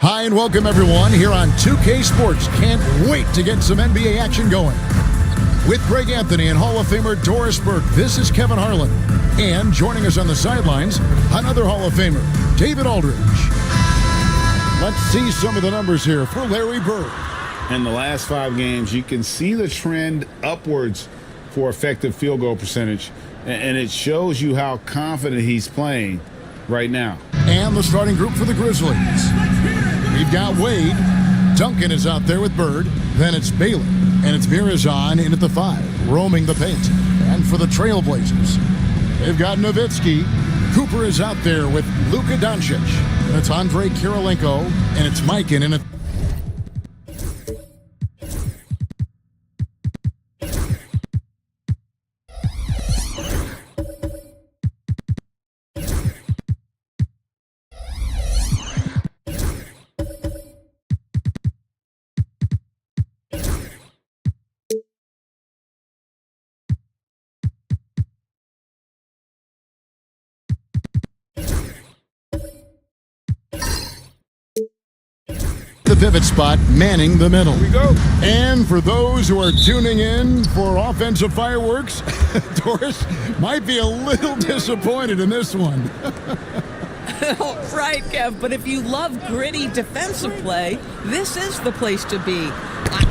Hi and welcome everyone here on 2K Sports. Can't wait to get some NBA action going. With Greg Anthony and Hall of Famer Doris Burke, this is Kevin Harlan. And joining us on the sidelines, another Hall of Famer, David Aldridge. Let's see some of the numbers here for Larry Bird. In the last 5 games, you can see the trend upwards for effective field goal percentage, and it shows you how confident he's playing right now. And the starting group for the Grizzlies. We've got Wade. Duncan is out there with Bird. Then it's Baylor. And it's Mirazon in at the 5, roaming the paint. And for the Trailblazers, they've got Nowitzki. Cooper is out there with Luka Doncic. And it's Andre Kirilenko. And it's Mikan in at the pivot spot, manning the middle. Here we go. And for those who are tuning in for offensive fireworks, Doris might be a little disappointed in this one. Right, Kev, but if you love gritty defensive play, this is the place to be.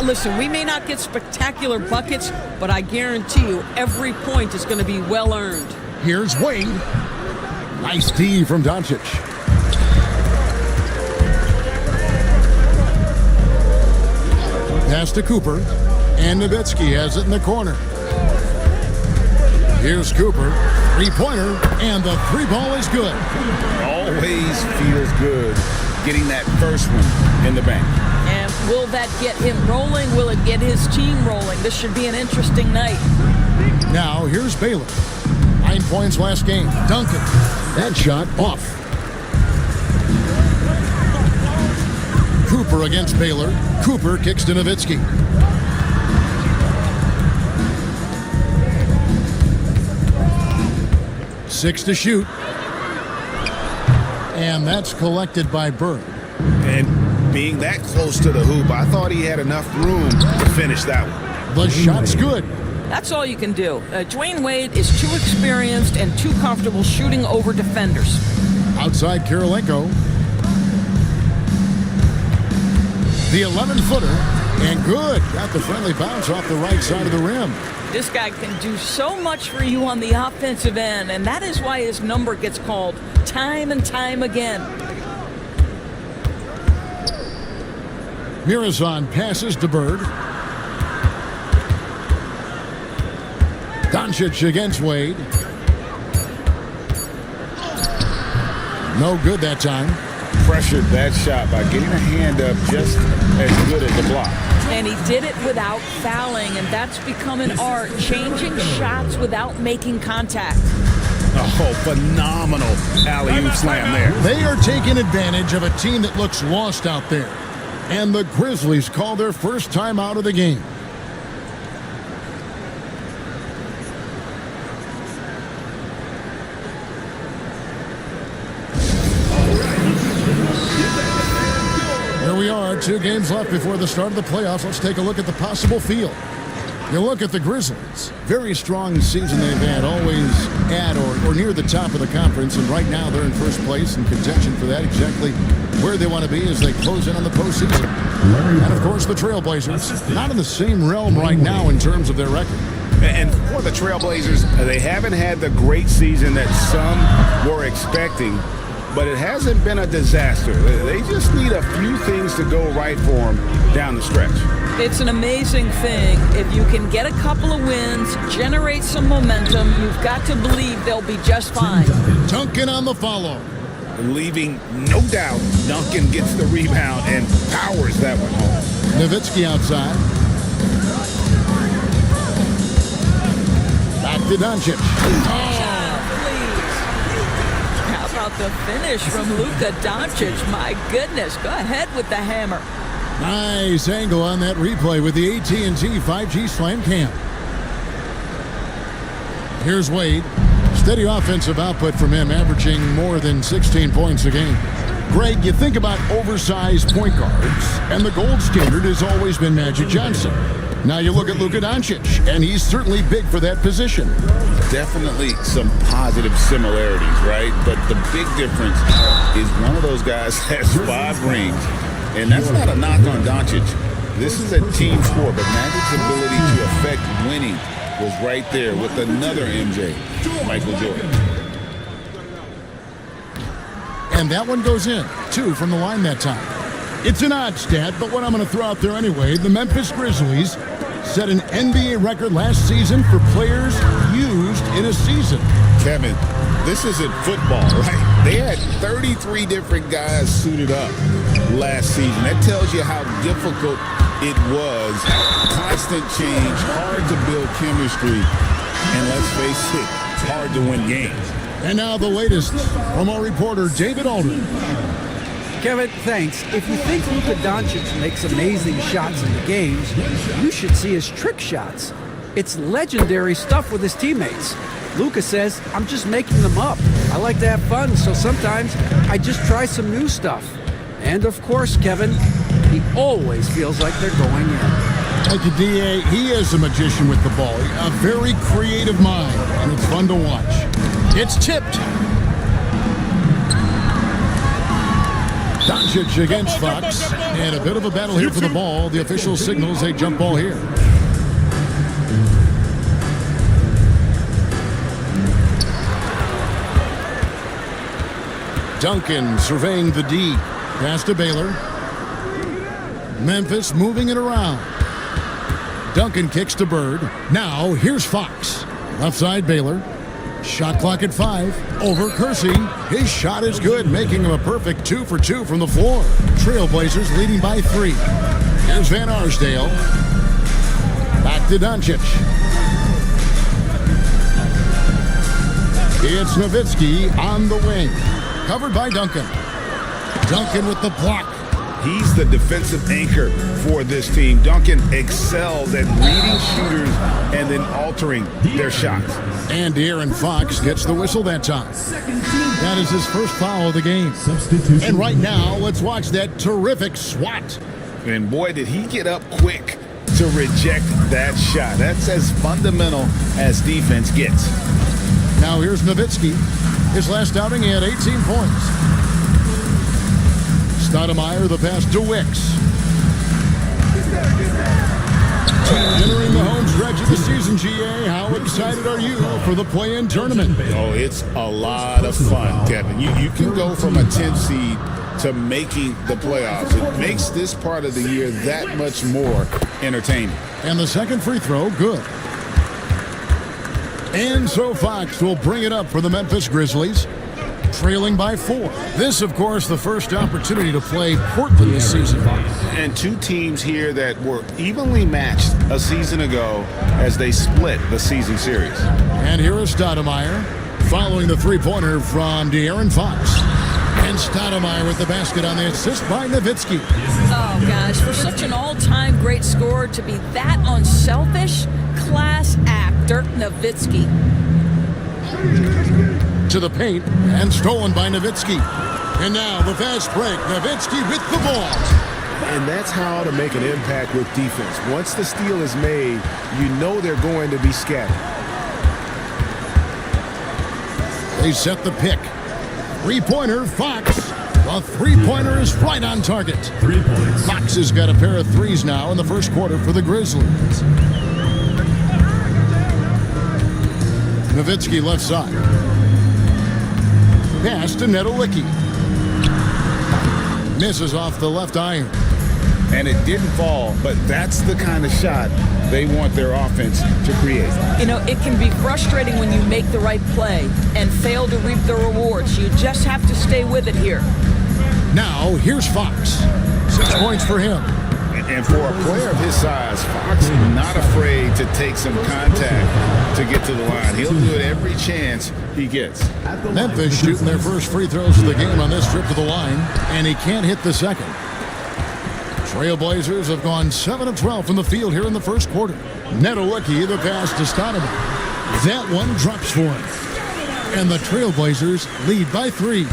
Listen, we may not get spectacular buckets, but I guarantee you every point is going to be well earned. Here's Wade. Nice D from Doncic. Pass to Cooper, and Nowitzki has it in the corner. Here's Cooper, three-pointer, and the three ball is good. Always feels good getting that first one in the bank. And will that get him rolling? Will it get his team rolling? This should be an interesting night. Now, here's Baylor. 9 points last game. Duncan, that shot off. Cooper against Baylor. Cooper kicks to Nowitzki. Six to shoot. And that's collected by Bird. And being that close to the hoop, I thought he had enough room to finish that one. The shot's good. That's all you can do. Dwayne Wade is too experienced and too comfortable shooting over defenders. Outside Kirilenko. The 11-footer, and good. Got the friendly bounce off the right side of the rim. This guy can do so much for you on the offensive end, and that is why his number gets called time and time again. Mirazon passes to Bird. Doncic against Wade. No good that time. Pressured that shot by getting a hand up just as good as the block. And he did it without fouling, and that's become an art, changing shots without making contact. Oh, phenomenal alley-oop slam there. They are taking advantage of a team that looks lost out there. And the Grizzlies call their first time out of the game. We are 2 games left before the start of the playoffs. Let's take a look at the possible field. You look at the Grizzlies. Very strong season they've had, always at or near the top of the conference, and right now they're in first place in contention for that, exactly where they want to be as they close in on the postseason. And of course the Trailblazers, not in the same realm right now in terms of their record. And for the Trailblazers, they haven't had the great season that some were expecting, but it hasn't been a disaster. They just need a few things to go right for them down the stretch. It's an amazing thing. If you can get a couple of wins, generate some momentum, you've got to believe they'll be just fine. Duncan on the follow. Leaving no doubt, Duncan gets the rebound and powers that one home. Nowitzki outside. Back to Doncic. The finish from Luka Doncic. My goodness, go ahead with the hammer. Nice angle on that replay with the AT&T 5G Slam Cam. Here's Wade. Steady offensive output from him, averaging more than 16 points a game. Greg, you think about oversized point guards, and the gold standard has always been Magic Johnson. Now you look at Luka Doncic, and he's certainly big for that position. Definitely some positive similarities, right? But the big difference is one of those guys has 5 rings, and that's not a knock on Doncic. This is a team sport, but Magic's ability to affect winning was right there with another MJ, Michael Jordan. And that one goes in. 2 from the line that time. It's an odd stat, but what I'm going to throw out there anyway, the Memphis Grizzlies set an NBA record last season for players used in a season. Kevin, this isn't football, right? They had 33 different guys suited up last season. That tells you how difficult it was. Constant change, hard to build chemistry, and let's face it, hard to win games. And now the latest from our reporter, David Aldrin. Kevin, thanks. If you think Luka Doncic makes amazing shots in the games, you should see his trick shots. It's legendary stuff with his teammates. Luka says, I'm just making them up. I like to have fun, so sometimes I just try some new stuff. And of course, Kevin, he always feels like they're going in. Thank you, D.A. He is a magician with the ball. A very creative mind, and it's fun to watch. It's tipped. Doncic against Fox. And a bit of a battle here for the ball. The official signals a jump ball here. Duncan surveying the D. Pass to Baylor. Memphis moving it around. Duncan kicks to Bird. Now here's Fox. Left side Baylor. Shot clock at 5. Over Kersey. His shot is good, making him a perfect 2 for 2 from the floor. Trailblazers leading by 3. Here's Van Arsdale. Back to Doncic. It's Nowitzki on the wing. Covered by Duncan. Duncan with the block. He's the defensive anchor for this team. Duncan excels at reading shooters and then altering their shots. And De'Aaron Fox gets the whistle that time. That is his first foul of the game. And right now, let's watch that terrific swat. And boy, did he get up quick to reject that shot. That's as fundamental as defense gets. Now here's Nowitzki. His last outing, he had 18 points. Stoudemire, the pass to Wicks. Entering the home stretch of the season, GA, how excited are you for the play-in tournament? Oh, it's a lot of fun, Kevin. You can go from a 10th seed to making the playoffs. It makes this part of the year that much more entertaining. And the second free throw, good. And so Fox will bring it up for the Memphis Grizzlies, trailing by 4. This, of course, the first opportunity to play Portland this season. And 2 teams here that were evenly matched a season ago as they split the season series. And here is Stoudemire following the three-pointer from De'Aaron Fox. And Stoudemire with the basket on the assist by Nowitzki. Oh, gosh, for such an all-time great scorer to be that unselfish, class act, Dirk Nowitzki. To the paint and stolen by Nowitzki. And now the fast break. Nowitzki with the ball. And that's how to make an impact with defense. Once the steal is made, you know they're going to be scattered. They set the pick. Three-pointer, Fox. The three-pointer is right on target. 3 points. Fox has got a pair of threes now in the first quarter for the Grizzlies. Nowitzki left side. Pass to Nowitzki. Misses off the left iron. And it didn't fall, but that's the kind of shot they want their offense to create. You know, it can be frustrating when you make the right play and fail to reap the rewards. You just have to stay with it here. Now, here's Fox. 6 points for him. And for a player of his size, Fox is not afraid to take some contact to get to the line. He'll do it every chance he gets. Memphis shooting their first free throws of the game on this trip to the line, and he can't hit the second. Trailblazers have gone 7 of 12 from the field here in the first quarter. Nowitzki, the pass to Stoudemire. That one drops for him. And the Trailblazers lead by 3.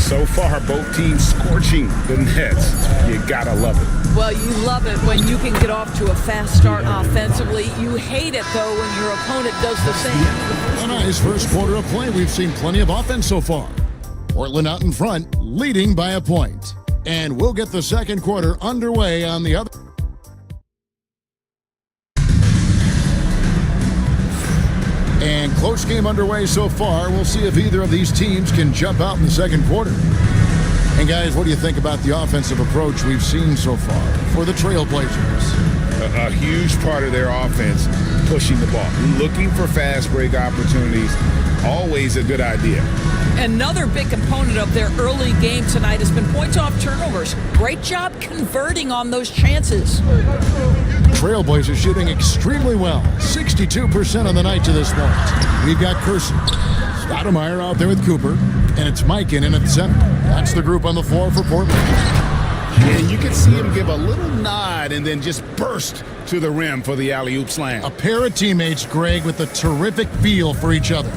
So far, both teams scorching the nets. You gotta love it. Well, you love it when you can get off to a fast start offensively. You hate it, though, when your opponent does the same. A nice first quarter of play. We've seen plenty of offense so far. Portland out in front, leading by a point. And we'll get the second quarter underway on the other. And close game underway so far. We'll see if either of these teams can jump out in the second quarter. And guys, what do you think about the offensive approach we've seen so far for the Trailblazers? A huge part of their offense, pushing the ball, looking for fast break opportunities, always a good idea. Another big component of their early game tonight has been points off turnovers. Great job converting on those chances. Trailblazers shooting extremely well, 62% on the night to this point. We've got Curson, Stoudemire out there with Cooper, and it's Mike in at the center. That's the group on the floor for Portland. And you can see him give a little nod and then just burst to the rim for the alley-oop slam. A pair of teammates, Greg, with a terrific feel for each other.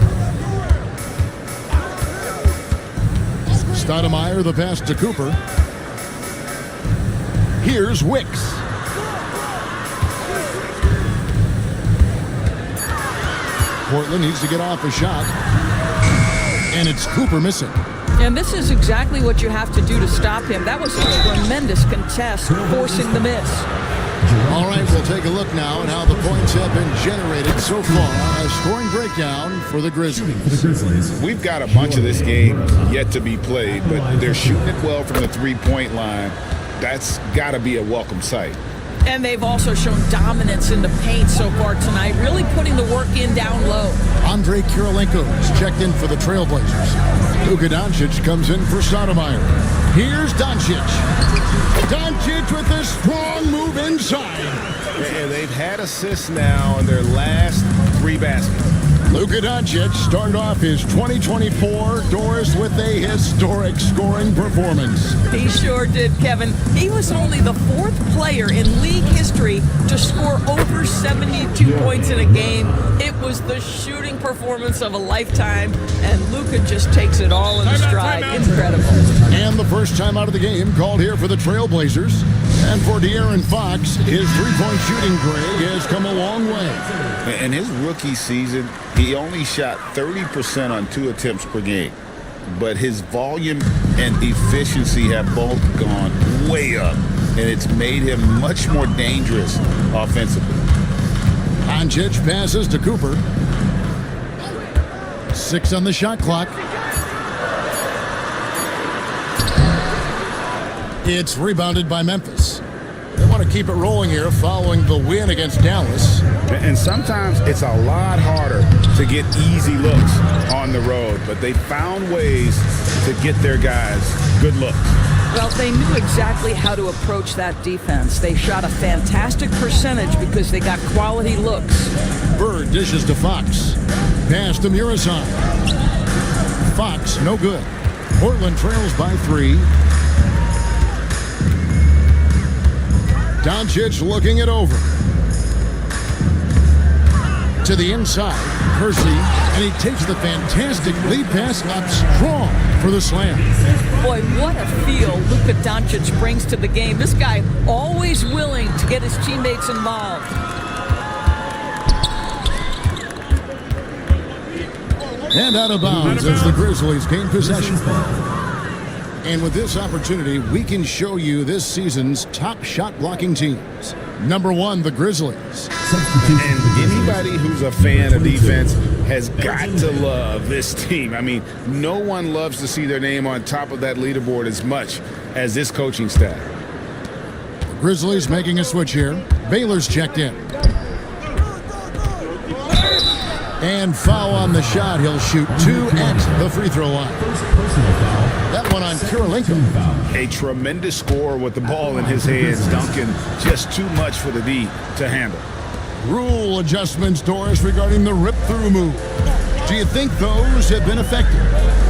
Stoudemire, the pass to Cooper. Here's Wicks. Portland needs to get off a shot. And it's Cooper missing. And this is exactly what you have to do to stop him. That was a tremendous contest, forcing the miss. All right, we'll take a look now at how the points have been generated so far. A scoring breakdown for the Grizzlies. We've got a bunch of this game yet to be played, but they're shooting it well from the three-point line. That's got to be a welcome sight. And they've also shown dominance in the paint so far tonight, really putting the work in down low. Andre Kirilenko is checked in for the Trailblazers. Luka Doncic comes in for Stoudemire. Here's Doncic. Doncic with a strong move inside. And they've had assists now in their last 3 baskets. Luka Doncic started off his 2024 Doris with a historic scoring performance. He sure did, Kevin. He was only the 4th player in league history to score over 72 points in a game. It was the shooting performance of a lifetime, and Luka just takes it all in stride. Incredible. And the first time out of the game called here for the Trailblazers. And for De'Aaron Fox, his three-point shooting, Greg, has come a long way. In his rookie season, he only shot 30% on 2 attempts per game. But his volume and efficiency have both gone way up, and it's made him much more dangerous offensively. Doncic passes to Cooper. 6 on the shot clock. It's rebounded by Memphis. They want to keep it rolling here following the win against Dallas. And sometimes it's a lot harder to get easy looks on the road, but they found ways to get their guys good looks. Well, they knew exactly how to approach that defense. They shot a fantastic percentage because they got quality looks. Bird dishes to Fox. Pass to Muresan. Fox, no good. Portland trails by 3. Doncic looking it over. To the inside, Percy, and he takes the fantastic lead pass up strong for the slam. Boy, what a feel Luka Doncic brings to the game. This guy always willing to get his teammates involved. And out of bounds as the Grizzlies gain possession. And with this opportunity, we can show you this season's top shot blocking teams. Number 1, the Grizzlies. And anybody who's a fan of defense has got to love this team. I mean, no one loves to see their name on top of that leaderboard as much as this coaching staff. The Grizzlies making a switch here. Baylor's checked in. And foul on the shot. He'll shoot 2 at the free throw line. That one on Kirilenko. A tremendous scorer with the ball in his hands. Duncan just too much for the D to handle. Rule adjustments, Doris, regarding the rip-through move. Do you think those have been effective?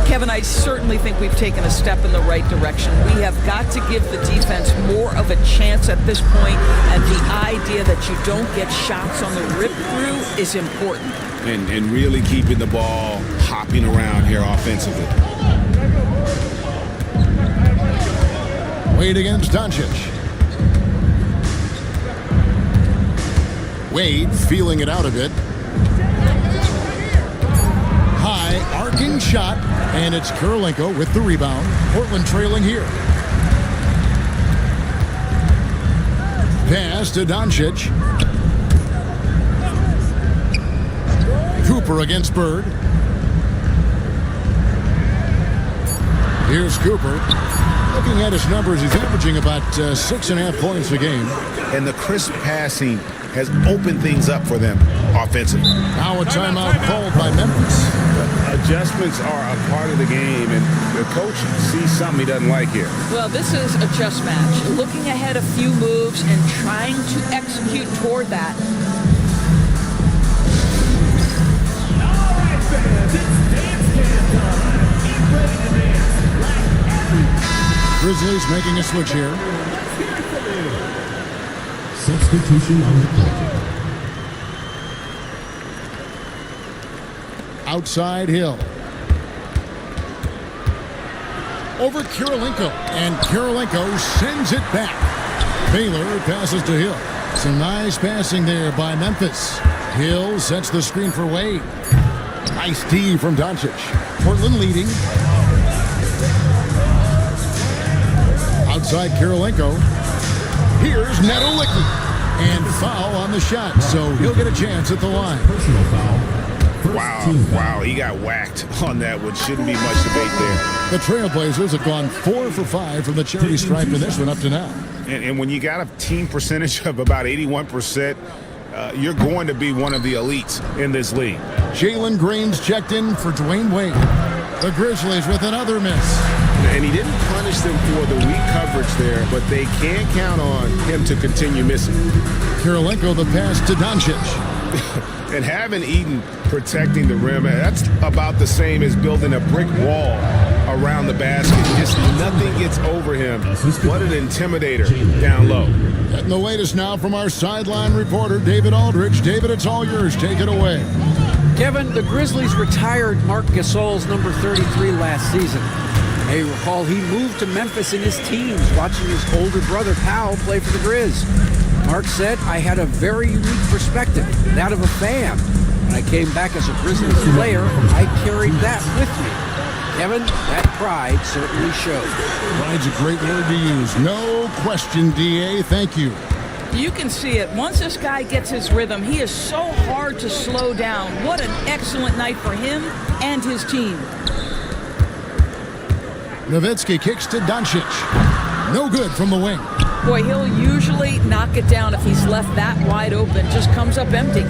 Kevin, I certainly think we've taken a step in the right direction. We have got to give the defense more of a chance at this point, and the idea that you don't get shots on the rip-through is important. And really keeping the ball hopping around here offensively. Wade against Doncic. Wade feeling it out a bit. High arcing shot, and it's Kirilenko with the rebound. Portland trailing here. Pass to Doncic. Cooper against Bird. Here's Cooper. Looking at his numbers, he's averaging about 6.5 points a game. And the crisp passing has opened things up for them offensively. Now a timeout called by Memphis. Adjustments are a part of the game, and the coach sees something he doesn't like here. Well, this is a chess match. Looking ahead a few moves and trying to execute toward that. Grizzlies making a switch here. Substitution on the court. Outside Hill. Over Kirilenko, and Kirilenko sends it back. Baylor passes to Hill. Some nice passing there by Memphis. Hill sets the screen for Wade. Nice D from Doncic. Portland leading. Outside Kirilenko. Here's Nedolicki. And foul on the shot, so he'll get a chance at the line. Personal foul. Wow, he got whacked on that one. Shouldn't be much debate there. The Trailblazers have gone 4 for 5 from the charity stripe in this one up to now. And when you got a team percentage of about 81%, you're going to be one of the elites in this league. Jalen Green's checked in for Dwayne Wade. The Grizzlies with another miss. And he didn't punish them for the weak coverage there, but they can't count on him to continue missing. Kirilenko the pass to Doncic. And having Eden protecting the rim, that's about the same as building a brick wall around the basket. Just nothing gets over him. What an intimidator down low. And the latest now from our sideline reporter, David Aldridge. David, it's all yours. Take it away. Kevin, the Grizzlies retired Marc Gasol's number 33 last season. You may recall he moved to Memphis in his teens, watching his older brother Powell play for the Grizz. Mark said, I had a very unique perspective, that of a fan. When I came back as a Grizzlies player, I carried that with me. Kevin, that pride certainly showed. Pride's a great word to use. No question, DA. Thank you. You can see it. Once this guy gets his rhythm, he is so hard to slow down. What an excellent night for him and his team. Nowitzki kicks to Doncic. No good from the wing. Boy, he'll usually knock it down if he's left that wide open. Just comes up empty.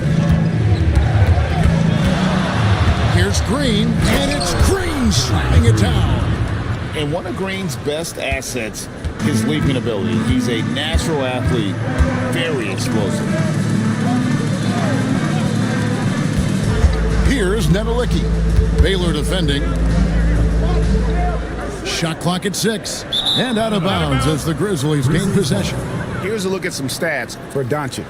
Here's Green, and it's Green slamming it down. And one of Green's best assets, his leaping ability. He's a natural athlete, very explosive. Here's Nedolicki. Baylor defending. Shot clock at 6. And out of bounds as the Grizzlies gain possession. Here's a look at some stats for Doncic.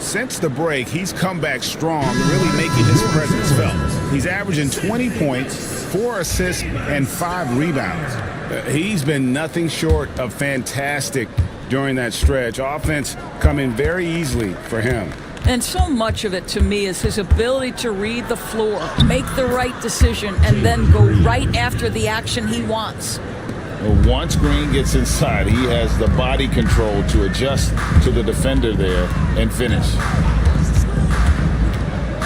Since the break, he's come back strong, really making his presence felt. He's averaging 20 points, 4 assists, and 5 rebounds. He's been nothing short of fantastic during that stretch. Offense coming very easily for him. And so much of it to me is his ability to read the floor, make the right decision, and then go right after the action he wants. Once Green gets inside, he has the body control to adjust to the defender there and finish.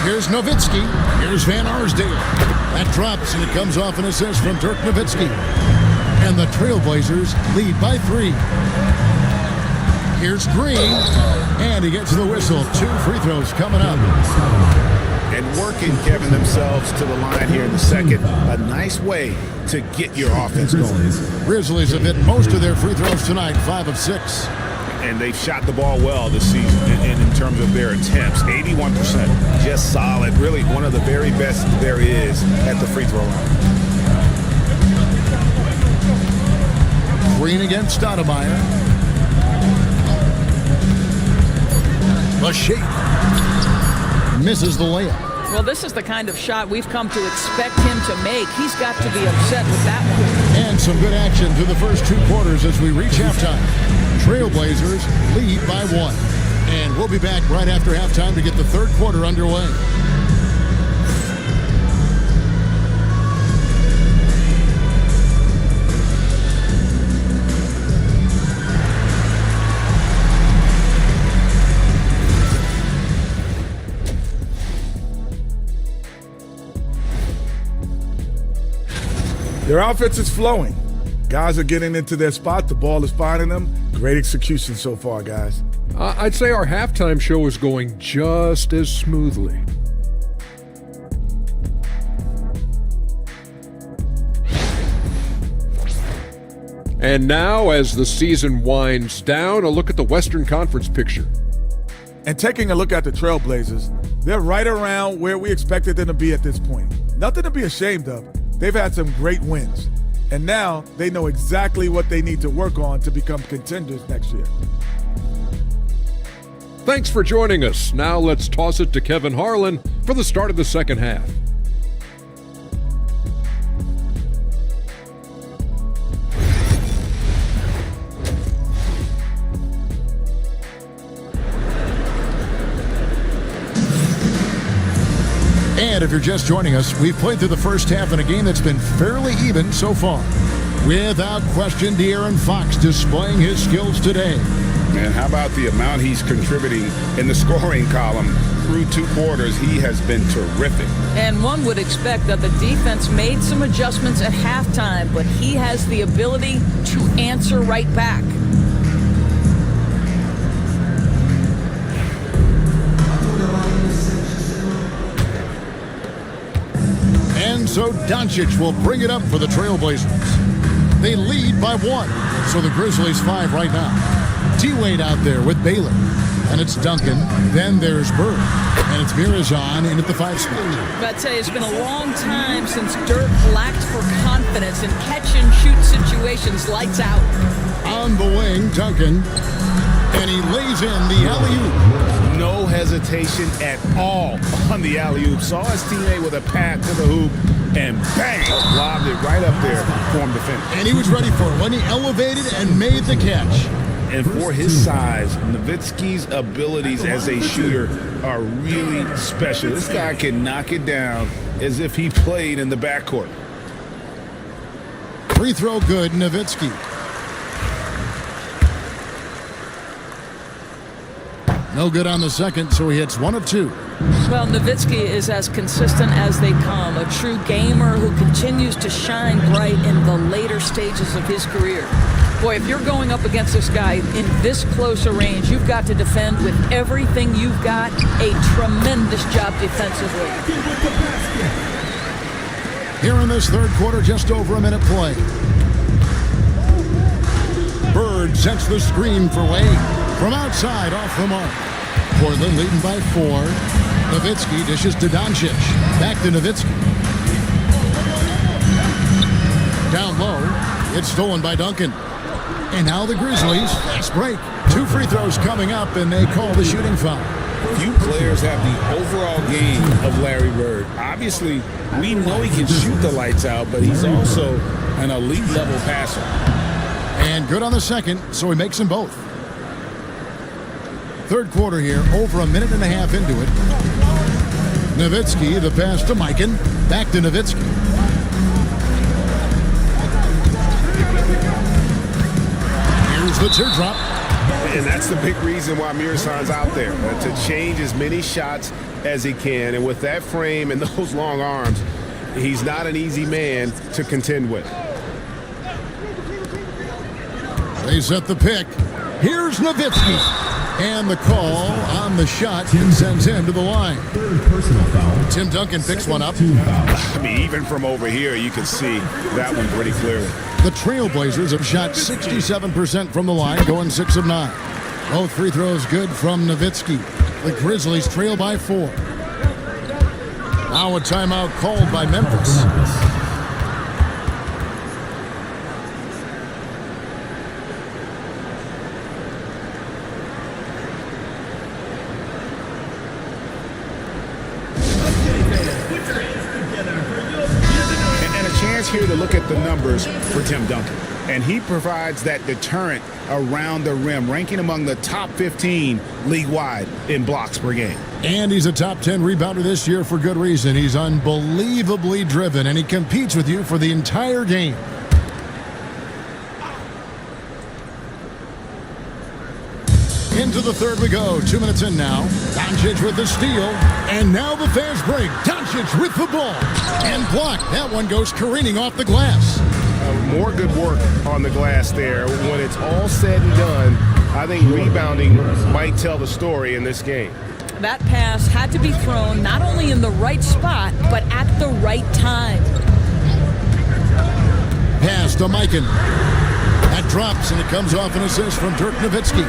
Here's Nowitzki. Here's Van Arsdale. That drops, and it comes off an assist from Dirk Nowitzki. And the Trailblazers lead by 3. Here's Green, and he gets the whistle. 2 free throws coming up. And working, Kevin, themselves to the line here in the second. A nice way to get your offense going. Grizzlies have hit most of their free throws tonight, 5 of 6. And they've shot the ball well this season in terms of their attempts. 81%, just solid. Really one of the very best there is at the free throw line. Green against Stoudemire. The shape. Misses the layup. Well, this is the kind of shot we've come to expect him to make. He's got to be upset with that one. And some good action through the first 2 quarters as we reach halftime. Trailblazers lead by 1. And we'll be back right after halftime to get the 3rd quarter underway. Their offense is flowing. Guys are getting into their spot. The ball is finding them. Great execution so far, guys. I'd say our halftime show is going just as smoothly. And now, as the season winds down, a look at the Western Conference picture. And taking a look at the Trailblazers, they're right around where we expected them to be at this point. Nothing to be ashamed of. They've had some great wins. And now they know exactly what they need to work on to become contenders next year. Thanks for joining us. Now let's toss it to Kevin Harlan for the start of the second half. And if you're just joining us, we've played through the first half in a game that's been fairly even so far. Without question, De'Aaron Fox displaying his skills today. Man, how about the amount he's contributing in the scoring column through 2 quarters? He has been terrific. And one would expect that the defense made some adjustments at halftime, but he has the ability to answer right back. And so Doncic will bring it up for the Trailblazers. They lead by 1, so the Grizzlies 5 right now. T-Wade out there with Baylor. And it's Duncan. Then there's Bird. And it's Mirazon in at the 5 spot. I'd say it's been a long time since Dirk lacked for confidence in catch-and-shoot situations. Lights out. On the wing, Duncan. And he lays in the alley-oop. No hesitation at all on the alley-oop. Saw his teammate with a pat to the hoop, and bang, lobbed it right up there for him to finish. And he was ready for it when he elevated and made the catch. And for his size, Nowitzki's abilities as a shooter are really special. This guy can knock it down as if he played in the backcourt. Free throw good, Nowitzki. No good on the second, so he hits 1 of 2. Well, Nowitzki is as consistent as they come, a true gamer who continues to shine bright in the later stages of his career. Boy, if you're going up against this guy in this close a range, you've got to defend with everything you've got. A tremendous job defensively. Here in this 3rd quarter, just over a minute play. Bird sets the screen for Wade. From outside, off the mark. Portland leading by 4. Nowitzki dishes to Doncic. Back to Nowitzki. Down low. It's stolen by Duncan. And now the Grizzlies. Fast break. 2 free throws coming up, and they call the shooting foul. Few players have the overall game of Larry Bird. Obviously, we know he can shoot the lights out, but he's also an elite level passer. And good on the second, so he makes them both. 3rd quarter here, over a minute and a half into it. Nowitzki, the pass to Mikan. Back to Nowitzki. Here's the teardrop. And that's the big reason why Mirazon's out there, to change as many shots as he can. And with that frame and those long arms, he's not an easy man to contend with. They set the pick. Here's Nowitzki. And the call on the shot sends him to the line. 3rd personal foul. Tim Duncan picks one up. 2 fouls. I mean, even from over here, you can see that one pretty clearly. The Trailblazers have shot 67% from the line, going 6 of 9. Both free throws good from Nowitzki. The Grizzlies trail by 4. Now a timeout called by Memphis. here to look at the numbers for Tim Duncan. And he provides that deterrent around the rim, ranking among the top 15 league-wide in blocks per game. And he's a top 10 rebounder this year for good reason. He's unbelievably driven, and he competes with you for the entire game. Into the third we go. 2 minutes in now. Doncic with the steal. And now the fast break. Doncic with the ball. And blocked. That one goes careening off the glass. More good work on the glass there. When it's all said and done, I think rebounding might tell the story in this game. That pass had to be thrown not only in the right spot, but at the right time. Pass to Mikan. That drops, and it comes off an assist from Dirk Nowitzki.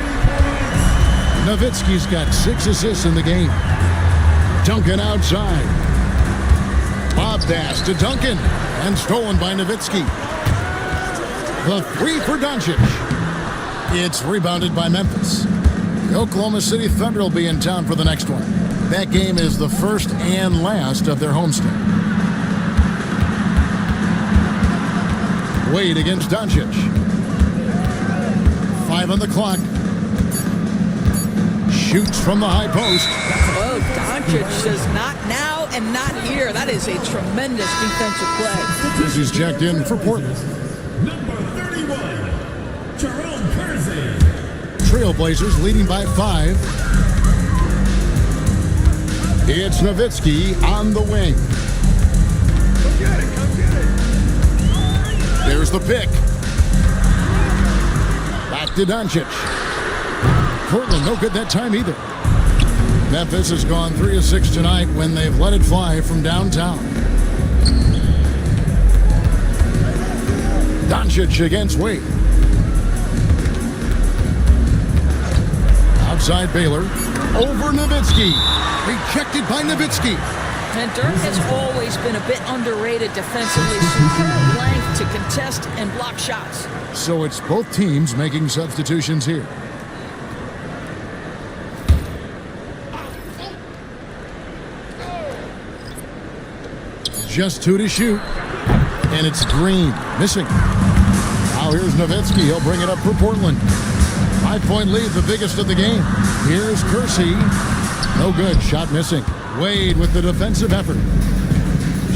Nowitzki's got 6 assists in the game. Duncan outside. Bob pass to Duncan, and stolen by Nowitzki. The 3 for Doncic. It's rebounded by Memphis. The Oklahoma City Thunder will be in town for the next one. That game is the first and last of their homestand. Wade against Doncic. 5 on the clock. Shoots from the high post. Oh, Doncic says not now and not here. That is a tremendous defensive play. This is checked in for Portland. Trailblazers leading by 5. It's Nowitzki on the wing. There's the pick. Back to Doncic. Portland no good that time either. Memphis has gone 3 of 6 tonight when they've let it fly from downtown. Doncic against Wade. Outside Baylor. Over Nowitzki. Rejected by Nowitzki. And Dirk has always been a bit underrated defensively. Superb length to contest and block shots. So it's both teams making substitutions here. Just 2 to shoot. And it's Green. Missing. Now here's Nowitzki. He'll bring it up for Portland. 5-point lead, the biggest of the game. Here's Kersey. No good. Shot missing. Wade with the defensive effort.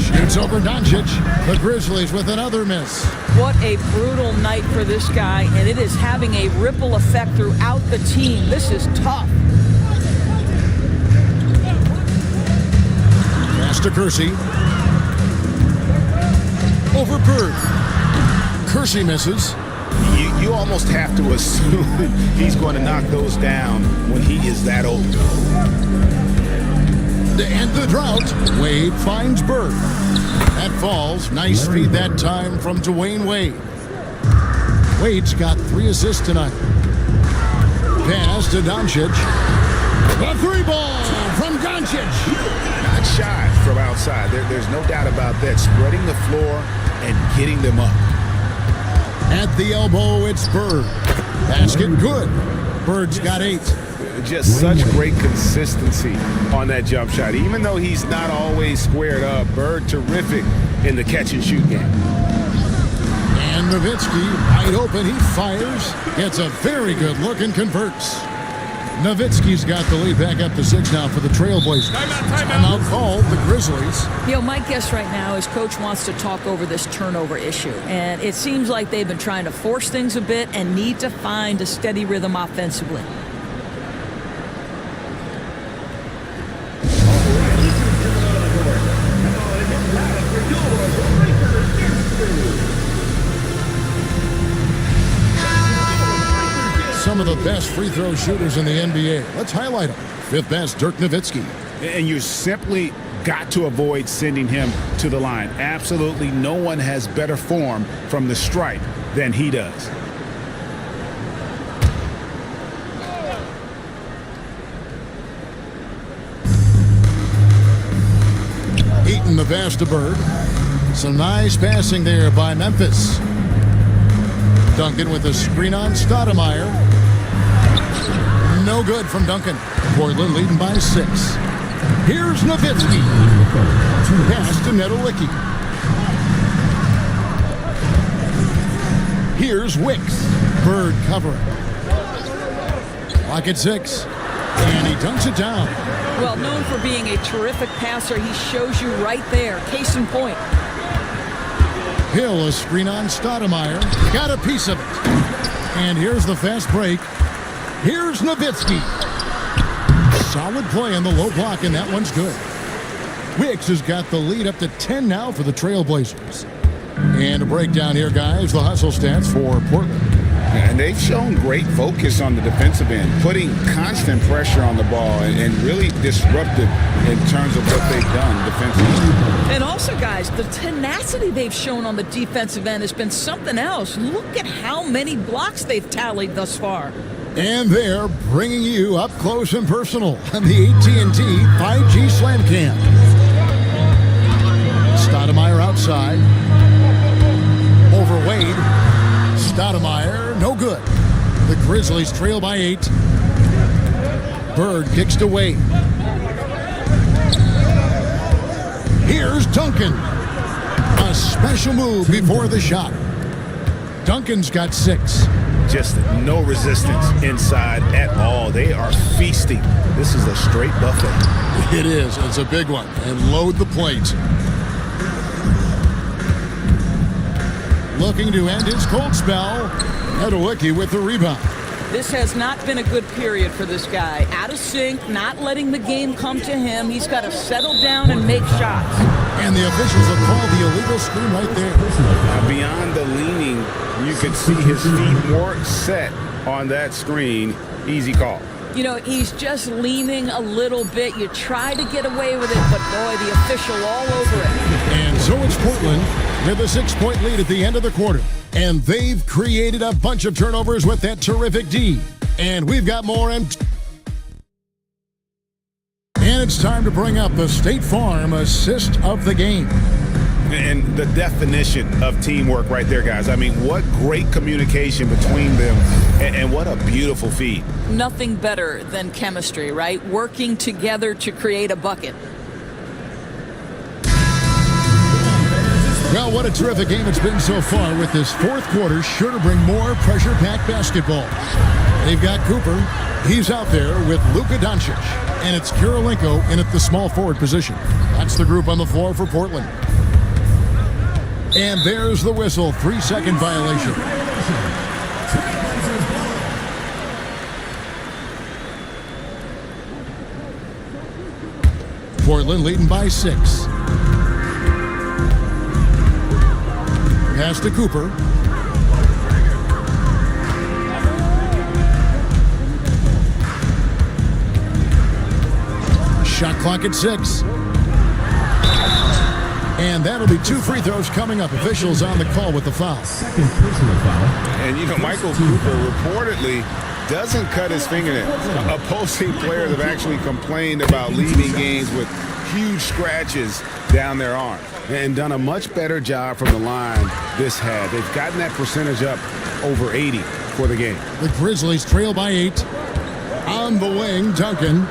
Shoots over Doncic. The Grizzlies with another miss. What a brutal night for this guy, and it is having a ripple effect throughout the team. This is tough. Pass to Kersey. Over Bird. Kersey misses. You almost have to assume he's going to knock those down when he is that open. To end the drought, Wade finds Bird. That falls. Nice feed that time from Dwayne Wade. Wade's got 3 assists tonight. Pass to Doncic. The 3-ball from Doncic. Not shy from outside. There's no doubt about that. Spreading the floor and getting them up. At the elbow, it's Bird. Basket good. Bird's got 8. Just such great consistency on that jump shot. Even though he's not always squared up, Bird terrific in the catch-and-shoot game. And Nowitzki, wide open, he fires. Gets a very good look and converts. Nowitzki's got the lead back up to 6 now for the Trailblazers. Timeout called the Grizzlies. You know, my guess right now is Coach wants to talk over this turnover issue. And it seems like they've been trying to force things a bit and need to find a steady rhythm offensively. Some of the best free throw shooters in the NBA. Let's highlight them. 5th best, Dirk Nowitzki. And you simply got to avoid sending him to the line. Absolutely no one has better form from the stripe than he does. Eaton the pass to Bird. Some nice passing there by Memphis. Duncan with a screen on Stoudemire. No good from Duncan. Portland leading by 6. Here's Nowitzki. Pass to Nedolicki. Here's Wicks. Bird covering. Lock at 6. And he dunks it down. Well, known for being a terrific passer, he shows you right there. Case in point. Hill, a screen on Stoudemire. Got a piece of it. And here's the fast break. Here's Nowitzki. Solid play on the low block, and that one's good. Wicks has got the lead up to 10 now for the Trailblazers. And a breakdown here, guys. The hustle stats for Portland. And they've shown great focus on the defensive end, putting constant pressure on the ball and really disruptive in terms of what they've done defensively. And also, guys, the tenacity they've shown on the defensive end has been something else. Look at how many blocks they've tallied thus far. And they're bringing you up close and personal on the AT&T 5G Slam Cam. Stoudemire outside. Over Wade. Stoudemire, no good. The Grizzlies trail by 8. Bird kicks to Wade. Here's Duncan. A special move before the shot. Duncan's got 6. Just no resistance inside at all. They are feasting. This is a straight buffet. It is. It's a big one. And load the plate. Looking to end his cold spell. Nowitzki with the rebound. This has not been a good period for this guy. Out of sync, not letting the game come to him. He's got to settle down and make shots. And the officials have called the illegal screen right there. Now, beyond the leaning, you could see his feet more set on that screen. Easy call. You know, he's just leaning a little bit. You try to get away with it, but boy, the official all over it. And so it's Portland with a 6-point lead at the end of the quarter. And they've created a bunch of turnovers with that terrific D. And we've got more. And it's time to bring up the State Farm assist of the game. And the definition of teamwork right there, guys. I mean, what great communication between them, and what a beautiful feed. Nothing better than chemistry, right? Working together to create a bucket. Well, what a terrific game it's been so far, with this fourth quarter sure to bring more pressure-packed basketball. They've got Cooper. He's out there with Luka Doncic. And it's Kirilenko in at the small forward position. That's the group on the floor for Portland. And there's the whistle. 3-second violation. Portland leading by 6. Pass to Cooper. Shot clock at 6. And that'll be 2 free throws coming up. Officials on the call with the foul. Second personal foul. And, you know, Michael Cooper reportedly doesn't cut his fingernails. Opposing players have actually complained about leaving games with huge scratches down their arm and done a much better job from the line this half. They've gotten that percentage up over 80 for the game. The Grizzlies trail by 8. On the wing, Duncan.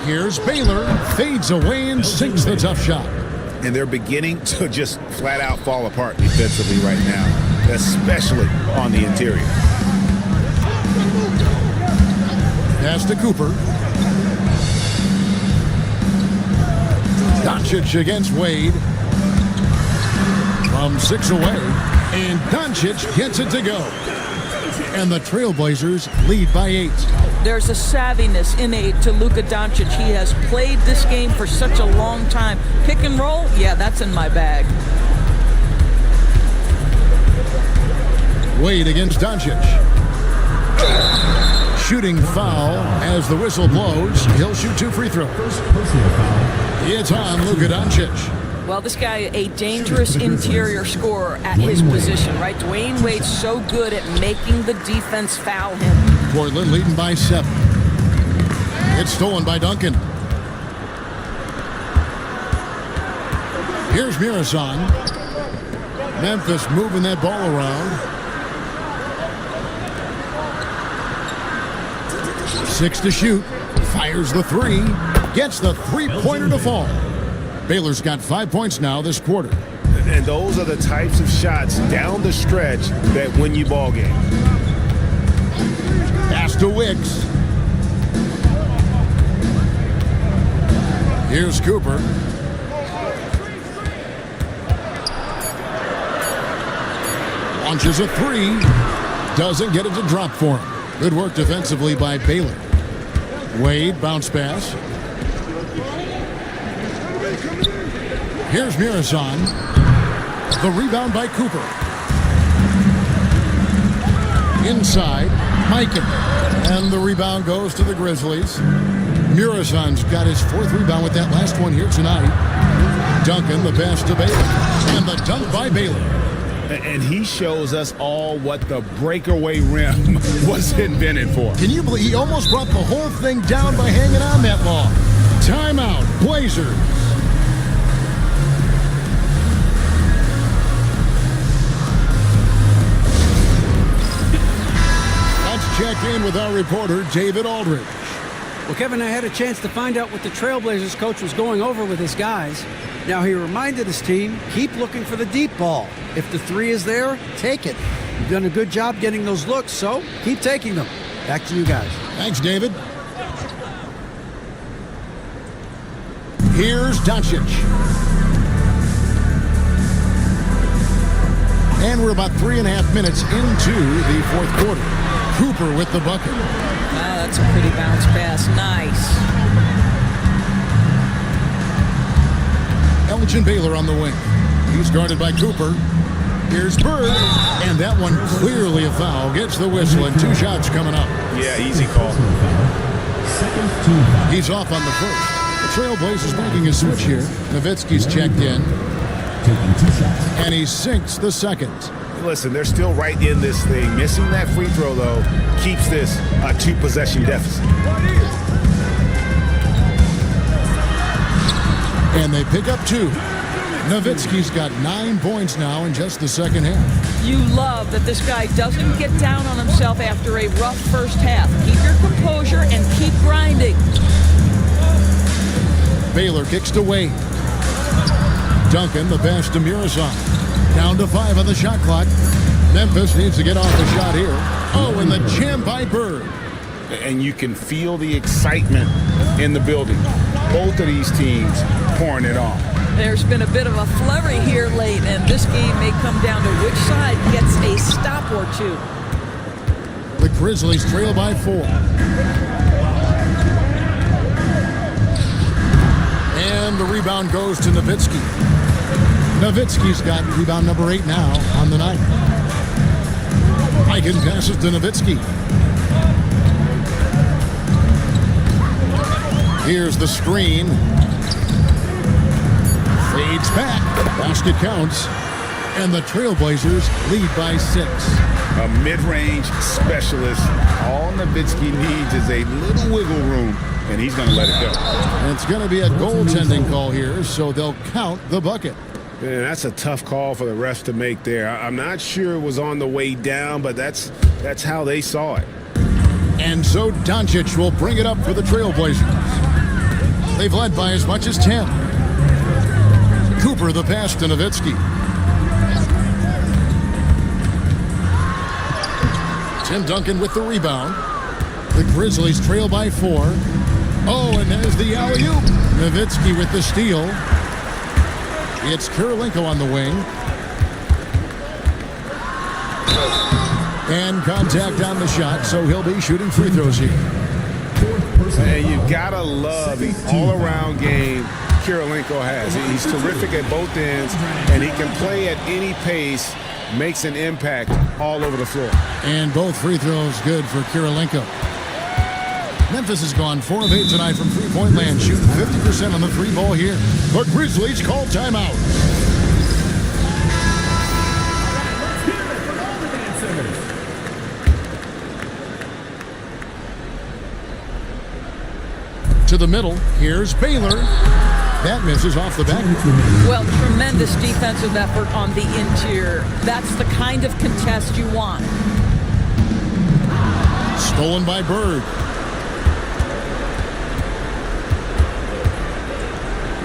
Here's Baylor, fades away and sinks the tough shot. And they're beginning to just flat out fall apart defensively right now, especially on the interior. Pass to Cooper. Doncic against Wade. From 6 away, and Doncic gets it to go. And the Trailblazers lead by 8. There's a savviness innate to Luka Doncic. He has played this game for such a long time. Pick and roll, yeah, that's in my bag. Wade against Doncic. Shooting foul as the whistle blows. He'll shoot 2 free throws. Personal foul. It's on Luka Doncic. Well, this guy, a dangerous interior scorer at his position, right? Dwayne Wade's so good at making the defense foul him. Portland leading by 7. It's stolen by Duncan. Here's Murison. Memphis moving that ball around. 6 to shoot. Fires the 3. Gets the 3-pointer to fall. Baylor's got 5 points now this quarter. And those are the types of shots down the stretch that win you ball games. Pass to Wicks. Here's Cooper. Launches a three. Doesn't get it to drop for him. Good work defensively by Baylor. Wade, bounce pass. Here's Murison. The rebound by Cooper. Inside, Mikan. And the rebound goes to the Grizzlies. Murison's got his 4th rebound with that last one here tonight. Duncan, the pass to Baylor. And the dunk by Baylor. And he shows us all what the breakaway rim was invented for. Can you believe he almost brought the whole thing down by hanging on that long? Timeout, Blazers. Let's check in with our reporter, David Aldridge. Well, Kevin, I had a chance to find out what the Trailblazers coach was going over with his guys. Now, he reminded his team, keep looking for the deep ball. If the 3 is there, take it. You've done a good job getting those looks, so keep taking them. Back to you guys. Thanks, David. Here's Doncic. And we're about 3.5 minutes into the 4th quarter. Cooper with the bucket. Wow, that's a pretty bounce pass. Nice. Elgin Baylor on the wing. He's guarded by Cooper. Here's Bird. And that one clearly a foul. Gets the whistle and 2 shots coming up. Yeah, easy call. He's off on the first. The Trailblazers making a switch here. Nowitzki's checked in. And he sinks the second. Listen, they're still right in this thing. Missing that free throw, though, keeps this a 2-possession deficit. And they pick up 2. Nowitzki's got 9 points now in just the second half. You love that this guy doesn't get down on himself after a rough first half. Keep your composure and keep grinding. Baylor kicks to Wade. Duncan, the pass to Murison. Down to 5 on the shot clock. Memphis needs to get off the shot here. Oh, and the jam by Bird. And you can feel the excitement in the building. Both of these teams pouring it on. There's been a bit of a flurry here late, and this game may come down to which side gets a stop or 2. The Grizzlies trail by 4. And the rebound goes to Nowitzki. Nowitzki's got rebound number 8 now on the night. Mikan passes to Nowitzki. Here's the screen. Fades back. Basket counts. And the Trailblazers lead by 6. A mid-range specialist. All Nowitzki needs is a little wiggle room, and he's going to let it go. And it's going to be a goaltending call here, so they'll count the bucket. Man, that's a tough call for the refs to make there. I'm not sure it was on the way down, but that's how they saw it. And so Doncic will bring it up for the Trailblazers. They've led by as much as 10. Cooper the pass to Nowitzki. Tim Duncan with the rebound. The Grizzlies trail by 4. Oh, and there's the alley-oop. Nowitzki with the steal. It's Kirilenko on the wing. And contact on the shot, so he'll be shooting free throws here. And you've got to love the all-around game Kirilenko has. He's terrific at both ends, and he can play at any pace, makes an impact all over the floor. And both free throws good for Kirilenko. Memphis has gone 4 of 8 tonight from three-point land, shooting 50% on the 3-ball here. The Grizzlies call timeout. To the middle, here's Baylor. That misses off the back. Well, tremendous defensive effort on the interior. That's the kind of contest you want. Stolen by Bird.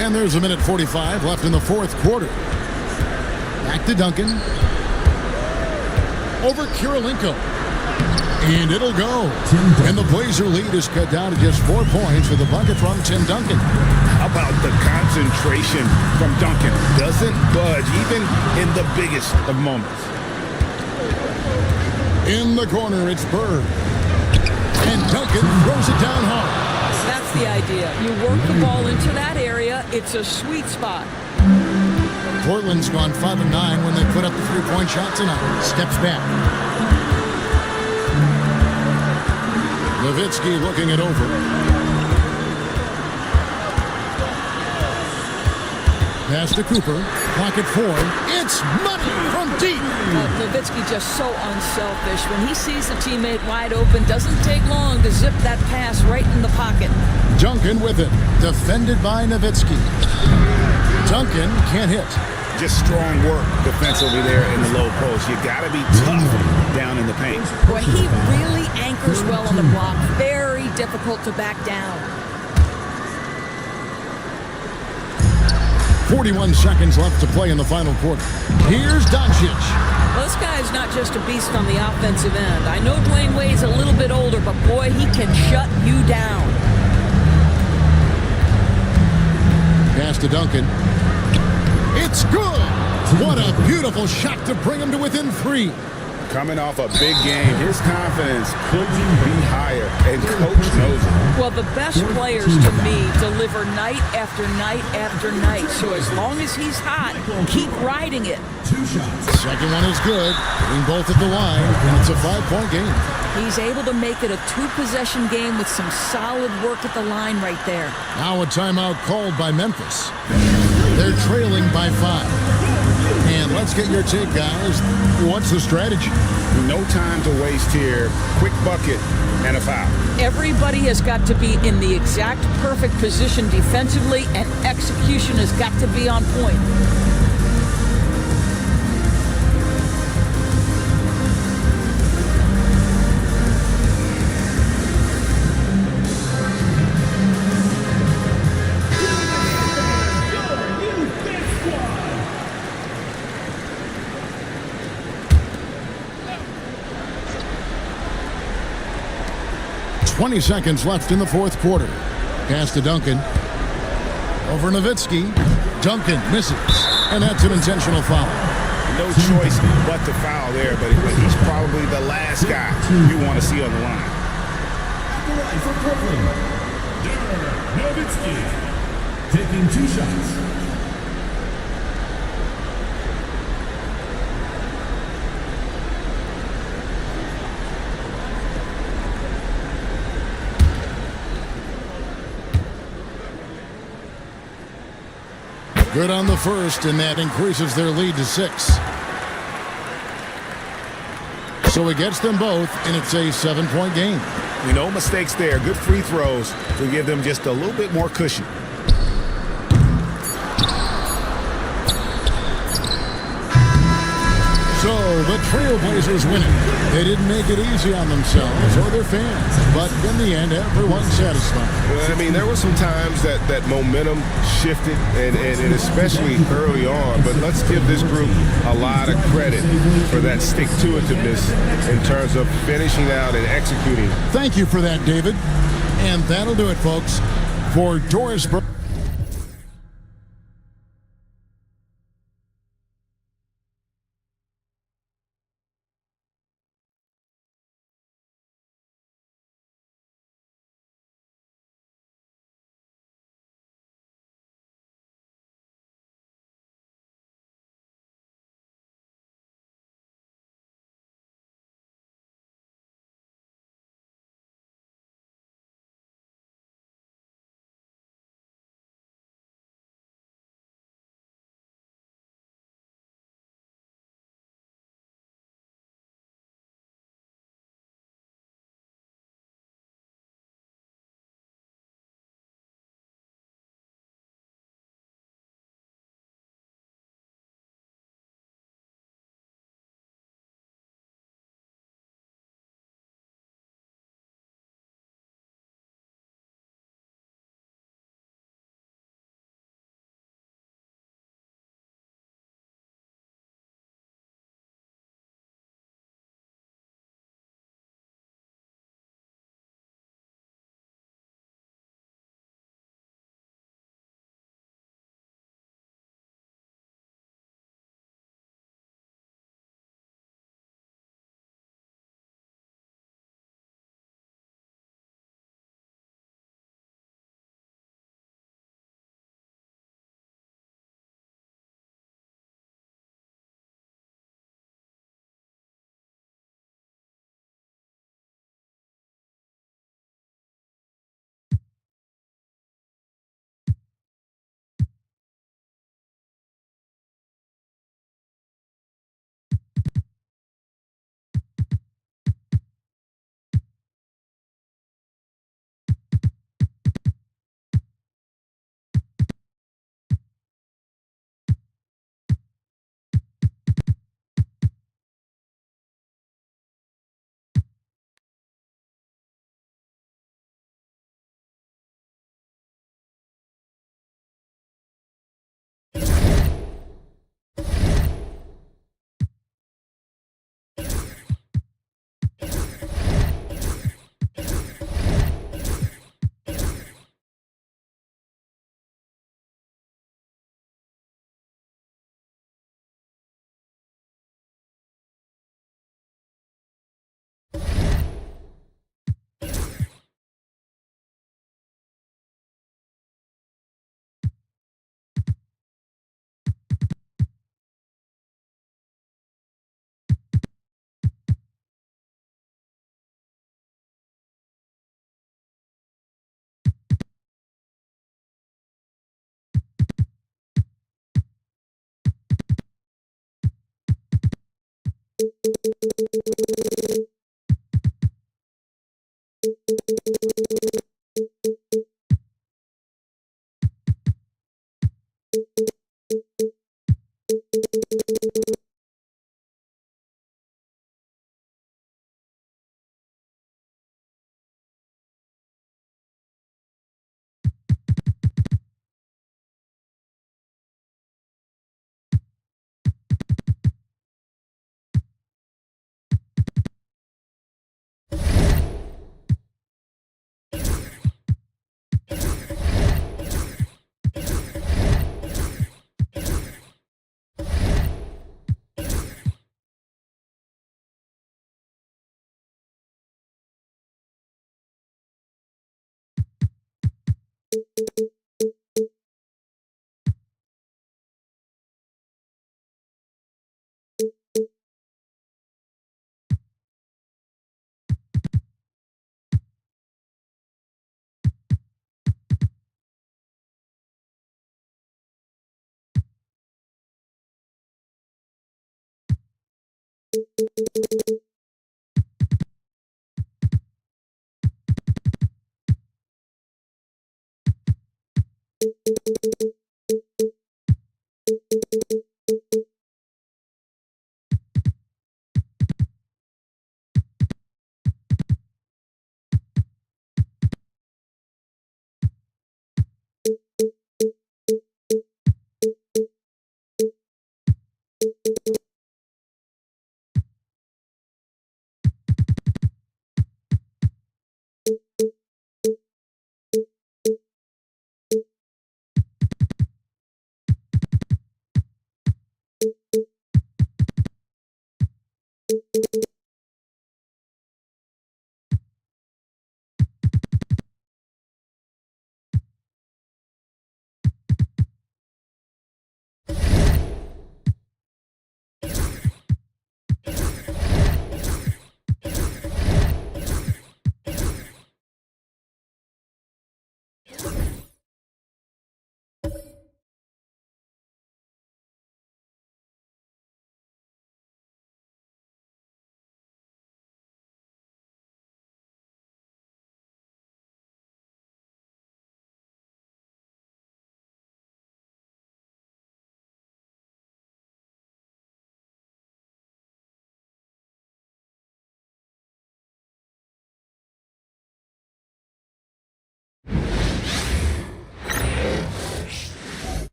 And there's a minute 45 left in the 4th quarter. Back to Duncan. Over Kirilenko. And it'll go. And the Blazer lead is cut down to just 4 points with a bucket from Tim Duncan. How about the concentration from Duncan? Doesn't budge, even in the biggest of moments. In the corner, it's Bird. And Duncan throws it down hard. That's the idea. You work the ball into that area. It's a sweet spot. Portland's gone 5 of 9 when they put up the 3-point shot tonight. Steps back. Nowitzki looking it over. Pass to Cooper. Pocket 4. It's money from deep. Nowitzki just so unselfish. When he sees the teammate wide open, doesn't take long to zip that pass right in the pocket. Duncan with it. Defended by Nowitzki. Duncan can't hit. Just strong work defensively there in the low post. You got to be tough down in the paint. Boy, he really anchors well on the block. Very difficult to back down. 41 seconds left to play in the final quarter. Here's Doncic. Well, this guy's not just a beast on the offensive end. I know Dwayne Wade's a little bit older, but boy, he can shut you down. Pass to Duncan. It's good. What a beautiful shot to bring him to within 3. Coming off a big game, his confidence couldn't be higher, and coach knows it. Well, the best players to me deliver night after night after night. So as long as he's hot, keep riding it. Second one is good. Getting both at the line, and it's a 5-point game. He's able to make it a 2-possession game with some solid work at the line right there. Now a timeout called by Memphis. They're trailing by 5. And let's get your take, guys. What's the strategy? No time to waste here. Quick bucket and a foul. Everybody has got to be in the exact perfect position defensively, and execution has got to be on point. .20 seconds left in the fourth quarter. Pass to Duncan. Over Nowitzki. Duncan misses. And that's an intentional foul. No choice but to foul there, but he's probably the last guy you want to see on the line. For Portland, Nowitzki, taking 2 shots. Good on the first, and that increases their lead to 6. So it gets them both, and it's a 7-point game. No mistakes there. Good free throws to give them just a little bit more cushion. So the Trailblazers win it. They didn't make it easy on themselves or their fans, but in the end, everyone's satisfied. Well, I mean, there were some times that momentum shifted, and especially early on, but let's give this group a lot of credit for that stick-to-itiveness in terms of finishing out and executing. Thank you for that, David. And that'll do it, folks. For Doris Burke.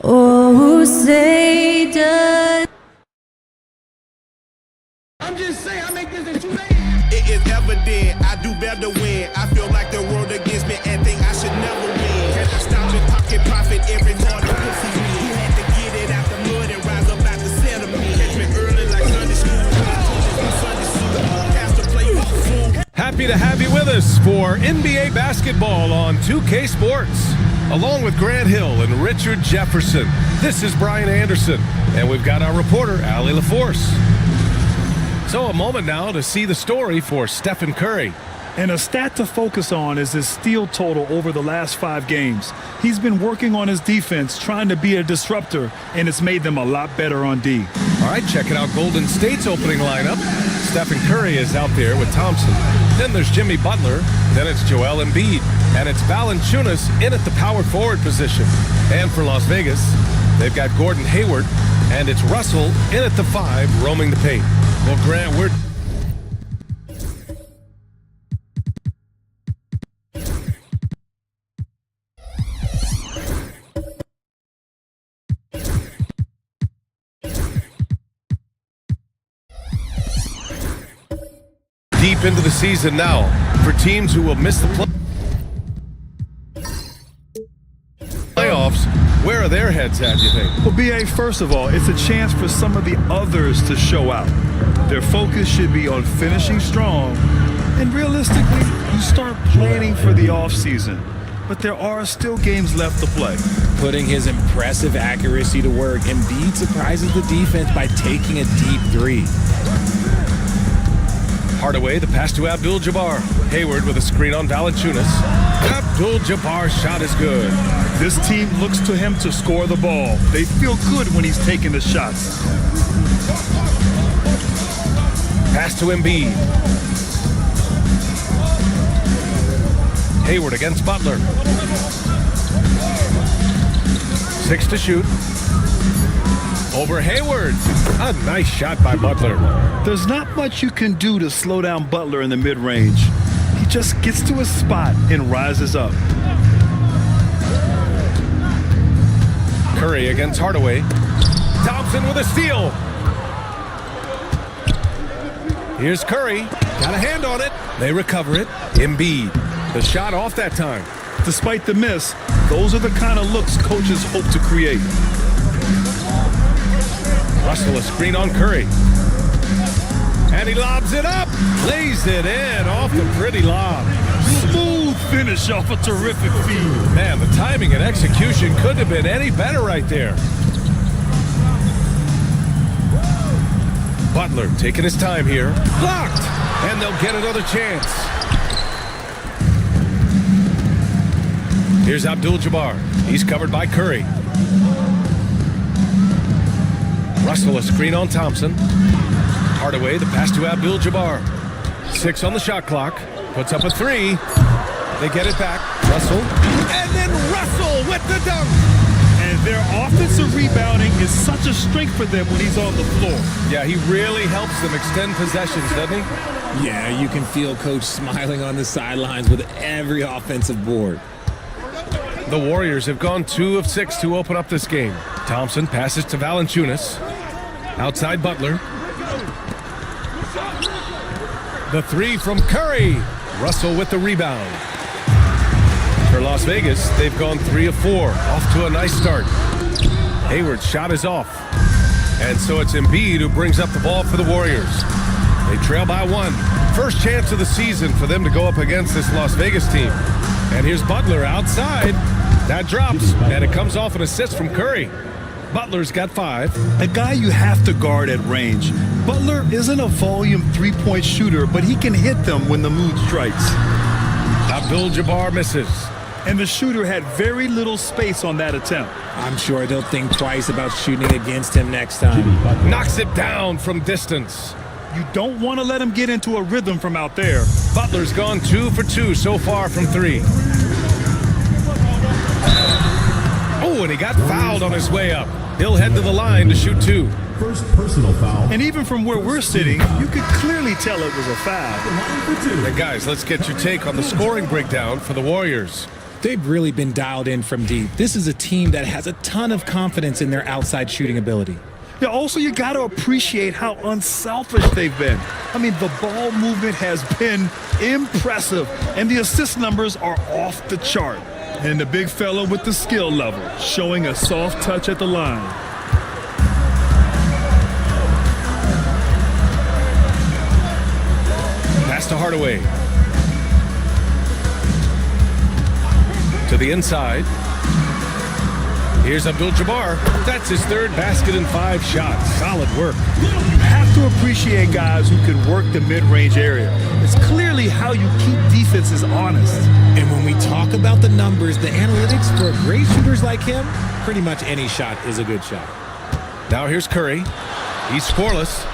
Oh, say does. I'm just saying, I make this in 2 days. It is evident I do better when I feel like the world against me and think I should never win. Can I stop and pocket profit every morning? Pussy me. He had to get it out the mud and rise up out the sediment. Catch me early like Sunday school. Sunday school. Cast to play fool. Happy to have you with us for NBA basketball on 2K Sports. Along with Grant Hill and Richard Jefferson, this is Brian Anderson, and we've got our reporter, Allie LaForce. So a moment now to see the story for Stephen Curry. And a stat to focus on is his steal total over the last 5 games. He's been working on his defense, trying to be a disruptor, and it's made them a lot better on D. All right, checking out Golden State's opening lineup. Stephen Curry is out there with Thompson. Then there's Jimmy Butler. Then it's Joel Embiid. And it's Valanciunas in at the power forward position. And for Las Vegas, they've got Gordon Hayward. And it's Russell in at the 5, roaming the paint. Well, Grant, we're... deep into the season now for teams who will miss the playoffs. Where are their heads at, you think? Well, B.A., first of all, it's a chance for some of the others to show out. Their focus should be on finishing strong. And realistically, you start planning for the offseason. But there are still games left to play. Putting his impressive accuracy to work, Embiid surprises the defense by taking a deep 3. Hardaway, the pass to Abdul-Jabbar. Hayward with a screen on Valanciunas. Abdul-Jabbar's shot is good. This team looks to him to score the ball. They feel good when he's taking the shots. Pass to Embiid. Hayward against Butler. 6 to shoot. Over Hayward. A nice shot by Butler. There's not much you can do to slow down Butler in the mid-range. He just gets to his spot and rises up. Curry against Hardaway. Thompson with a steal. Here's Curry. Got a hand on it. They recover it. Embiid. The shot off that time. Despite the miss, those are the kind of looks coaches hope to create. Russell a screen on Curry. And he lobs it up. Lays it in off the pretty lob. Smooth finish off a terrific feed. Man, the timing and execution couldn't have been any better right there. Butler taking his time here. Blocked! And they'll get another chance. Here's Abdul-Jabbar. He's covered by Curry. Russell a screen on Thompson. Hardaway, the pass to Abdul-Jabbar. 6 on the shot clock. Puts up a 3. They get it back. Russell. And then Russell with the dunk. And their offensive rebounding is such a strength for them when he's on the floor. Yeah, he really helps them extend possessions, doesn't he? Yeah, you can feel Coach smiling on the sidelines with every offensive board. The Warriors have gone 2 of 6 to open up this game. Thompson passes to Valanciunas. Outside Butler. The 3 from Curry. Russell with the rebound. For Las Vegas, they've gone 3 of 4. Off to a nice start. Hayward's shot is off. And so it's Embiid who brings up the ball for the Warriors. They trail by 1. First chance of the season for them to go up against this Las Vegas team. And here's Butler outside. That drops, and it comes off an assist from Curry. Butler's got 5. A guy you have to guard at range. Butler isn't a volume three-point shooter, but he can hit them when the mood strikes. Abdul-Jabbar misses. And the shooter had very little space on that attempt. I'm sure they'll think twice about shooting against him next time. Knocks it down from distance. You don't want to let him get into a rhythm from out there. Butler's gone 2 for 2 so far from 3. Oh, and he got fouled on his way up. He'll head to the line to shoot 2. First personal foul. And even from where we're sitting, you could clearly tell it was a foul. Hey guys, let's get your take on the scoring breakdown for the Warriors. They've really been dialed in from deep. This is a team that has a ton of confidence in their outside shooting ability. Yeah, also, you got to appreciate how unselfish they've been. I mean, the ball movement has been impressive, and the assist numbers are off the chart. And the big fella with the skill level, showing a soft touch at the line. Pass to Hardaway. To the inside. Here's Abdul-Jabbar. That's his 3rd basket in 5 shots. Solid work. You have to appreciate guys who can work the mid-range area. It's clearly how you keep defenses honest. And when we talk about the numbers, the analytics for great shooters like him, pretty much any shot is a good shot. Now here's Curry. He's scoreless.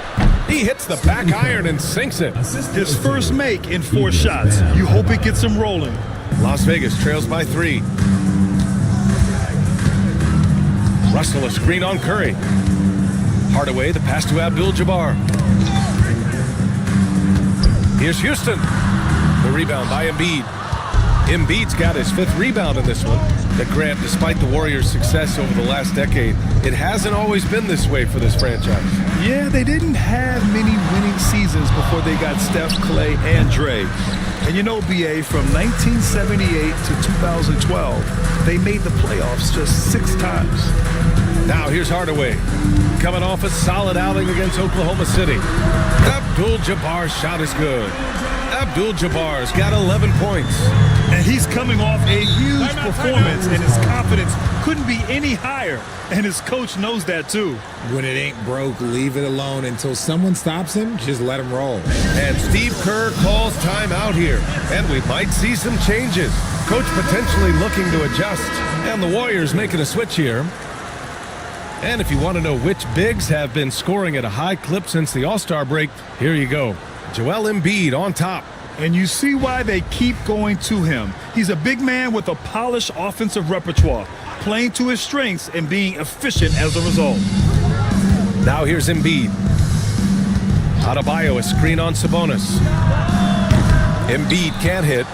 He hits the back iron and sinks it. His first make in 4 shots. You hope it gets him rolling. Las Vegas trails by 3. Russell a screen on Curry. Hardaway, the pass to Abdul-Jabbar. Here's Houston. The rebound by Embiid. Embiid's got his 5th rebound in this one. But Grant, despite the Warriors' success over the last decade, it hasn't always been this way for this franchise. Yeah, they didn't have many winning seasons before they got Steph, Clay, and Dre. And you know, BA, from 1978 to 2012, they made the playoffs just 6 times. Now here's Hardaway, coming off a solid outing against Oklahoma City. Abdul-Jabbar's shot is good. Abdul-Jabbar's got 11 points. And he's coming off a huge performance, and his confidence couldn't be any higher. And his coach knows that too. When it ain't broke, leave it alone until someone stops him. Just let him roll. And Steve Kerr calls timeout here. And we might see some changes. Coach potentially looking to adjust. And the Warriors making a switch here. And if you want to know which bigs have been scoring at a high clip since the All-Star break, here you go. Joel Embiid on top. And you see why they keep going to him. He's a big man with a polished offensive repertoire, playing to his strengths and being efficient as a result. Now here's Embiid. Adebayo, a screen on Sabonis. Embiid can't hit.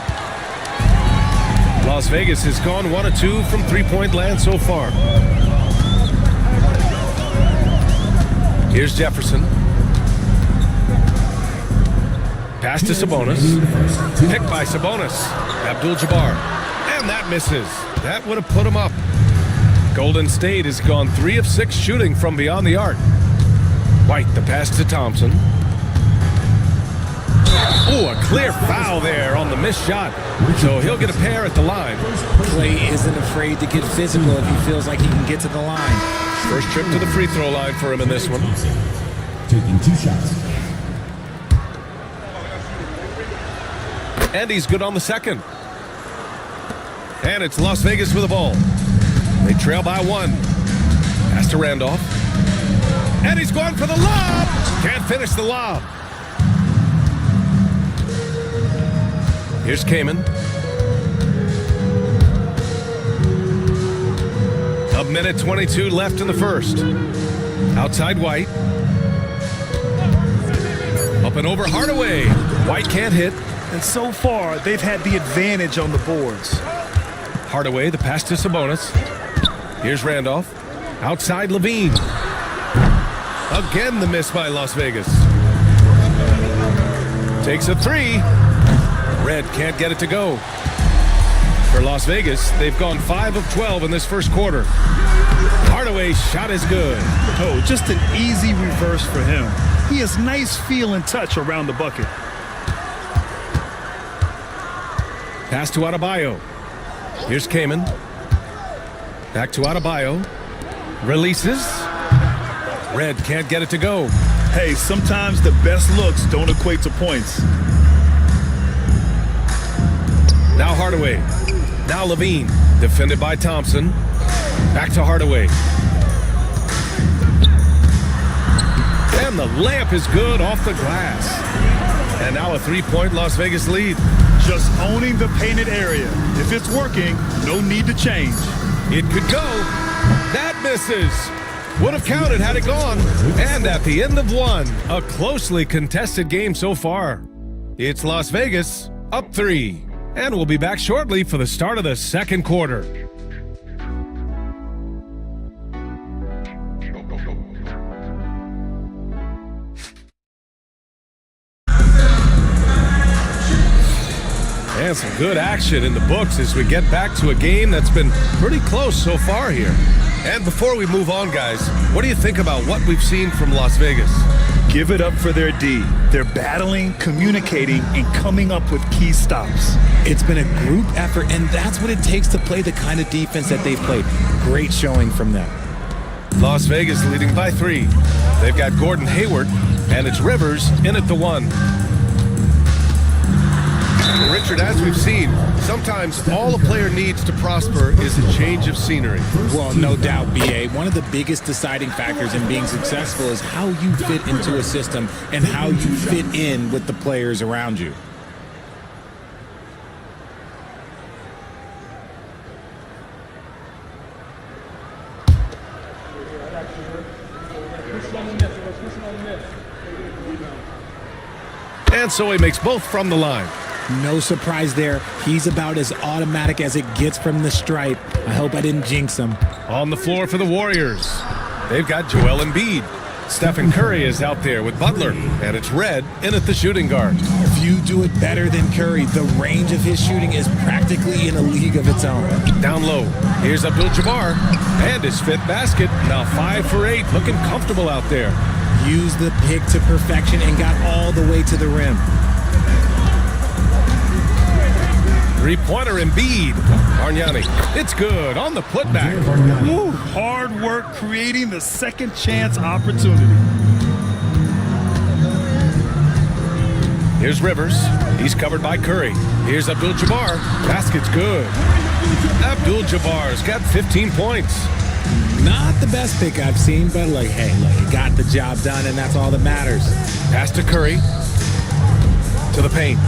Las Vegas has gone 1 of 2 from three-point land so far. Here's Jefferson. Pass to Sabonis. Picked by Sabonis. Abdul-Jabbar. And that misses. That would have put him up. Golden State has gone 3 of 6 shooting from beyond the arc. White, the pass to Thompson. Oh, a clear foul there on the missed shot. So he'll get a pair at the line. Clay isn't afraid to get physical if he feels like he can get to the line. First trip to the free throw line for him in this one. Taking 2 shots. And he's good on the second. And it's Las Vegas with the ball. They trail by 1. Pass to Randolph. And he's going for the lob. Can't finish the lob. Here's Kaman. A minute 22 left in the first. Outside White. Up and over Hardaway. White can't hit. And so far, they've had the advantage on the boards. Hardaway, the pass to Sabonis. Here's Randolph. Outside Levine. Again the miss by Las Vegas. Takes a 3. Red can't get it to go. For Las Vegas, they've gone 5 of 12 in this first quarter. Hardaway's shot is good. Oh, just an easy reverse for him. He has nice feel and touch around the bucket. Pass to Adebayo. Here's Kaman. Back to Adebayo. Releases. Red can't get it to go. Hey, sometimes the best looks don't equate to points. Now Hardaway. Now Levine. Defended by Thompson. Back to Hardaway. And the layup is good off the glass. And now a 3-point Las Vegas lead. Just owning the painted area. If it's working, no need to change. It could go. That misses. Would have counted had it gone. And at the end of 1, a closely contested game so far. It's Las Vegas up 3. And we'll be back shortly for the start of the second quarter. And some good action in the books as we get back to a game that's been pretty close so far here. And before we move on, guys, what do you think about what we've seen from Las Vegas? Give it up for their D. They're battling, communicating, and coming up with key stops. It's been a group effort, and that's what it takes to play the kind of defense that they've played. Great showing from them. Las Vegas leading by 3. They've got Gordon Hayward, and it's Rivers in at the 1. Richard, as we've seen, sometimes all a player needs to prosper is a change of scenery. Well, no doubt, B.A. One of the biggest deciding factors in being successful is how you fit into a system and how you fit in with the players around you. And so he makes both from the line. No surprise there. He's about as automatic as it gets from the stripe. I hope I didn't jinx him. On the floor for the Warriors, they've got Joel Embiid. Stephen Curry is out there with Butler, and it's Red in at the shooting guard. Few do it better than Curry. The range of his shooting is practically in a league of its own. Down low, here's Abdul-Jabbar, and his 5th basket. Now 5 for 8, looking comfortable out there. Used the pick to perfection and got all the way to the rim. Three-pointer Embiid. Bargnani. It's good on the putback. Ooh, hard work creating the second chance opportunity. Here's Rivers. He's covered by Curry. Here's Abdul-Jabbar. Basket's good. Abdul-Jabbar's got 15 points. Not the best pick I've seen, but like, hey, look, he got the job done, and that's all that matters. Pass to Curry. To the paint.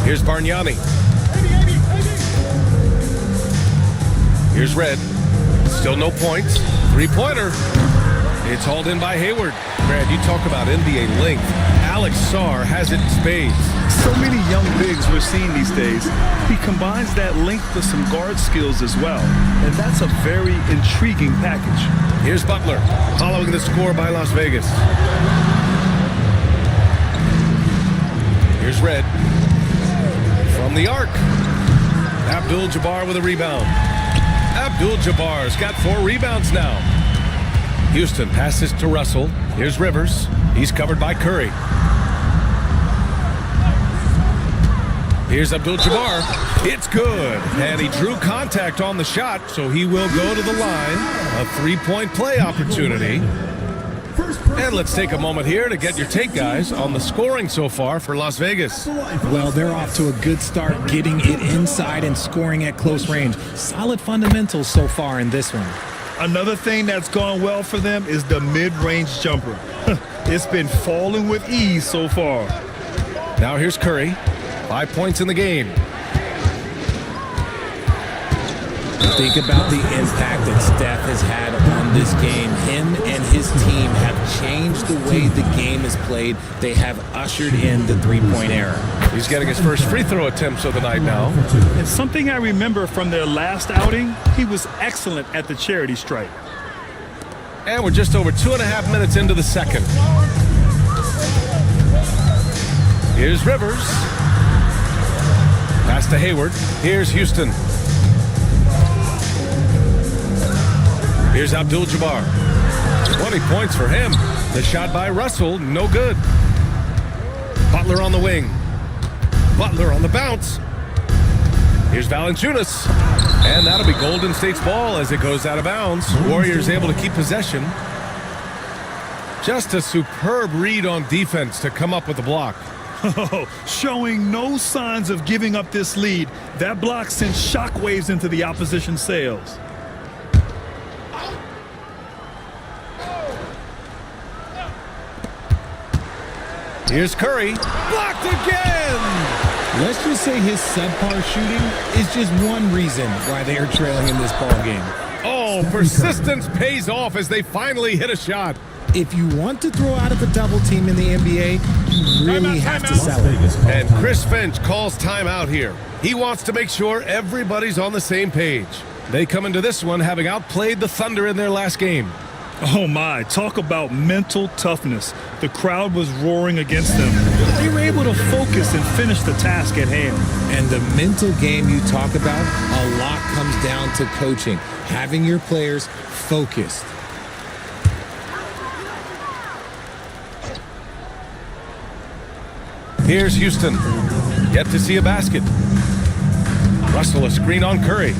Here's Bargnani. Here's Red. Still no points. Three-pointer. It's hauled in by Hayward. Brad, you talk about NBA length. Alex Sarr has it in spades. So many young bigs we're seeing these days. He combines that length with some guard skills as well. And that's a very intriguing package. Here's Butler, following the score by Las Vegas. Here's Red. From the arc. Abdul-Jabbar with a rebound. Abdul-Jabbar's got 4 rebounds now. Houston passes to Russell. Here's Rivers. He's covered by Curry. Here's Abdul-Jabbar. It's good. And he drew contact on the shot, so he will go to the line. A 3-point play opportunity. And let's take a moment here to get your take, guys, on the scoring so far for Las Vegas. Well, they're off to a good start getting it inside and scoring at close range. Solid fundamentals so far in this one. Another thing that's gone well for them is the mid-range jumper. It's been falling with ease so far. Now here's Curry. 5 points in the game. Think about the impact that Steph has had on this game. Him and his team have changed the way the game is played. They have ushered in the three-point era. He's getting his first free throw attempts of the night now. And something I remember from their last outing, he was excellent at the charity stripe. And we're just over 2.5 minutes into the second. Here's Rivers. Pass to Hayward. Here's Houston. Here's Abdul-Jabbar. 20 points for him. The shot by Russell, no good. Butler on the wing. Butler on the bounce. Here's Valanciunas. And that'll be Golden State's ball as it goes out of bounds. Warriors able to keep possession. Just a superb read on defense to come up with the block. Showing no signs of giving up this lead. That block sent shockwaves into the opposition sails. Here's Curry. Blocked again! Let's just say his subpar shooting is just one reason why they are trailing in this ball game. Oh, persistence pays off as they finally hit a shot. If you want to throw out of a double team in the NBA, you really have to sell it. And Chris Finch calls timeout here. He wants to make sure everybody's on the same page. They come into this one having outplayed the Thunder in their last game. Oh my, talk about mental toughness. The crowd was roaring against them. They were able to focus and finish the task at hand. And the mental game you talk about, a lot comes down to coaching, having your players focused. Here's Houston. Yet to see a basket. Russell a screen on Curry.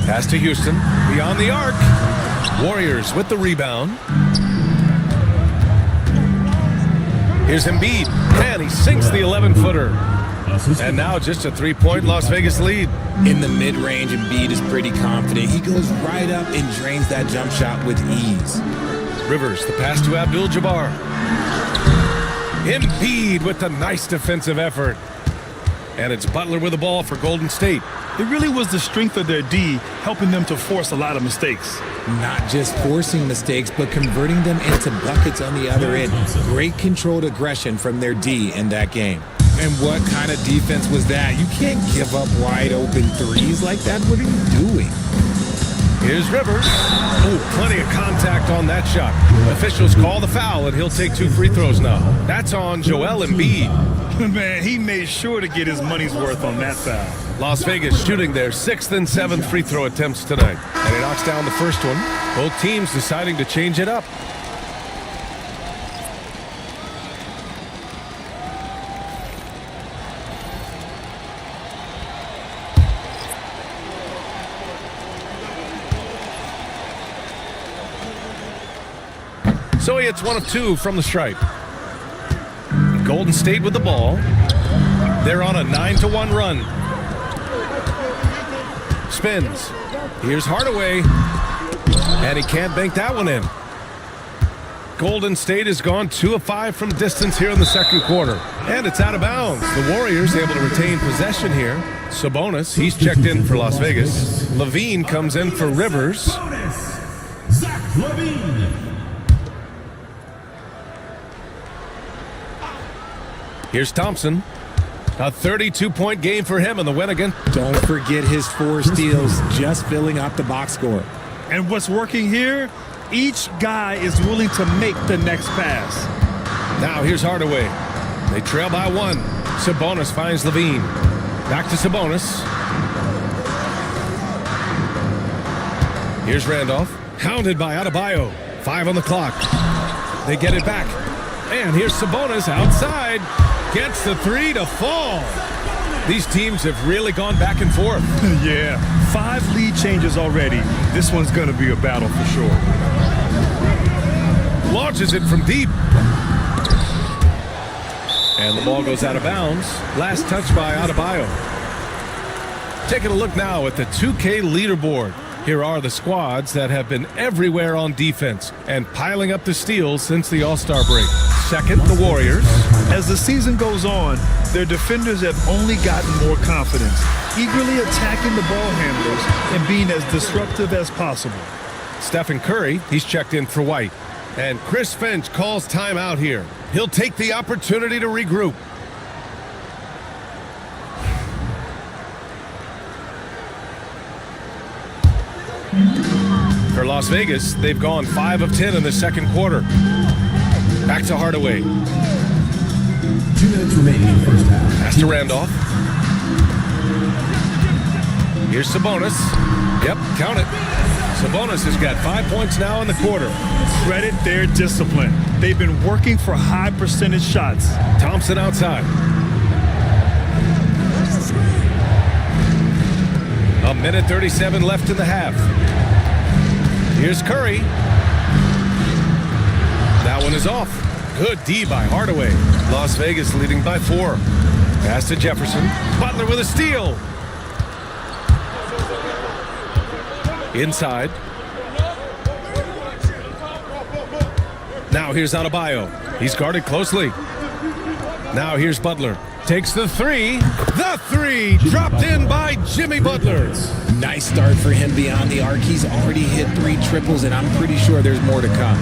Pass to Houston. Beyond the arc. Warriors with the rebound. Here's Embiid. And he sinks the 11-footer. And now just a 3-point Las Vegas lead. In the mid-range, Embiid is pretty confident. He goes right up and drains that jump shot with ease. Rivers, the pass to Abdul-Jabbar. Embiid with the nice defensive effort. And it's Butler with the ball for Golden State. It really was the strength of their D helping them to force a lot of mistakes. Not just forcing mistakes, but converting them into buckets on the other end. Great controlled aggression from their D in that game. And what kind of defense was that? You can't give up wide open threes like that. What are you doing? Here's Rivers. Oh, plenty of contact on that shot. Officials call the foul, and he'll take 2 free throws now. That's on Joel Embiid. Man, he made sure to get his money's worth on that foul. Las Vegas shooting their 6th and 7th free throw attempts tonight. And he knocks down the first one. Both teams deciding to change it up. So he hits one of two from the stripe. Golden State with the ball. They're on a 9-1 run. Spins. Here's Hardaway. And he can't bank that one in. Golden State has gone 2 of 5 from distance here in the second quarter. And it's out of bounds. The Warriors able to retain possession here. Sabonis, he's checked in for Las Vegas. Levine comes in for Rivers. Zach Levine. Here's Thompson. A 32-point game for him in the win again. Don't forget his 4 steals, just filling up the box score. And what's working here? Each guy is willing to make the next pass. Now here's Hardaway. They trail by 1. Sabonis finds Levine. Back to Sabonis. Here's Randolph. Hounded by Adebayo. 5 on the clock. They get it back. And here's Sabonis outside. Gets the 3 to fall. These teams have really gone back and forth. Yeah, 5 lead changes already. This one's going to be a battle for sure. Launches it from deep. And the ball goes out of bounds. Last touch by Adebayo. Taking a look now at the 2K leaderboard. Here are the squads that have been everywhere on defense and piling up the steals since the All-Star break. Second, the Warriors. As the season goes on, their defenders have only gotten more confidence, eagerly attacking the ball handlers and being as disruptive as possible. Stephen Curry, he's checked in for White. And Chris Finch calls timeout here. He'll take the opportunity to regroup. For Las Vegas, they've gone 5 of 10 in the second quarter. Back to Hardaway. 2 minutes remaining in the first half. Pass to Randolph. Here's Sabonis. Yep, count it. Sabonis has got 5 points now in the quarter. Credit their discipline. They've been working for high percentage shots. Thompson outside. A minute 37 left in the half. Here's Curry. That one is off. Good D by Hardaway. Las Vegas leading by 4. Pass to Jefferson. Butler with a steal. Inside. Now here's Adebayo. He's guarded closely. Now here's Butler. Takes the 3. The 3 dropped in by Jimmy Butler. Nice start for him beyond the arc. He's already hit 3 triples, and I'm pretty sure there's more to come.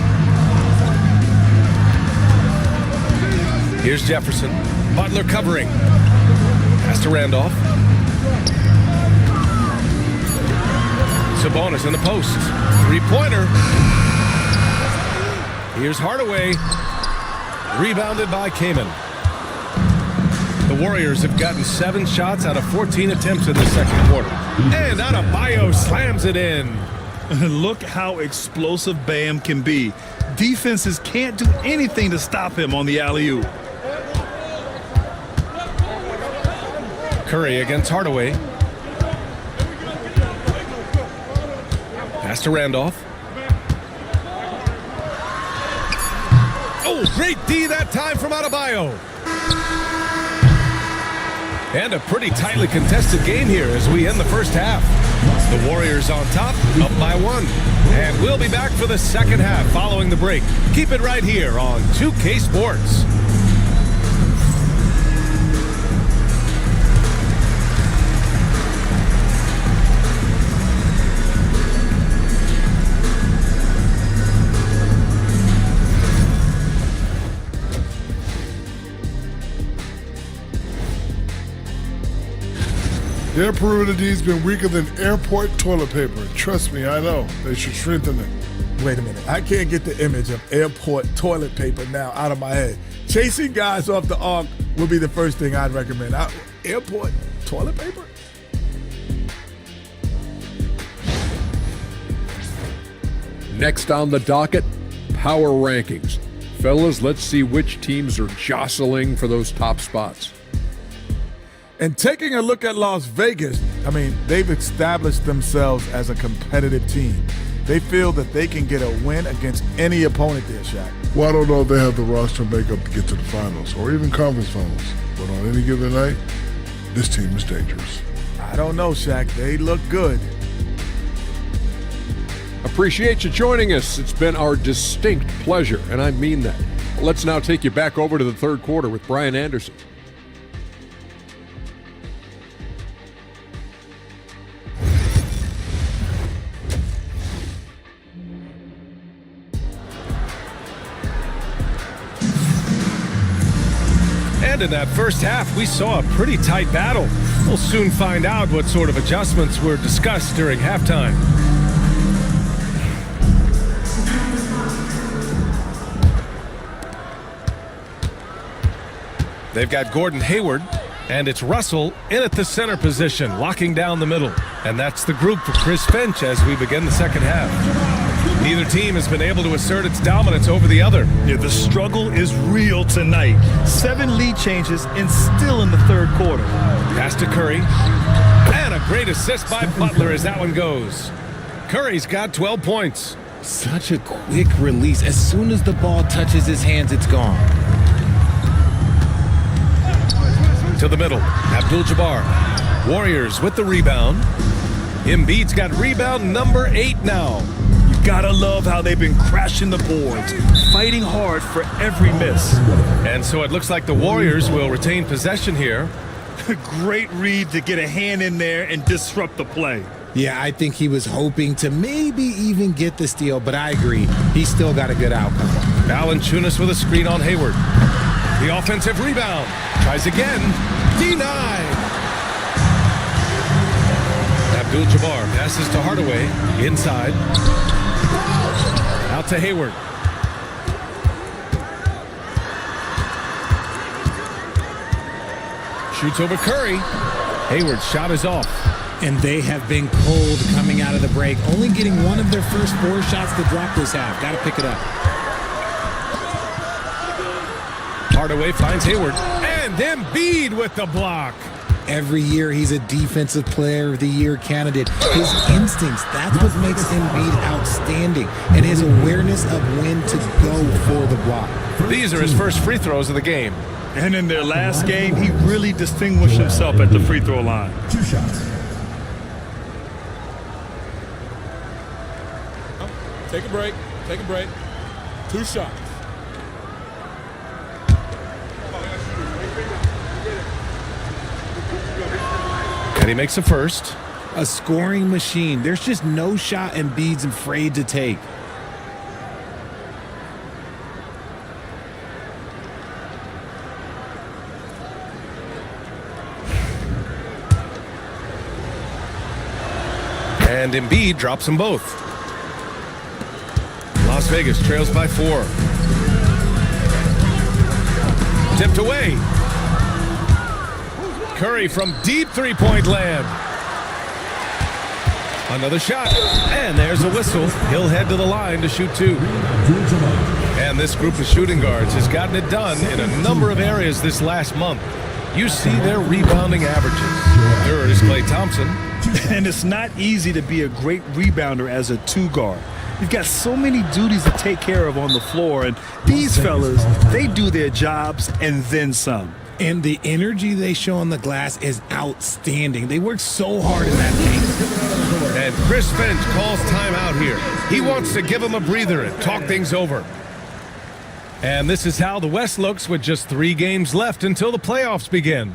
Here's Jefferson. Butler covering. Pass to Randolph. Sabonis in the post. 3-pointer. Here's Hardaway. Rebounded by Kaman. The Warriors have gotten 7 shots out of 14 attempts in the second quarter. And Adebayo slams it in. Look how explosive Bam can be. Defenses can't do anything to stop him on the alley-oop. Curry against Hardaway. Pass to Randolph. Oh, great D that time from Adebayo. And a pretty tightly contested game here as we end the first half. The Warriors on top, up by 1. And we'll be back for the second half following the break. Keep it right here on 2K Sports. Their perimeter D's been weaker than airport toilet paper. Trust me, I know. They should strengthen it. Wait a minute. I can't get the image of airport toilet paper now out of my head. Chasing guys off the arc would be the first thing I'd recommend. Airport toilet paper? Next on the docket, power rankings. Fellas, let's see which teams are jostling for those top spots. And taking a look at Las Vegas, I mean, they've established themselves as a competitive team. They feel that they can get a win against any opponent there, Shaq. Well, I don't know if they have the roster makeup to get to the finals or even conference finals. But on any given night, this team is dangerous. I don't know, Shaq. They look good. Appreciate you joining us. It's been our distinct pleasure, and I mean that. Let's now take you back over to the third quarter with Brian Anderson. And in that first half, we saw a pretty tight battle. We'll soon find out what sort of adjustments were discussed during halftime. They've got Gordon Hayward, and it's Russell in at the center position, locking down the middle. And that's the group for Chris Finch as we begin the second half. Neither team has been able to assert its dominance over the other. Yeah, the struggle is real tonight. 7 lead changes and still in the third quarter. Pass to Curry. And a great assist by Butler as that one goes. Curry's got 12 points. Such a quick release. As soon as the ball touches his hands, it's gone. To the middle, Abdul-Jabbar. Warriors with the rebound. Embiid's got rebound number 8 now. You gotta love how they've been crashing the boards, fighting hard for every miss. And so it looks like the Warriors will retain possession here. Great read to get a hand in there and disrupt the play. Yeah, I think he was hoping to maybe even get the steal, but I agree. He's still got a good outcome. Valanciunas with a screen on Hayward. The offensive rebound. Tries again. Denied. Abdul-Jabbar passes to Hardaway. Inside. Out to Hayward. Shoots over Curry. Hayward's shot is off. And they have been cold coming out of the break. Only getting one of their first 4 shots to drop this half. Got to pick it up. Hardaway finds Hayward. And Embiid with the block. Every year he's a Defensive Player of the Year candidate. His instincts, that's what makes Embiid outstanding. And his awareness of when to go for the block. These are his first free throws of the game. And in their last game, he really distinguished himself at the free throw line. 2 shots. Take a break. Take a break. 2 shots. And he makes a first. A scoring machine. There's just no shot Embiid's afraid to take. And Embiid drops them both. Las Vegas trails by 4. Tipped away. Curry from deep three-point land. Another shot. And there's a whistle. He'll head to the line to shoot 2. And this group of shooting guards has gotten it done in a number of areas this last month. You see their rebounding averages. Third is Klay Thompson. And it's not easy to be a great rebounder as a 2 guard. You've got so many duties to take care of on the floor, and these fellas, they do their jobs and then some. And the energy they show on the glass is outstanding. They work so hard in that paint. And Chris Finch calls timeout here. He wants to give them a breather and talk things over. And this is how the West looks with just 3 games left until the playoffs begin.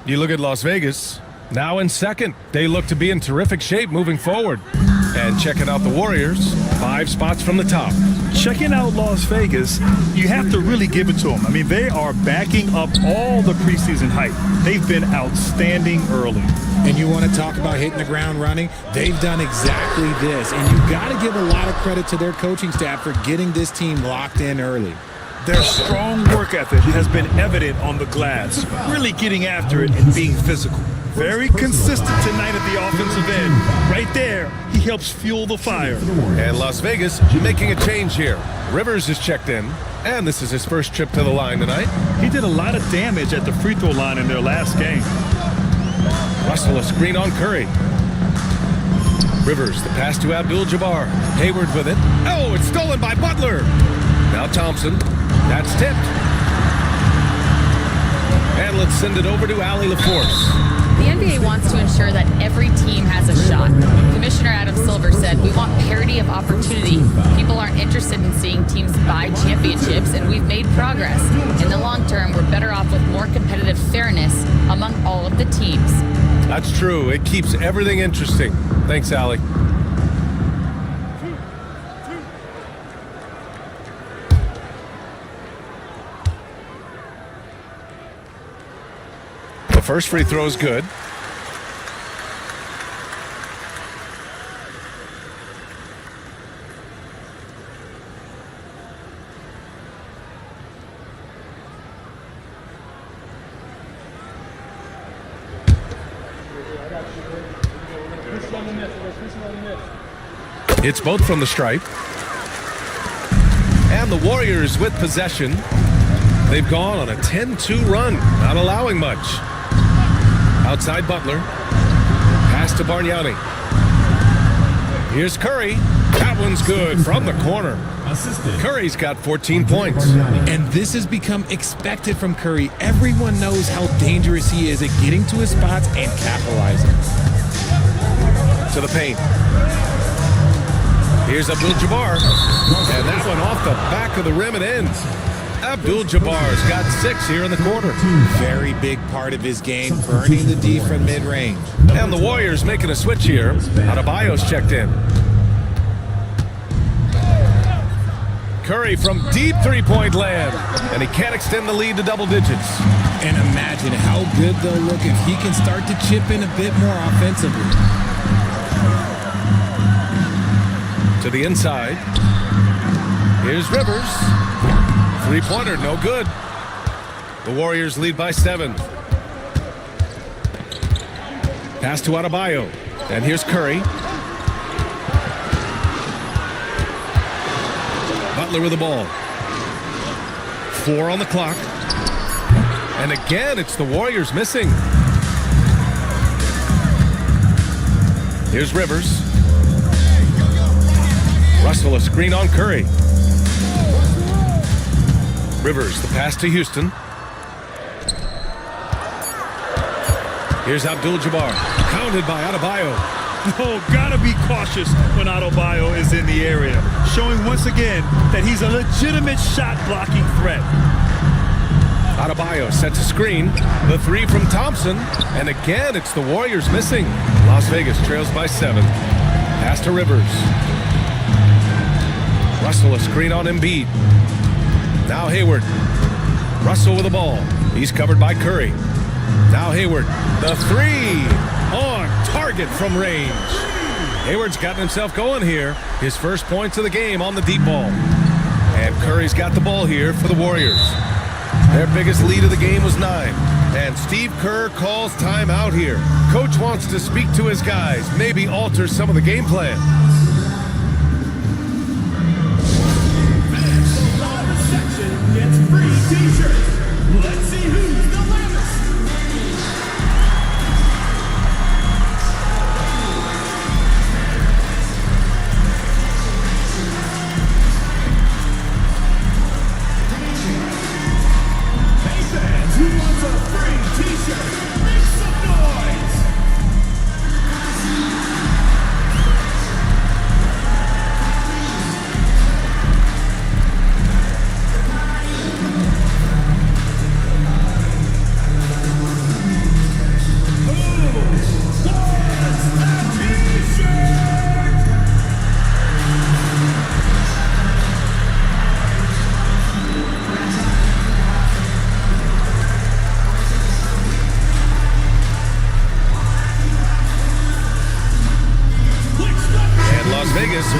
You look at Las Vegas, now in second. They look to be in terrific shape moving forward. And checking out the Warriors, 5 spots from the top. Checking out Las Vegas, you have to really give it to them. I mean, they are backing up all the preseason hype. They've been outstanding early. And you want to talk about hitting the ground running? They've done exactly this. And you got to give a lot of credit to their coaching staff for getting this team locked in early. Their strong work ethic has been evident on the glass, really getting after it and being physical. Very consistent tonight at the offensive end. Right there, he helps fuel the fire. And Las Vegas making a change here. Rivers is checked in, and this is his first trip to the line tonight. He did a lot of damage at the free throw line in their last game. Russell a screen on Curry. Rivers, the pass to Abdul-Jabbar. Hayward with it. Oh, it's stolen by Butler. Now Thompson. That's tipped. And let's send it over to Allie LaForce. The NBA wants to ensure that every team has a shot. Commissioner Adam Silver said, "We want parity of opportunity. People aren't interested in seeing teams buy championships, and we've made progress. In the long term, we're better off with more competitive fairness among all of the teams." That's true. It keeps everything interesting. Thanks, Allie. The first free throw is good. It's both from the stripe. And the Warriors with possession. They've gone on a 10-2 run, not allowing much. Outside Butler. Pass to Bargnani. Here's Curry. That one's good from the corner. Curry's got 14 points. And this has become expected from Curry. Everyone knows how dangerous he is at getting to his spots and capitalizing. To the paint. Here's Abdul-Jabbar. And that one off the back of the rim and in. Abdul-Jabbar's got 6 here in the quarter. Very big part of his game, burning the D from mid-range. And the Warriors making a switch here. Adebayo's checked in. Curry from deep three-point land. And he can't extend the lead to double digits. And imagine how good they'll look if he can start to chip in a bit more offensively. To the inside. Here's Rivers. Three-pointer, no good. The Warriors lead by 7. Pass to Adebayo. And here's Curry. Butler with the ball. 4 on the clock. And again, it's the Warriors missing. Here's Rivers. Russell a screen on Curry. Rivers, the pass to Houston. Here's Abdul-Jabbar, pounded by Adebayo. Oh, gotta be cautious when Adebayo is in the area, showing once again that he's a legitimate shot-blocking threat. Adebayo sets a screen. The 3 from Thompson. And again, it's the Warriors missing. Las Vegas trails by 7. Pass to Rivers. Russell a screen on Embiid. Now Hayward. Russell with the ball. He's covered by Curry. Now Hayward. The 3 on target from range. Hayward's gotten himself going here. His first points of the game on the deep ball. And Curry's got the ball here for the Warriors. Their biggest lead of the game was 9. And Steve Kerr calls timeout here. Coach wants to speak to his guys, maybe alter some of the game plan. Gets free t-shirts. Let's see who's the loudest. Hey fans, who wants a free t-shirt? Make some noise.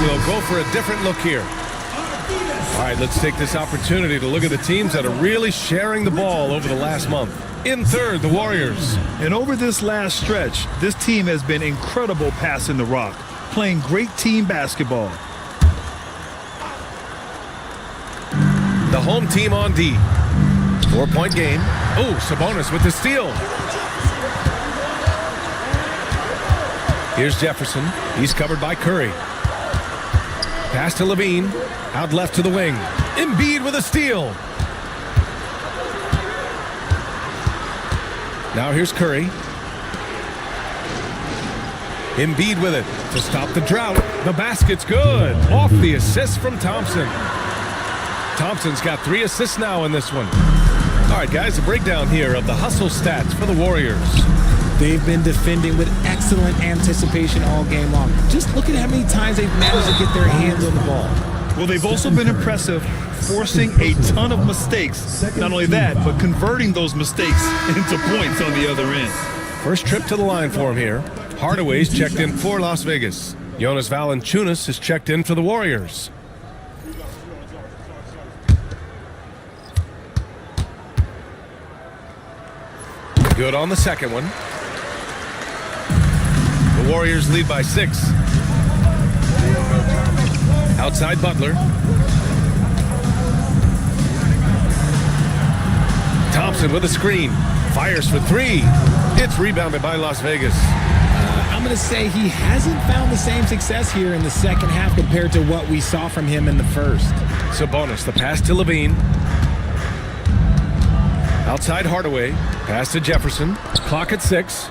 We'll go for a different look here. All right, let's take this opportunity to look at the teams that are really sharing the ball over the last month. In third, the Warriors. And over this last stretch, this team has been incredible passing the rock, playing great team basketball. The home team on D. 4-point game. Oh, Sabonis with the steal. Here's Jefferson. He's covered by Curry. Pass to Levine. Out left to the wing. Embiid with a steal. Now here's Curry. Embiid with it to stop the drought. The basket's good. Off the assist from Thompson. Thompson's got 3 assists now in this one. All right, guys, a breakdown here of the hustle stats for the Warriors. They've been defending with excellent anticipation all game long. Just look at how many times they've managed to get their hands on the ball. Well, they've also been impressive, forcing a ton of mistakes. Not only that, but converting those mistakes into points on the other end. First trip to the line for him here. Hardaway's checked in for Las Vegas. Jonas Valanciunas is checked in for the Warriors. Good on the second one. The Warriors lead by 6. Outside Butler. Thompson with a screen. Fires for 3. It's rebounded by Las Vegas. I'm going to say he hasn't found the same success here in the second half compared to what we saw from him in the first. Sabonis, the pass to Levine. Outside Hardaway. Pass to Jefferson. Clock at 6.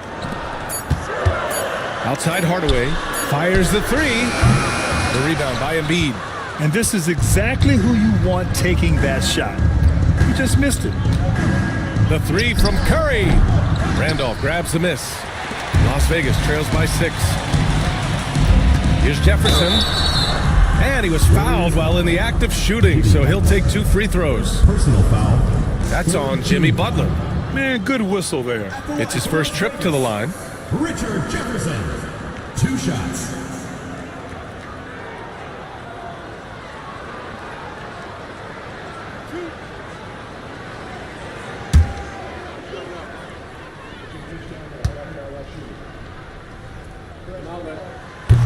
Outside Hardaway. Fires the 3. The rebound by Embiid. And this is exactly who you want taking that shot. You just missed it. The 3 from Curry. Randolph grabs the miss. Las Vegas trails by 6. Here's Jefferson. And he was fouled while in the act of shooting, so he'll take 2 free throws. Personal foul. That's on Jimmy Butler. Man, good whistle there. It's his first trip to the line. Richard Jefferson. 2 shots.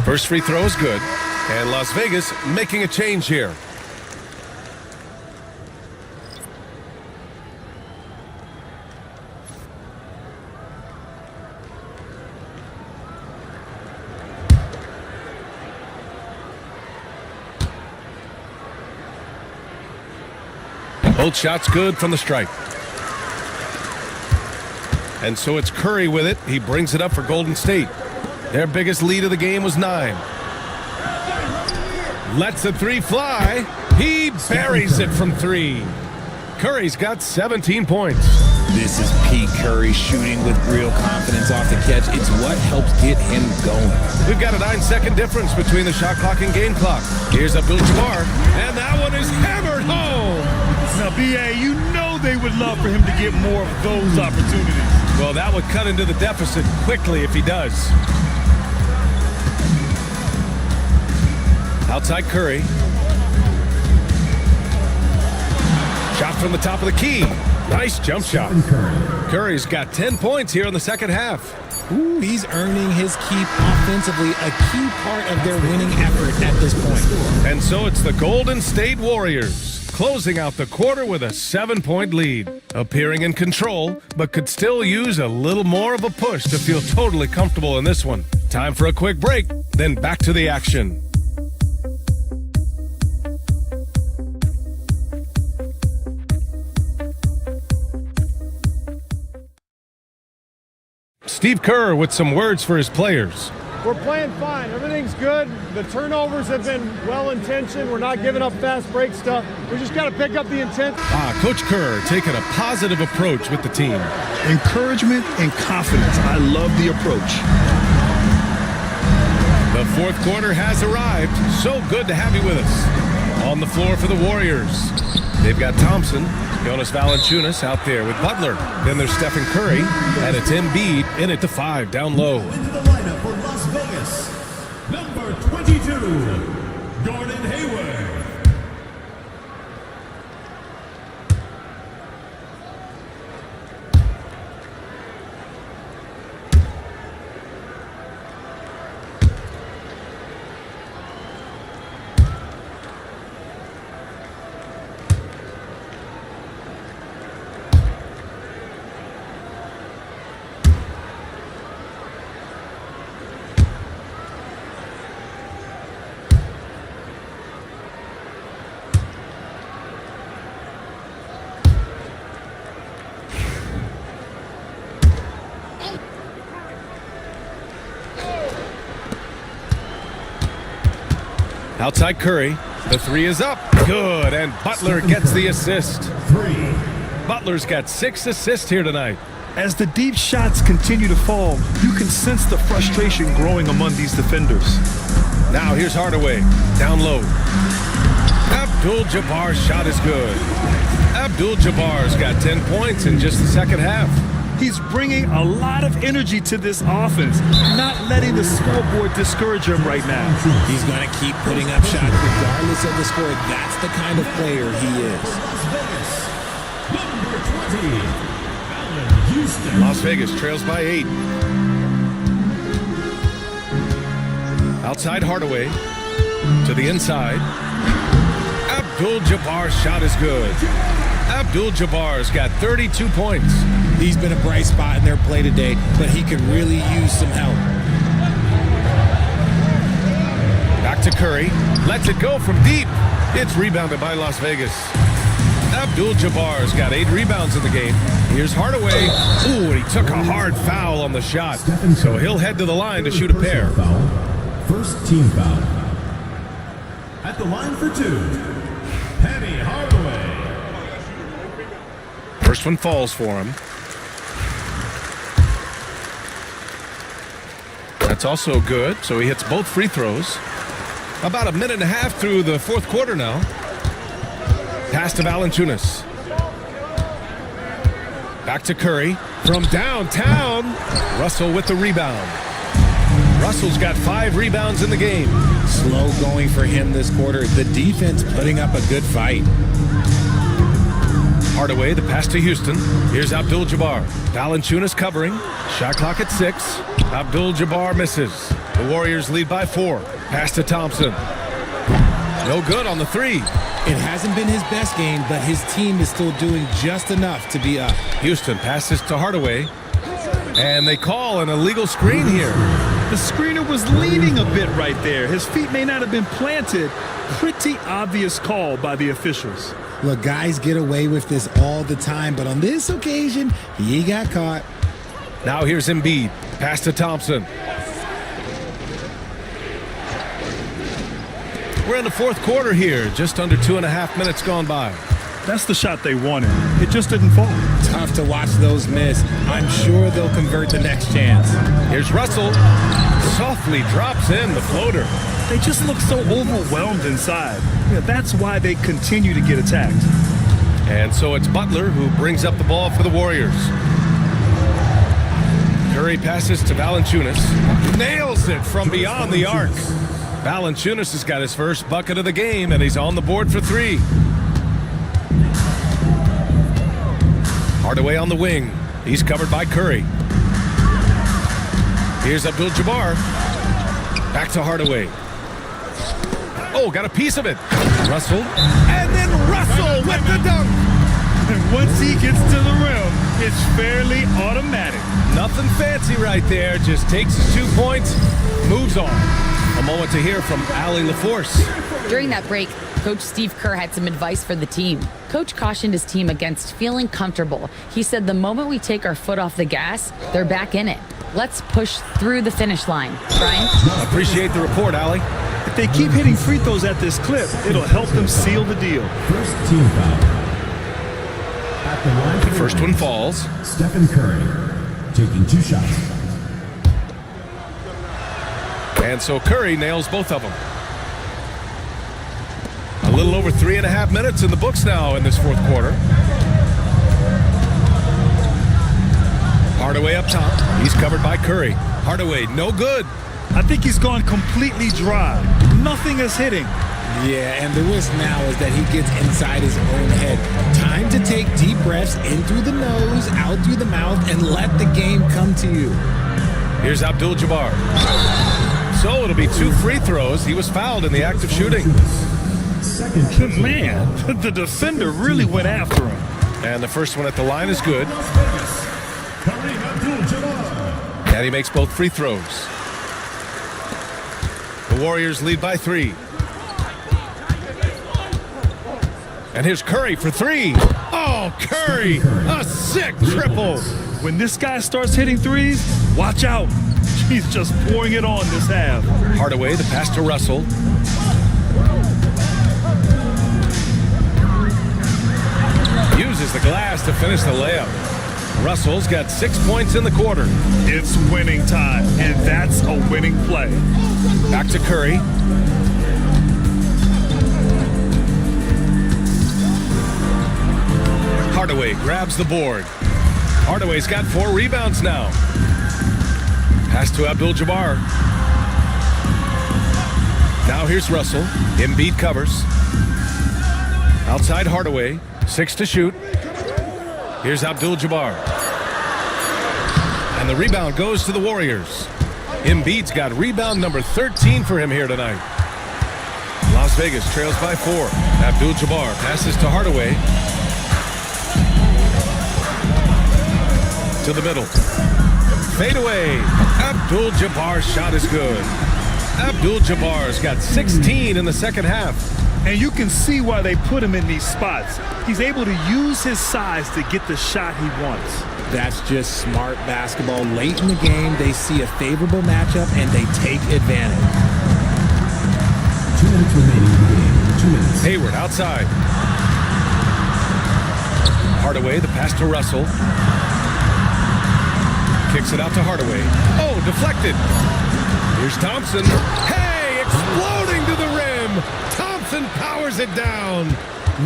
First free throw is good. And Las Vegas making a change here. Both shots good from the stripe. And so it's Curry with it. He brings it up for Golden State. Their biggest lead of the game was 9. Lets the 3 fly. He buries it from 3. Curry's got 17 points. This is Pete Curry shooting with real confidence off the catch. It's what helps get him going. We've got a 9-second difference between the shot clock and game clock. Here's Abdul-Jabbar, and that one is hammered home. Now, B.A., you know they would love for him to get more of those opportunities. Well, that would cut into the deficit quickly if he does. Outside Curry. Shot from the top of the key. Nice jump shot. Curry's got 10 points here in the second half. Ooh, he's earning his keep offensively, a key part of their winning effort at this point. And so it's the Golden State Warriors, closing out the quarter with a 7-point lead. Appearing in control, but could still use a little more of a push to feel totally comfortable in this one. Time for a quick break, then back to the action. Steve Kerr with some words for his players. We're playing fine. Everything's good. The turnovers have been well-intentioned. We're not giving up fast break stuff. We just got to pick up the intent. Coach Kerr taking a positive approach with the team. Encouragement and confidence. I love the approach. The fourth quarter has arrived. So good to have you with us. On the floor for the Warriors, they've got Thompson, Jonas Valanciunas out there with Butler. Then there's Stephen Curry, and it's Embiid in it to 5 down low. Into the lineup for Las Vegas, number 22, Gordon Hayward. Outside Curry. The three is up. Good. And Butler gets the assist. Butler's got 6 assists here tonight. As the deep shots continue to fall, you can sense the frustration growing among these defenders. Now here's Hardaway. Down low. Abdul-Jabbar's shot is good. Abdul-Jabbar's got 10 points in just the second half. He's bringing a lot of energy to this offense, not letting the scoreboard discourage him right now. He's going to keep putting up shots regardless of the score. That's the kind of player he is. Las Vegas trails by 8. Outside Hardaway. To the inside. Abdul-Jabbar's shot is good. Abdul-Jabbar's got 32 points. He's been a bright spot in their play today, but he could really use some help. Back to Curry. Lets it go from deep. It's rebounded by Las Vegas. Abdul-Jabbar's got 8 rebounds in the game. Here's Hardaway. Ooh, and he took a hard foul on the shot. So he'll head to the line to shoot a pair. First team foul. At the line for 2, Penny Hardaway. First one falls for him. That's also good, so he hits both free throws. About a minute and a half through the fourth quarter now. Pass to Valanciunas. Back to Curry. From downtown, Russell with the rebound. Russell's got 5 rebounds in the game. Slow going for him this quarter. The defense putting up a good fight. Hardaway, the pass to Houston. Here's Abdul-Jabbar. Valanciunas covering. Shot clock at 6. Abdul-Jabbar misses. The Warriors lead by 4. Pass to Thompson. No good on the 3. It hasn't been his best game, but his team is still doing just enough to be up. Houston passes to Hardaway. And they call an illegal screen here. The screener was leaning a bit right there. His feet may not have been planted. Pretty obvious call by the officials. Look, guys get away with this all the time, but on this occasion, he got caught. Now here's Embiid. Pass to Thompson. We're in the fourth quarter here. Just under 2.5 minutes gone by. That's the shot they wanted. It just didn't fall. Tough to watch those miss. I'm sure they'll convert the next chance. Here's Russell. Softly drops in the floater. They just look so overwhelmed inside. Yeah, that's why they continue to get attacked. And so it's Butler who brings up the ball for the Warriors. Curry passes to Valanciunas. Nails it from beyond the arc. Valanciunas has got his first bucket of the game, and he's on the board for 3. Hardaway on the wing. He's covered by Curry. Here's Abdul-Jabbar. Back to Hardaway. Oh, got a piece of it. Russell. And then Russell with the dunk. And once he gets to the rim, it's fairly automatic. Nothing fancy right there. Just takes his 2 points, moves on. A moment to hear from Allie LaForce. During that break, Coach Steve Kerr had some advice for the team. Coach cautioned his team against feeling comfortable. He said the moment we take our foot off the gas, they're back in it. Let's push through the finish line. Brian? Appreciate the report, Allie. If they keep hitting free throws at this clip, it'll help them seal the deal. First team foul. At the line for First one falls. Stephen Curry taking 2 shots. And so Curry nails both of them. A little over 3.5 minutes in the books now in this fourth quarter. Hardaway up top. He's covered by Curry. Hardaway, no good. I think he's gone completely dry. Nothing is hitting. Yeah, and the risk now is that he gets inside his own head. Time to take deep breaths in through the nose, out through the mouth, and let the game come to you. Here's Abdul-Jabbar. So it'll be 2 free throws. He was fouled in the act of shooting. Man, the defender really went after him. And the first one at the line is good. And he makes both free throws. The Warriors lead by 3. And here's Curry for 3. Oh, Curry, a sick triple. When this guy starts hitting threes, watch out. He's just pouring it on this half. Hardaway, the pass to Russell. Uses the glass to finish the layup. Russell's got 6 points in the quarter. It's winning time, and that's a winning play. Back to Curry. Hardaway grabs the board. Hardaway's got 4 rebounds now. Pass to Abdul-Jabbar. Now here's Russell. Embiid covers. Outside Hardaway. 6 to shoot. Here's Abdul-Jabbar. And the rebound goes to the Warriors. Embiid's got rebound number 13 for him here tonight. Las Vegas trails by 4. Abdul-Jabbar passes to Hardaway. To the middle. Fade away. Abdul-Jabbar's shot is good. Abdul-Jabbar's got 16 in the second half. And you can see why they put him in these spots. He's able to use his size to get the shot he wants. That's just smart basketball. Late in the game, they see a favorable matchup and they take advantage. 2 minutes remaining in the game. 2 minutes. Hayward outside. Hardaway, the pass to Russell. Kicks it out to Hardaway. Oh, deflected. Here's Thompson. Hey, exploding to the rim. Thompson powers it down.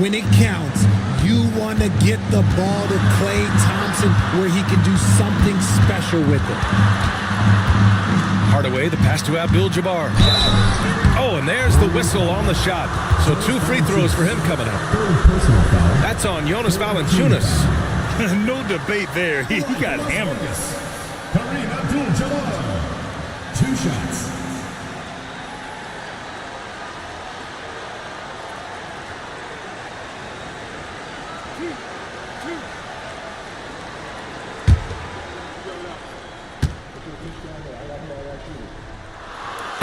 When it counts, you want to get the ball to Klay Thompson where he can do something special with it. Hardaway, the pass to Abdul-Jabbar. Oh, and there's the whistle on the shot. So 2 free throws for him coming up. That's on Jonas Valanciunas. No debate there. He got hammered. Kareem Abdul-Jabbar. 2 shots.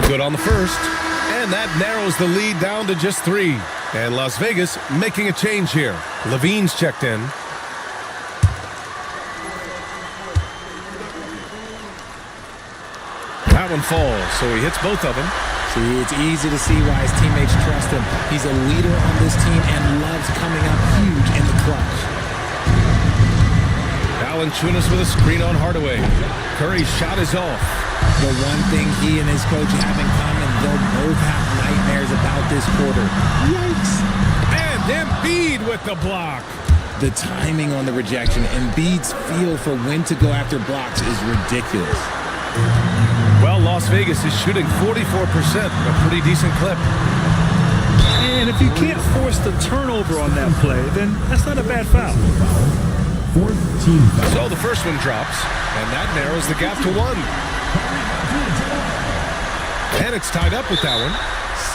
Good on the first. And that narrows the lead down to just 3. And Las Vegas making a change here. Levine's checked in. That one falls, so he hits both of them. See, it's easy to see why his teammates trust him. He's a leader on this team and loves coming up huge in the clutch. Valanciunas with a screen on Hardaway. Curry's shot is off. The one thing he and his coach have in common, they'll both have nightmares about this quarter. Yikes! And Embiid with the block. The timing on the rejection, Embiid's feel for when to go after blocks is ridiculous. Well, Las Vegas is shooting 44%, a pretty decent clip. And if you can't force the turnover on that play, then that's not a bad foul. 4th team foul. So the first one drops, and that narrows the gap to 1. And it's tied up with that one.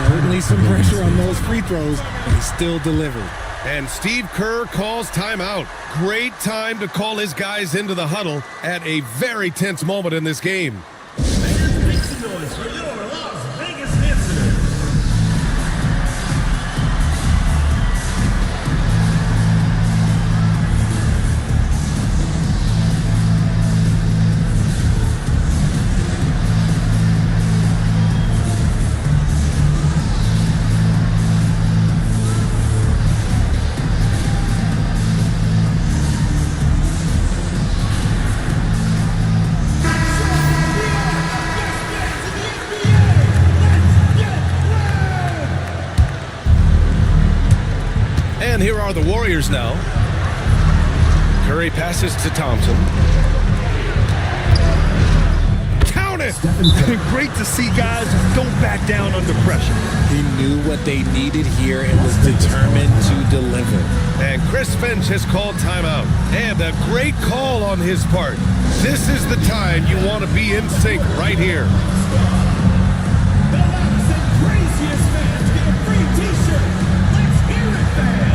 Certainly some pressure on those free throws, but he still delivered. And Steve Kerr calls timeout. Great time to call his guys into the huddle at a very tense moment in this game. Make some noise for your Las Vegas visitors. And here are the Warriors now. Curry passes to Thompson. Count it! Great to see guys who don't back down under pressure. He knew what they needed here and was determined to deliver. And Chris Finch has called timeout. And a great call on his part. This is the time you want to be in sync right here. The loudest and craziest fans get a free t-shirt. Let's hear it, fans.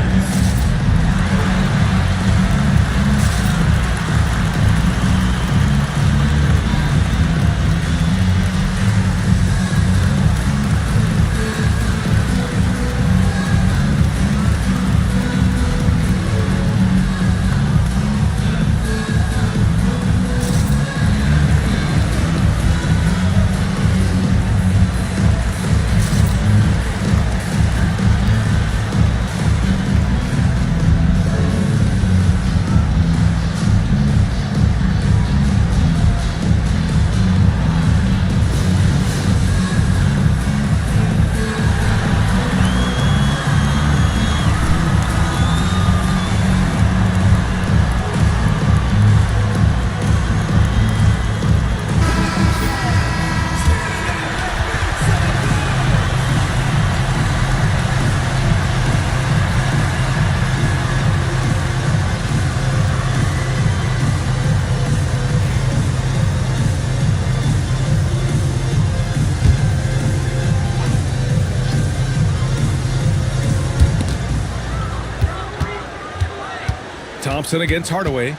Thompson against Hardaway.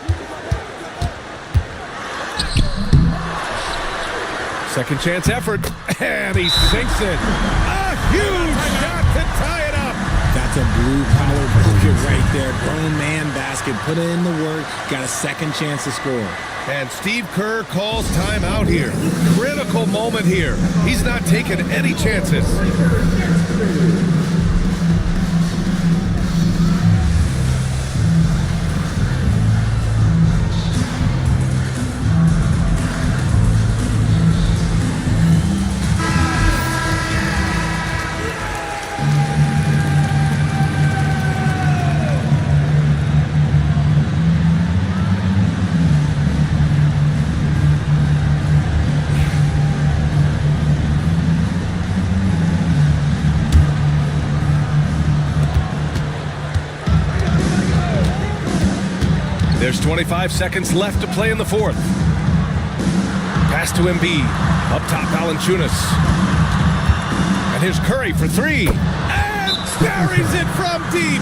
Second chance effort, and he sinks it. A huge shot to tie it up. That's a blue-collar bucket right there. Grown man basket. Put in the work. Got a second chance to score. And Steve Kerr calls timeout here. Critical moment here. He's not taking any chances. There's 25 seconds left to play in the fourth. Pass to Embiid. Up top, Valanciunas. And here's Curry for three. And buries it from deep.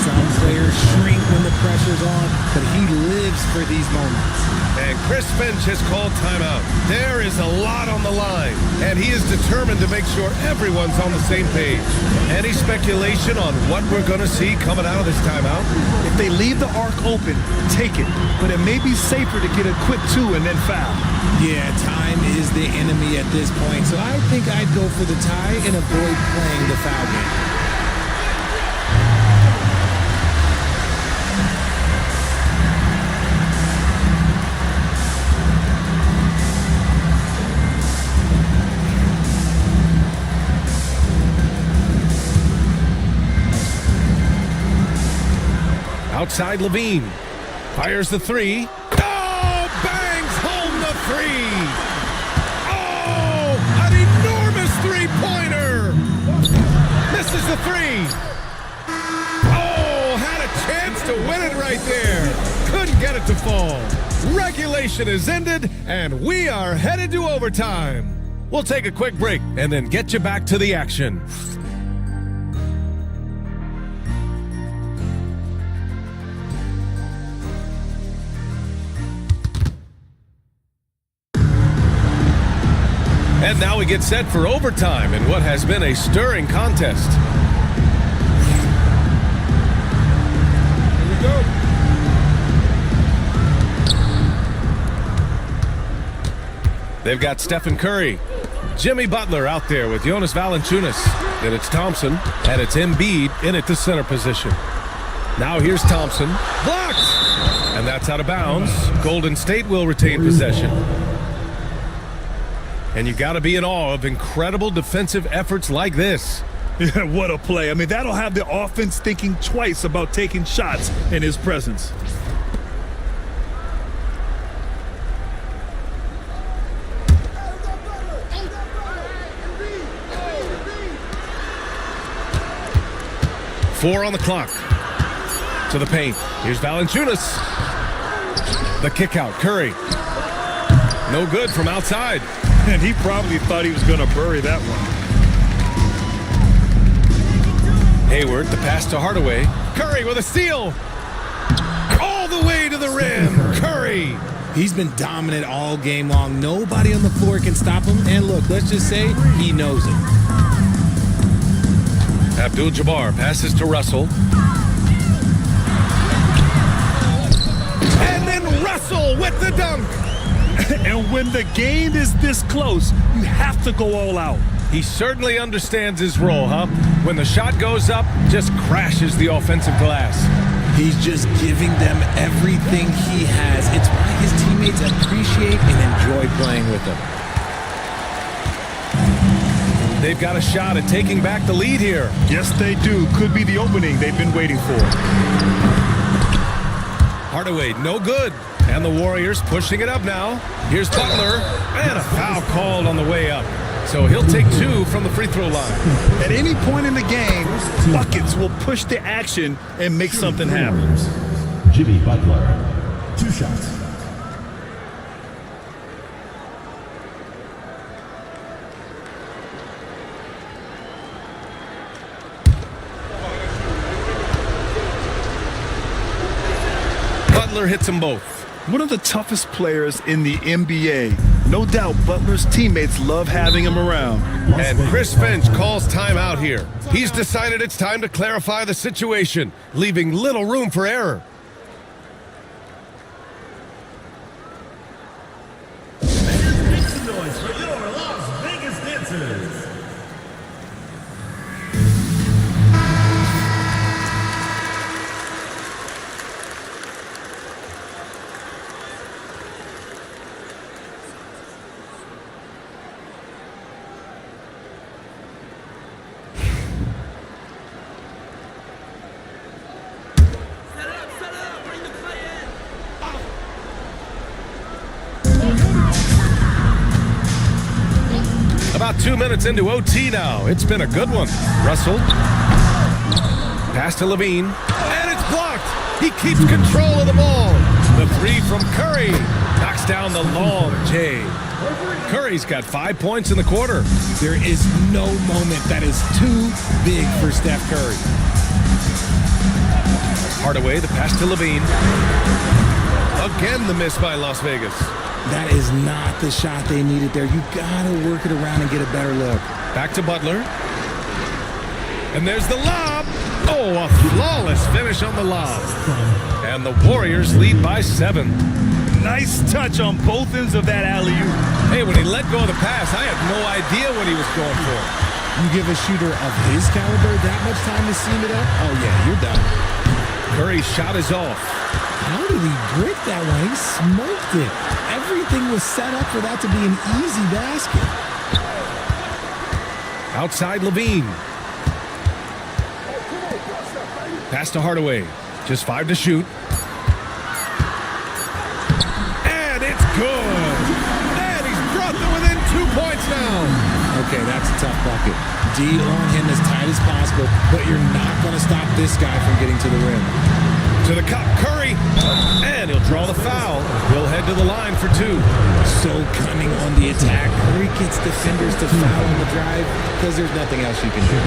Some players shrink when the pressure's on, but he lives for these moments. And Chris Finch has called timeout. There is a lot on the line, and he is determined to make sure everyone's on the same page. Any speculation on what we're going to see coming out of this timeout? If they leave the arc open, take it. But it may be safer to get a quick two and then foul. Yeah, time is the enemy at this point, so I think I'd go for the tie and avoid playing the foul game. Outside Levine. Fires the three. Oh, bangs home the three. Oh, an enormous three-pointer. Misses the three. Oh, had a chance to win it right there. Couldn't get it to fall. Regulation is ended, and we are headed to overtime. We'll take a quick break and then get you back to the action. And now we get set for overtime in what has been a stirring contest. Here we go. They've got Stephen Curry, Jimmy Butler out there with Jonas Valanciunas. Then it's Thompson, and it's Embiid in at the center position. Now here's Thompson. Blocked! And that's out of bounds. Golden State will retain possession. And you got to be in awe of incredible defensive efforts like this. Yeah, what a play. I mean, that'll have the offense thinking twice about taking shots in his presence. Four on the clock. To the paint. Here's Valanciunas. The kick out. Curry. No good from outside. And he probably thought he was going to bury that one. Hayward, the pass to Hardaway. Curry with a steal. All the way to the rim. Curry. He's been dominant all game long. Nobody on the floor can stop him. And look, let's just say he knows it. Abdul-Jabbar passes to Russell. And then Russell with the dunk. And when the game is this close, you have to go all out. He certainly understands his role, huh? When the shot goes up, just crashes the offensive glass. He's just giving them everything he has. It's why his teammates appreciate and enjoy playing with him. They've got a shot at taking back the lead here. Yes, they do. Could be the opening they've been waiting for. Hardaway, no good. And the Warriors pushing it up now. Here's Butler. And a foul called on the way up. So he'll take two from the free throw line. At any point in the game, buckets will push the action and make something happen. Jimmy Butler, 2 shots. Butler hits them both. One of the toughest players in the NBA. No doubt Butler's teammates love having him around. And Chris Finch calls timeout here. He's decided it's time to clarify the situation, leaving little room for error. Make some noise for your Las Vegas dancers. About 2 minutes into OT now. It's been a good one. Russell. Pass to Levine. And it's blocked. He keeps control of the ball. The three from Curry. Knocks down the long J. Curry's got 5 points in the quarter. There is no moment that is too big for Steph Curry. Hardaway, the pass to Levine. Again, the miss by Las Vegas. That is not the shot they needed there. You gotta work it around and get a better look. Back to Butler. And there's the lob. Oh, a flawless finish on the lob. And the Warriors lead by 7. Nice touch on both ends of that alley-oop. Hey, when he let go of the pass, I had no idea what he was going for. You give a shooter of his caliber that much time to seam it up? Oh, yeah, you're done. Curry's shot is off. How did he brick that one? He smoked it. Everything was set up for that to be an easy basket. Outside Levine. Pass to Hardaway. Just 5 to shoot. And it's good. And he's brought them within 2 points now. Okay, that's a tough bucket. D on him as tight as possible, but you're not going to stop this guy from getting to the rim. To the cup, Curry. And he'll draw the foul. He'll head to the line for 2. So cunning on the attack. Curry gets defenders to foul on the drive because there's nothing else you can do.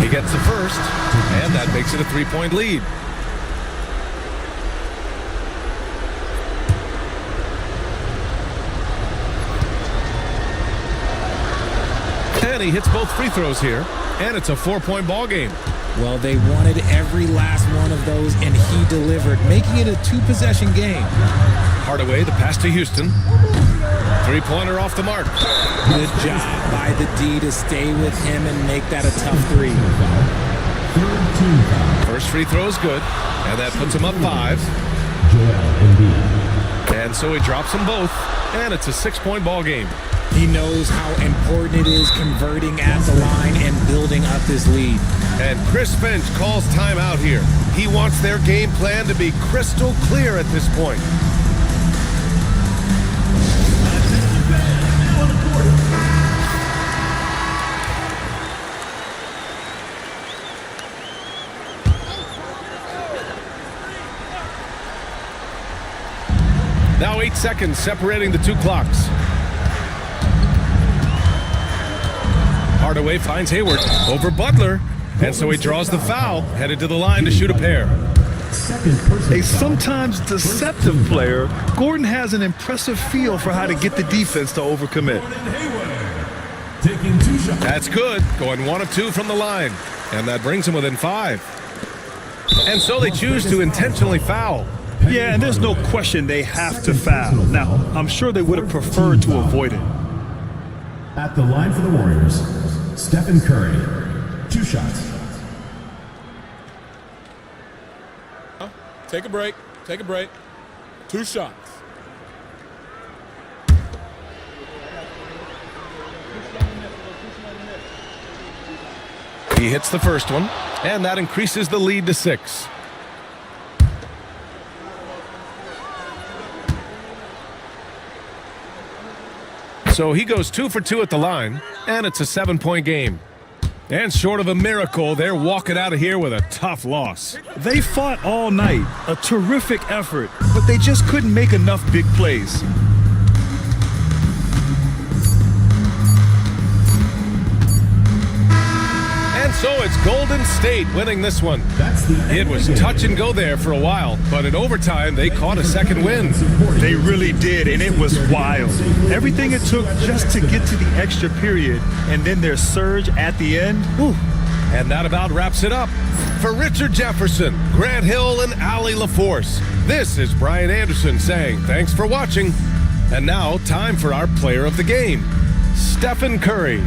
He gets the first, and that makes it a 3-point lead. And he hits both free throws here, and it's a 4-point ball game. Well, they wanted every last one of those, and he delivered, making it a 2-possession game. Hardaway, the pass to Houston. 3-pointer off the mark. Good job by the D to stay with him and make that a tough 3. First free throw is good, and that puts him up 5. And so he drops them both, and it's a 6-point ball game. He knows how important it is converting at the line and building up this lead. And Chris Finch calls timeout here. He wants their game plan to be crystal clear at this point. Now 8 seconds separating the 2 clocks. Hardaway finds Hayward over Butler, and so he draws the foul, headed to the line to shoot a pair. A sometimes deceptive player, Gordon has an impressive feel for how to get the defense to overcommit. Taking 2 shots. That's good, going 1 of 2 from the line, and that brings him within 5. And so they choose to intentionally foul. Yeah, and there's no question they have to foul. Now, I'm sure they would have preferred to avoid it. At the line for the Warriors, Stephen Curry. 2 shots. Take a break. Take a break. 2 shots. He hits the first one, and that increases the lead to 6. So he goes 2 for 2 at the line, and it's a 7-point game. And short of a miracle, they're walking out of here with a tough loss. They fought all night, a terrific effort, but they just couldn't make enough big plays. And So it's Golden State winning this one. It was touch and go there for a while, but in overtime, they caught a second win. They really did, and it was wild. Everything it took just to get to the extra period, and then their surge at the end. Whew. And that about wraps it up. For Richard Jefferson, Grant Hill, and Allie LaForce, this is Brian Anderson saying thanks for watching. And now, time for our player of the game, Stephen Curry.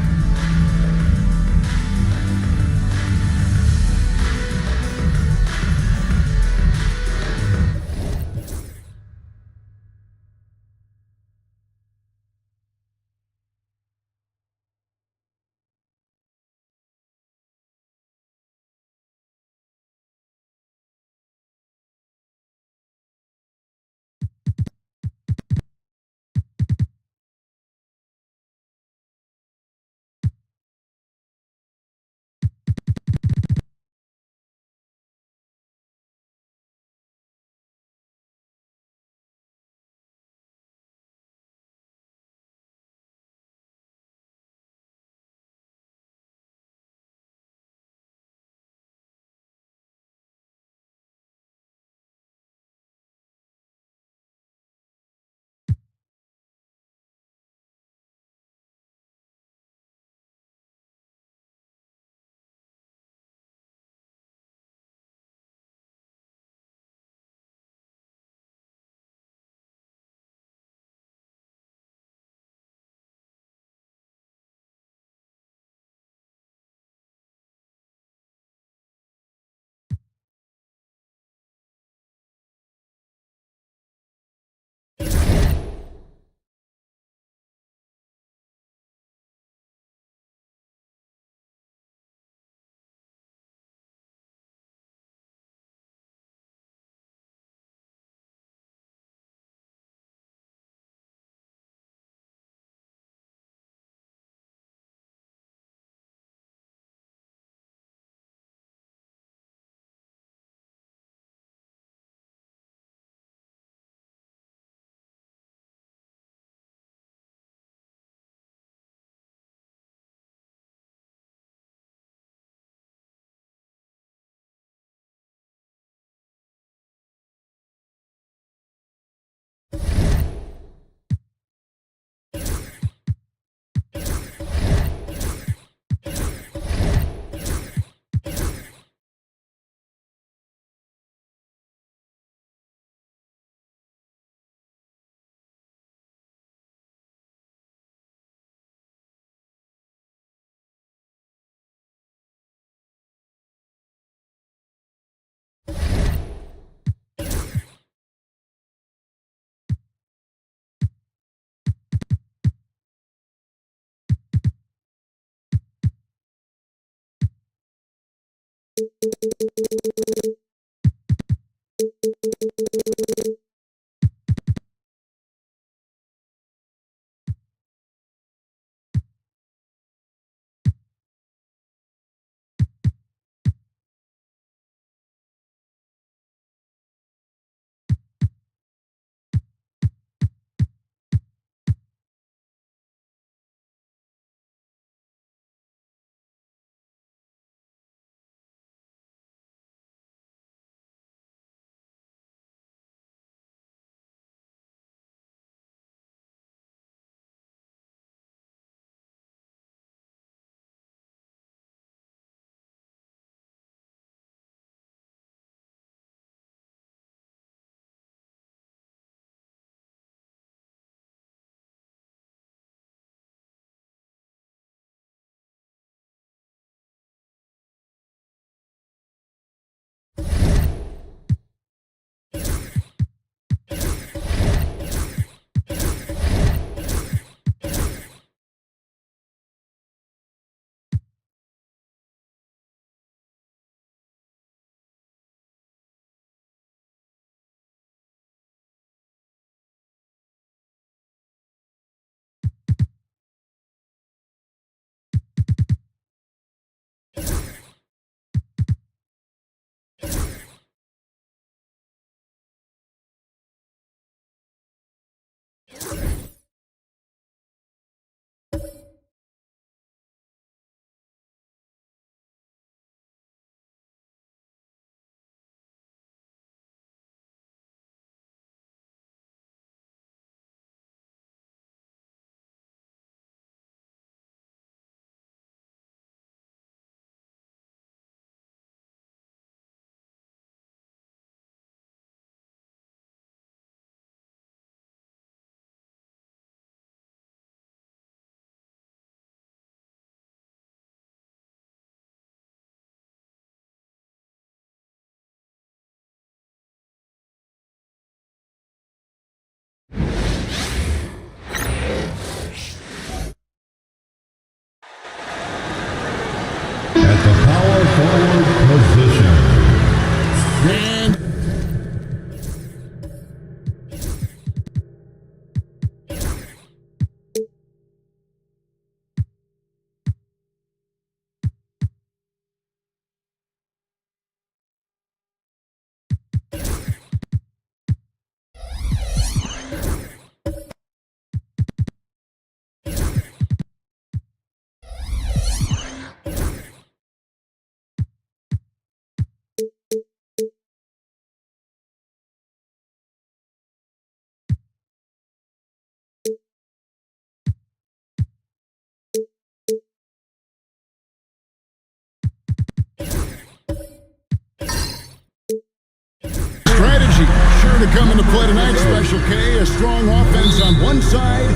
to come into play tonight, Special K. A strong offense on one side,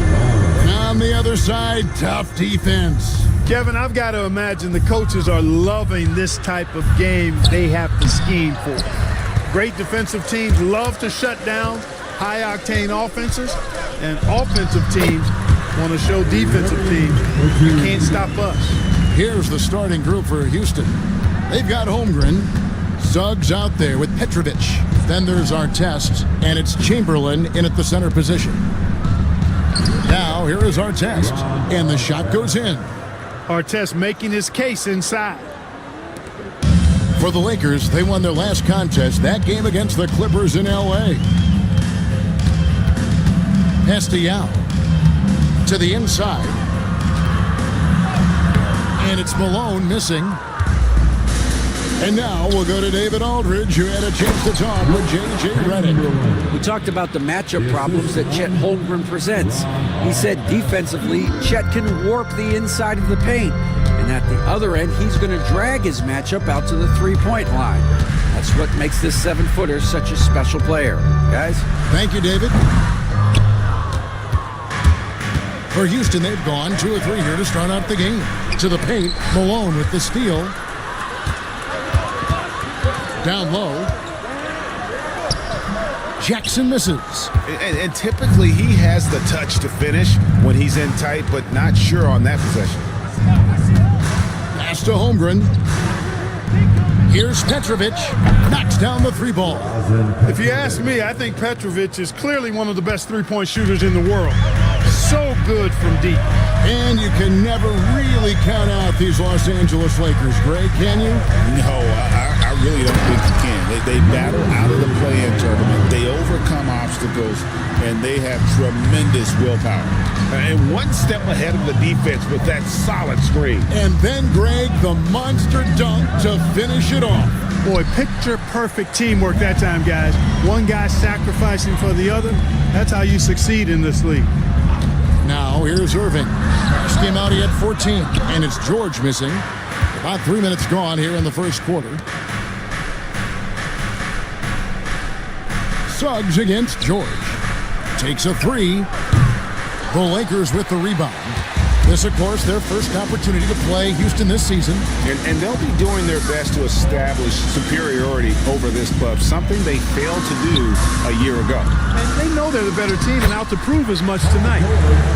and on the other side, tough defense. Kevin, I've got to imagine the coaches are loving this type of game they have to scheme for. Great defensive teams love to shut down high-octane offenses, and offensive teams want to show defensive teams, you can't stop us. Here's the starting group for Houston. They've got Holmgren, Suggs out there with Petrovic. Then there's Artest, and it's Chamberlain in at the center position. Now, here is Artest, and the shot goes in. Artest making his case inside. For the Lakers, they won their last contest, that game against the Clippers in L.A. Estial to the inside. And it's Malone missing. And now we'll go to David Aldridge, who had a chance to talk with J.J. Redick. We talked about the matchup problems that Chet Holmgren presents. He said defensively, Chet can warp the inside of the paint. And at the other end, he's going to drag his matchup out to the three-point line. That's what makes this 7-footer such a special player. Guys? Thank you, David. For Houston, they've gone 2 of 3 here to start out the game. To the paint, Malone with the steal. Down low. Jackson misses. And typically he has the touch to finish when he's in tight, but not sure on that possession. Pass to Holmgren. Here's Petrovic. Knocks down the 3-ball. If you ask me, I think Petrovic is clearly one of the best three-point shooters in the world. So good from deep. And you can never really count out these Los Angeles Lakers, Greg, can you? No, I really don't think you can. They battle out of the play-in tournament. They overcome obstacles, and they have tremendous willpower. And one step ahead of the defense with that solid screen. And then, Greg, the monster dunk to finish it off. Boy, picture-perfect teamwork that time, guys. One guy sacrificing for the other. That's how you succeed in this league. Now, here's Irving. Last game out, he had 14, and it's George missing. About 3 minutes gone here in the first quarter. Suggs against George. Takes a 3. The Lakers with the rebound. This, of course, their first opportunity to play Houston this season. And they'll be doing their best to establish superiority over this club, something they failed to do a year ago. And they know they're the better team and out to prove as much tonight.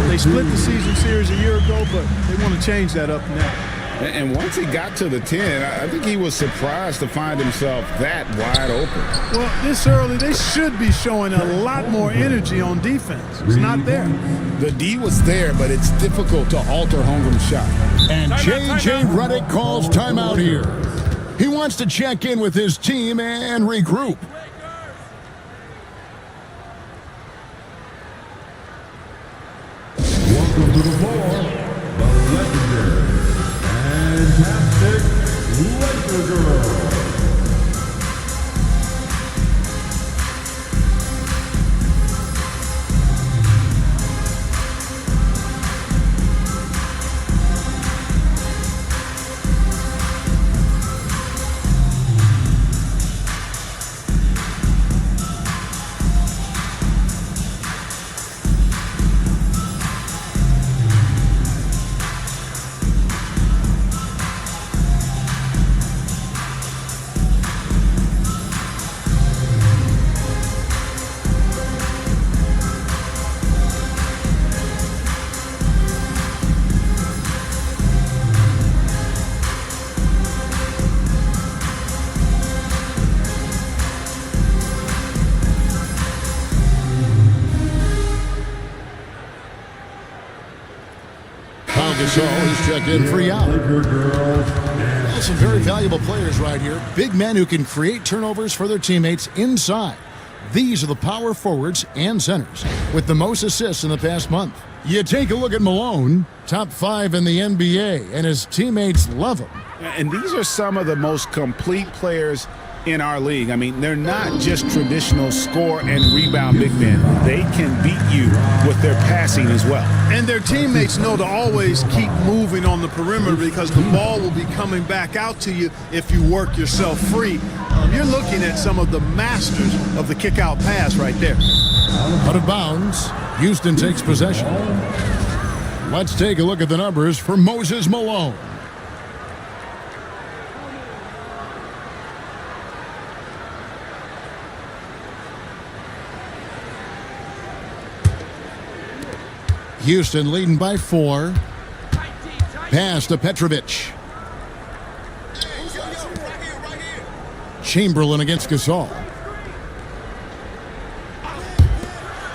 They split the season series a year ago, but they want to change that up now. And once he got to the 10, I think he was surprised to find himself that wide open. Well, this early, they should be showing a lot more energy on defense. It's not there. The D was there, but it's difficult to alter Holmgren's shot. And J.J. Redick calls timeout here. He wants to check in with his team and regroup. Welcome to the floor, the legendary, fantastic Laker Girl. He's checked in for out. Well, some very valuable players right here. Big men who can create turnovers for their teammates inside. These are the power forwards and centers with the most assists in the past month. You take a look at Malone, top 5 in the NBA, and his teammates love him. And these are some of the most complete players in our league. I mean, they're not just traditional score and rebound big men. They can beat you with their passing as well. And their teammates know to always keep moving on the perimeter because the ball will be coming back out to you if you work yourself free. you're looking at some of the masters of the kick-out pass right there. Out of bounds. Houston takes possession. Let's take a look at the numbers for Moses Malone. Houston leading by 4. Pass to Petrovic. Chamberlain against Gasol.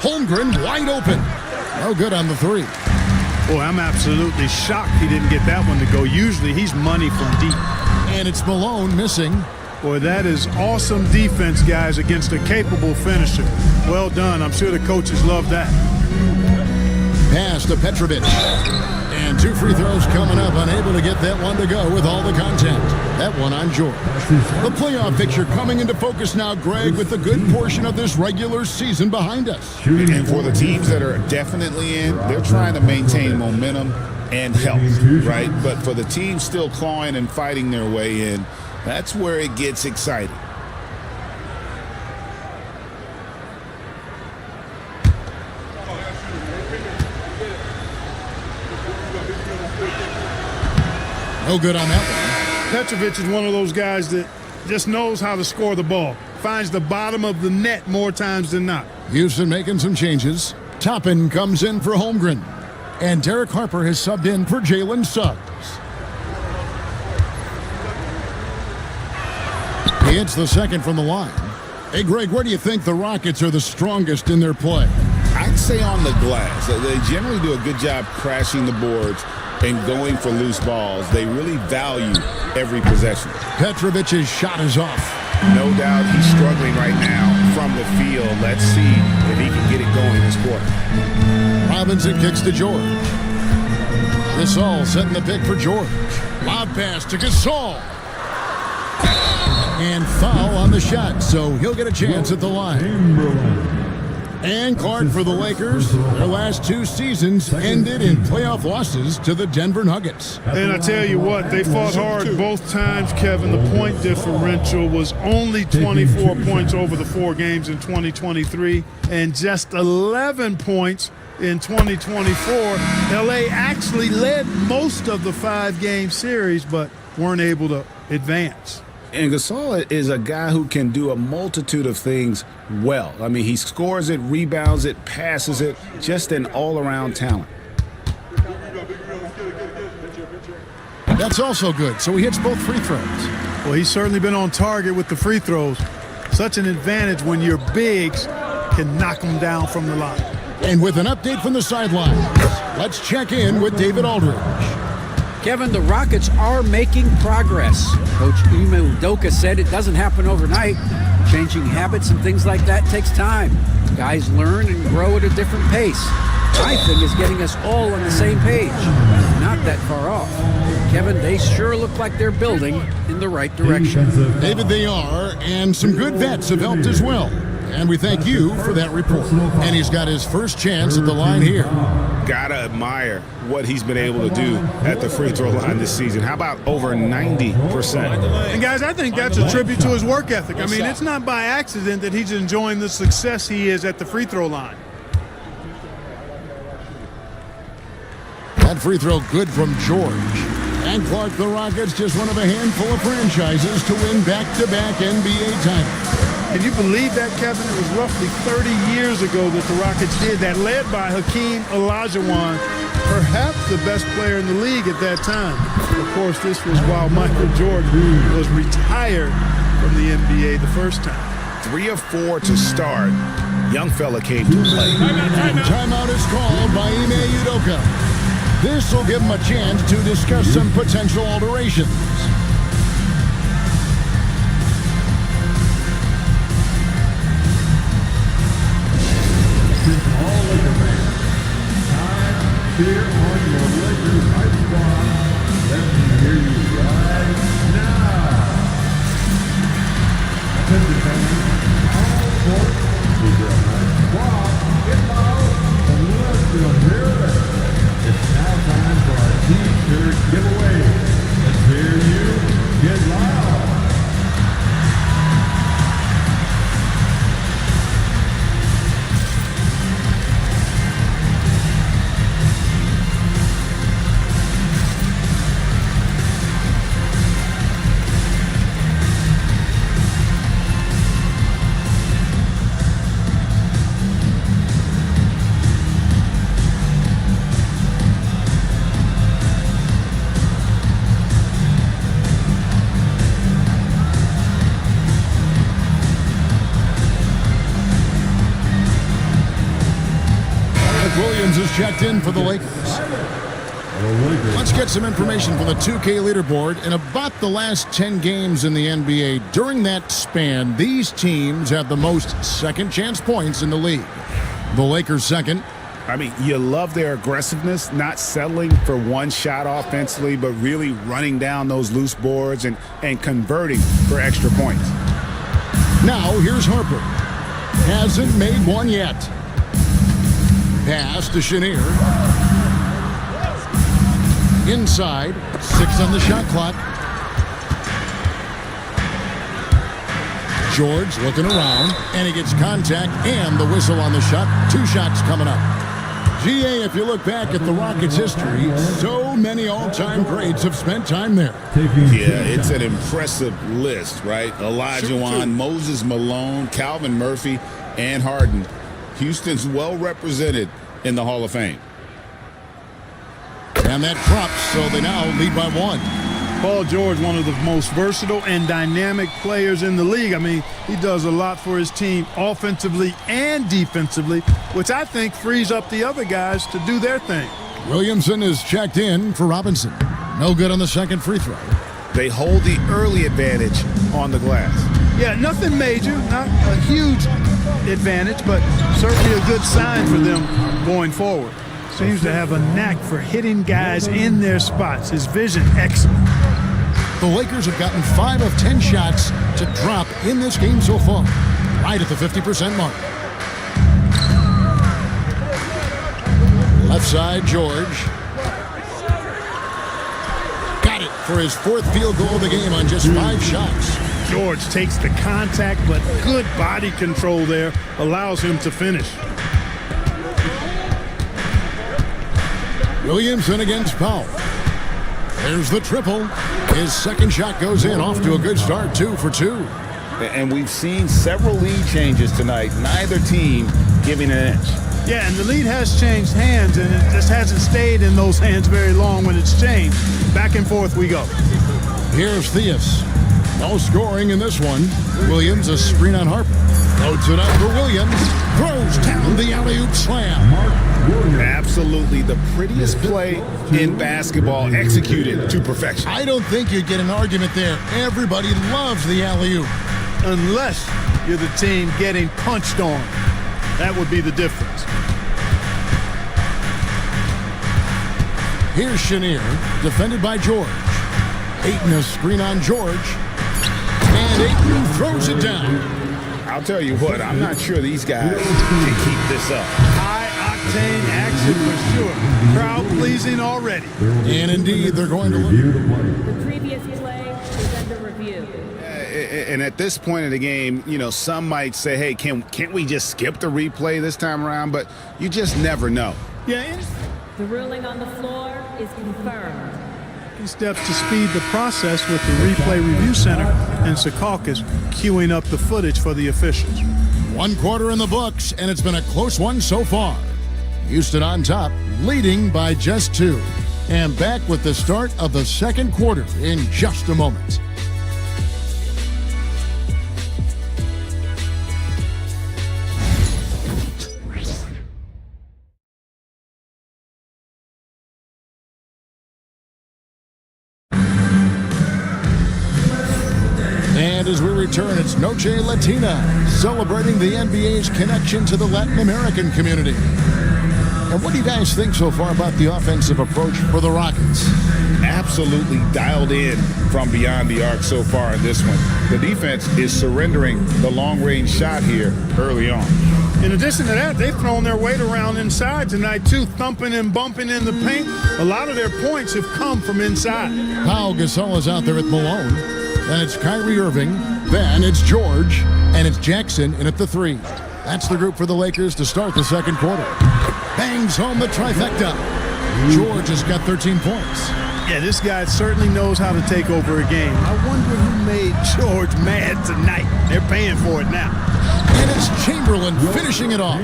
Holmgren wide open. No good on the 3. Boy, I'm absolutely shocked he didn't get that one to go. Usually he's money from deep. And it's Malone missing. Boy, that is awesome defense, guys, against a capable finisher. Well done. I'm sure the coaches love that. Pass to Petrovic. And 2 free throws coming up, unable to get that one to go with all the contact. That one on George. The playoff picture coming into focus now, Greg, with a good portion of this regular season behind us. And for the teams that are definitely in, they're trying to maintain momentum and health, right? But for the teams still clawing and fighting their way in, that's where it gets exciting. No good on that one. Petrovic is one of those guys that just knows how to score the ball. Finds the bottom of the net more times than not. Houston making some changes. Toppin comes in for Holmgren. And Derek Harper has subbed in for Jalen Suggs. He hits the second from the line. Hey, Greg, where do you think the Rockets are the strongest in their play? I'd say on the glass. They generally do a good job crashing the boards and going for loose balls. They really value every possession. Petrovic's shot is off. No doubt he's struggling right now from the field. Let's see if he can get it going this quarter. Robinson kicks to George. Gasol setting the pick for George. Lob pass to Gasol. And foul on the shot, so he'll get a chance at the line. And Clark for the Lakers. Their last 2 seasons ended in playoff losses to the Denver Nuggets. And I tell you what, they fought hard both times, Kevin. The point differential was only 24 points over the 4 games in 2023 and just 11 points in 2024. LA actually led most of the 5-game series, but weren't able to advance. And Gasol is a guy who can do a multitude of things well. I mean, he scores it, rebounds it, passes it, just an all-around talent. That's also good, so he hits both free throws. Well, he's certainly been on target with the free throws. Such an advantage when your bigs can knock them down from the line. And with an update from the sidelines, let's check in with David Aldridge. Kevin, the Rockets are making progress. Coach Ime Udoka said it doesn't happen overnight. Changing habits and things like that takes time. Guys learn and grow at a different pace. My thing is getting us all on the same page. Not that far off. Kevin, they sure look like they're building in the right direction. David, they are, and some good vets have helped as well. And we thank you for that report. And he's got his first chance at the line here. Gotta admire what he's been able to do at the free throw line this season. How about over 90%? And guys, I think that's a tribute to his work ethic. I mean, it's not by accident that he's enjoying the success he is at the free throw line. That free throw good from George. And Clark, the Rockets, just one of a handful of franchises to win back-to-back NBA titles. Can you believe that, Kevin? It was roughly 30 years ago that the Rockets did that, led by Hakeem Olajuwon, perhaps the best player in the league at that time. Of course, this was while Michael Jordan was retired from the NBA the first time. 3 of 4 to start. Young fella came to play. Timeout is called by Ime Udoka. This will give him a chance to discuss some potential alterations. Here on your Lakers High Squad. Let me hear you right now. Attention fans, all sports is your High Squad. Get loud and let's hear it. It's now time for our T-shirt giveaway. Let's hear you get loud. Williams is checked in for the Lakers. Let's get some information from the 2K leaderboard. In about the last 10 games in the NBA, during that span, these teams have the most second chance points in the league. The Lakers second. I mean, you love their aggressiveness, not settling for one shot offensively, but really running down those loose boards and converting for extra points. Now, here's Harper. Hasn't made one yet. Pass to Chenier. Inside, 6 on the shot clock. George looking around, and he gets contact and the whistle on the shot. 2 shots coming up. GA, if you look back at the Rockets' history, so many all-time greats have spent time there. Yeah, it's an impressive list, right? Olajuwon, Moses Malone, Calvin Murphy, and Harden. Houston's well represented in the Hall of Fame. And that drops, so they now lead by 1. Paul George, one of the most versatile and dynamic players in the league. I mean, he does a lot for his team offensively and defensively, which I think frees up the other guys to do their thing. Williamson is checked in for Robinson. No good on the second free throw. They hold the early advantage on the glass. Yeah, nothing major, not a huge advantage, but certainly a good sign for them going forward. Seems to have a knack for hitting guys in their spots. His vision, excellent. The Lakers have gotten 5 of 10 shots to drop in this game so far, right at the 50% mark. Left side, George. Got it for his 4th field goal of the game on just 5 shots. George takes the contact, but good body control there allows him to finish. Williamson against Powell. There's the triple. His second shot goes in, off to a good start, 2 for 2. And we've seen several lead changes tonight, neither team giving an inch. Yeah, and the lead has changed hands, and it just hasn't stayed in those hands very long when it's changed. Back and forth we go. Here's Theus. No scoring in this one. Williams, a screen on Harper. Loads it up for Williams. Throws down the alley-oop slam. Absolutely the prettiest play in basketball, executed to perfection. I don't think you'd get an argument there. Everybody loves the alley-oop. Unless you're the team getting punched on. That would be the difference. Here's Chenier, defended by George. Ayton, a screen on George. And Ayton throws it down. I'll tell you what, I'm not sure these guys can keep this up. High-octane action for sure. Crowd-pleasing already. And indeed, they're going to look. The previous play is under review. And at this point in the game, you know, some might say, hey, can't we just skip the replay this time around? But you just never know. Yeah. The ruling on the floor is confirmed. He steps to speed the process with the Replay Review Center and Secaucus queuing up the footage for the officials. 1 quarter in the books, and it's been a close one so far. Houston on top, leading by just 2. And back with the start of the second quarter in just a moment. And as we return, it's Noche Latina, celebrating the NBA's connection to the Latin American community. And what do you guys think so far about the offensive approach for the Rockets? Absolutely dialed in from beyond the arc so far in this one. The defense is surrendering the long-range shot here early on. In addition to that, they've thrown their weight around inside tonight, too, thumping and bumping in the paint. A lot of their points have come from inside. Pau Gasol is out there at Malone. Then it's Kyrie Irving. Then it's George. And it's Jackson in at the 3. That's the group for the Lakers to start the second quarter. Bangs home the trifecta. George has got 13 points. Yeah, this guy certainly knows how to take over a game. I wonder who made George mad tonight. They're paying for it now. And it's Chamberlain finishing it off.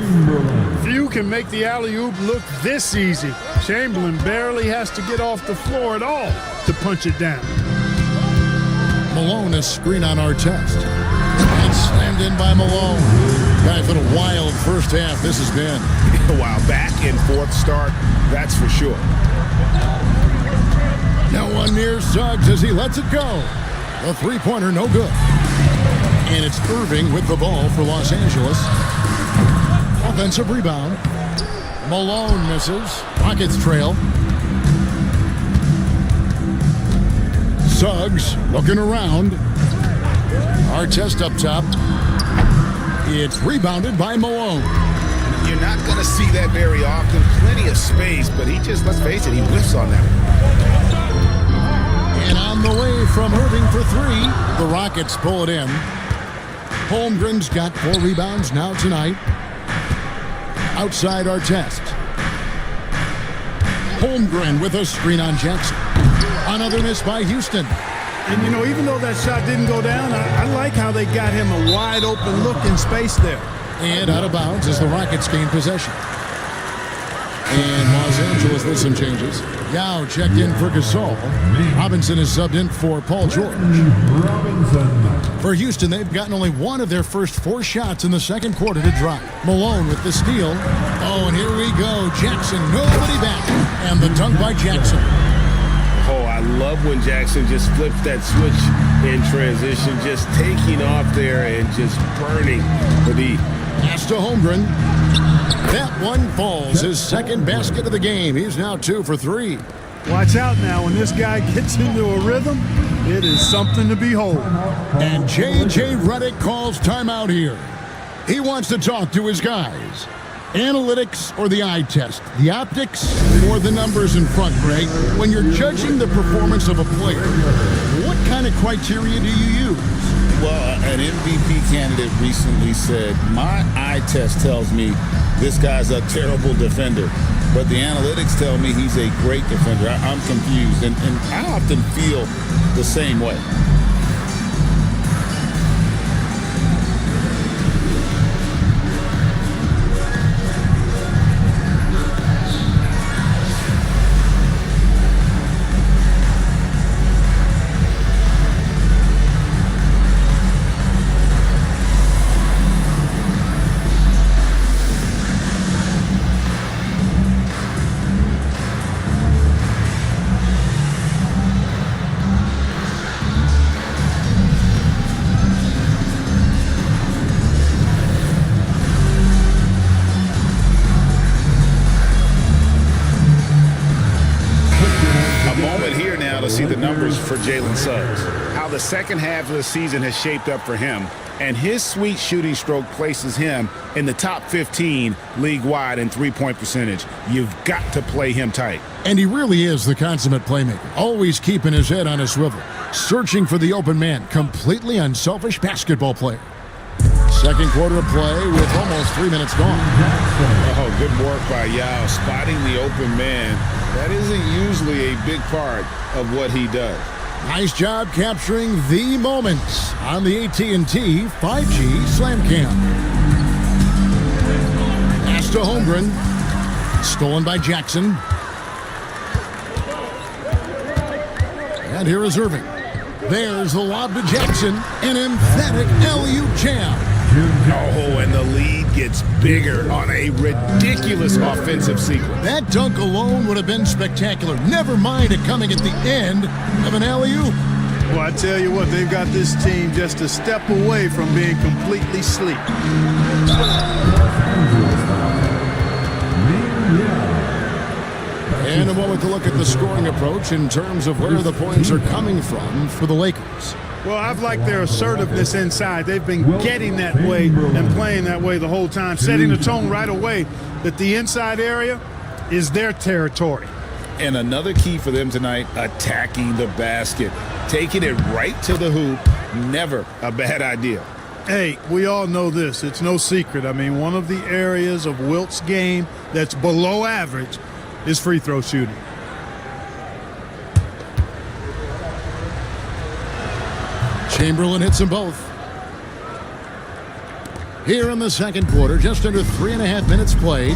Few can make the alley-oop look this easy. Chamberlain barely has to get off the floor at all to punch it down. Malone, a screen on Artest. And slammed in by Malone. Guys, what a wild first half this has been. Wow, back and forth start, that's for sure. Now one near Suggs as he lets it go. The three-pointer, no good. And it's Irving with the ball for Los Angeles. Offensive rebound. Malone misses. Rockets trail. Suggs looking around. Artest up top. It's rebounded by Malone. You're not going to see that very often. Plenty of space, but he just, let's face it, he whiffs on that one. And on the way from Irving for three, the Rockets pull it in. Holmgren's got 4 rebounds now tonight. Outside Artest. Holmgren with a screen on Jackson. Another miss by Houston. And, you know, even though that shot didn't go down, I like how they got him a wide open look in space there. And out of bounds as the Rockets gain possession. And Los Angeles with some changes. Yao checked in for Gasol. Robinson is subbed in for Paul George. For Houston, they've gotten only one of their first 4 shots in the second quarter to drop. Malone with the steal. Oh, and here we go. Jackson, nobody back. And the dunk by Jackson. Oh, I love when Jackson just flips that switch in transition, just taking off there and just burning the D. Pass to Holmgren. That one falls. His second basket of the game. He's now 2 for 3. Watch out now. When this guy gets into a rhythm, it is something to behold. And J.J. Redick calls timeout here. He wants to talk to his guys. Analytics or the eye test? The optics or the numbers in front, Greg? When you're judging the performance of a player, what kind of criteria do you use? Well, an MVP candidate recently said, my eye test tells me this guy's a terrible defender, but the analytics tell me he's a great defender. I'm confused, and I often feel the same way. For Jalen Suggs, how the second half of the season has shaped up for him, and his sweet shooting stroke places him in the top 15 league-wide in three-point percentage. You've got to play him tight. And he really is the consummate playmaker, always keeping his head on a swivel, searching for the open man, completely unselfish basketball player. Second quarter of play with almost 3 minutes gone. Oh, good work by Yao, spotting the open man. That isn't usually a big part of what he does. Nice job capturing the moments on the AT&T 5G Slam Cam. Pass to Holmgren. Stolen by Jackson. And here is Irving. There's the lob to Jackson. An emphatic LU jam. Oh, and the lead gets bigger on a ridiculous offensive sequence. That dunk alone would have been spectacular. Never mind it coming at the end of an alley-oop. Well, I tell you what, they've got this team just a step away from being completely asleep. And a moment to look at the scoring approach in terms of where the points are coming from for the Lakers. Well, I've liked their assertiveness inside. They've been getting that way and playing that way the whole time, setting the tone right away that the inside area is their territory. And another key for them tonight, attacking the basket. Taking it right to the hoop, never a bad idea. Hey, we all know this. It's no secret. I mean, one of the areas of Wilt's game that's below average is free throw shooting. Chamberlain hits them both. Here in the second quarter, just under 3.5 minutes played.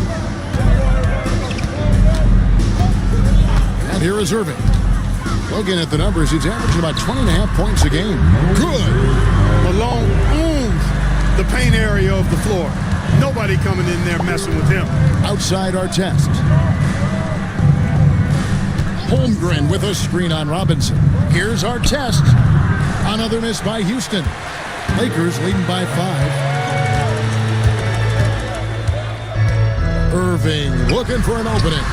And here is Irving. Looking at the numbers, he's averaging about 20.5 points a game. Good. Malone the paint area of the floor. Nobody coming in there messing with him. Outside Artest. Holmgren with a screen on Robinson. Here's Artest. Another miss by Houston. Lakers leading by 5. Irving looking for an opening.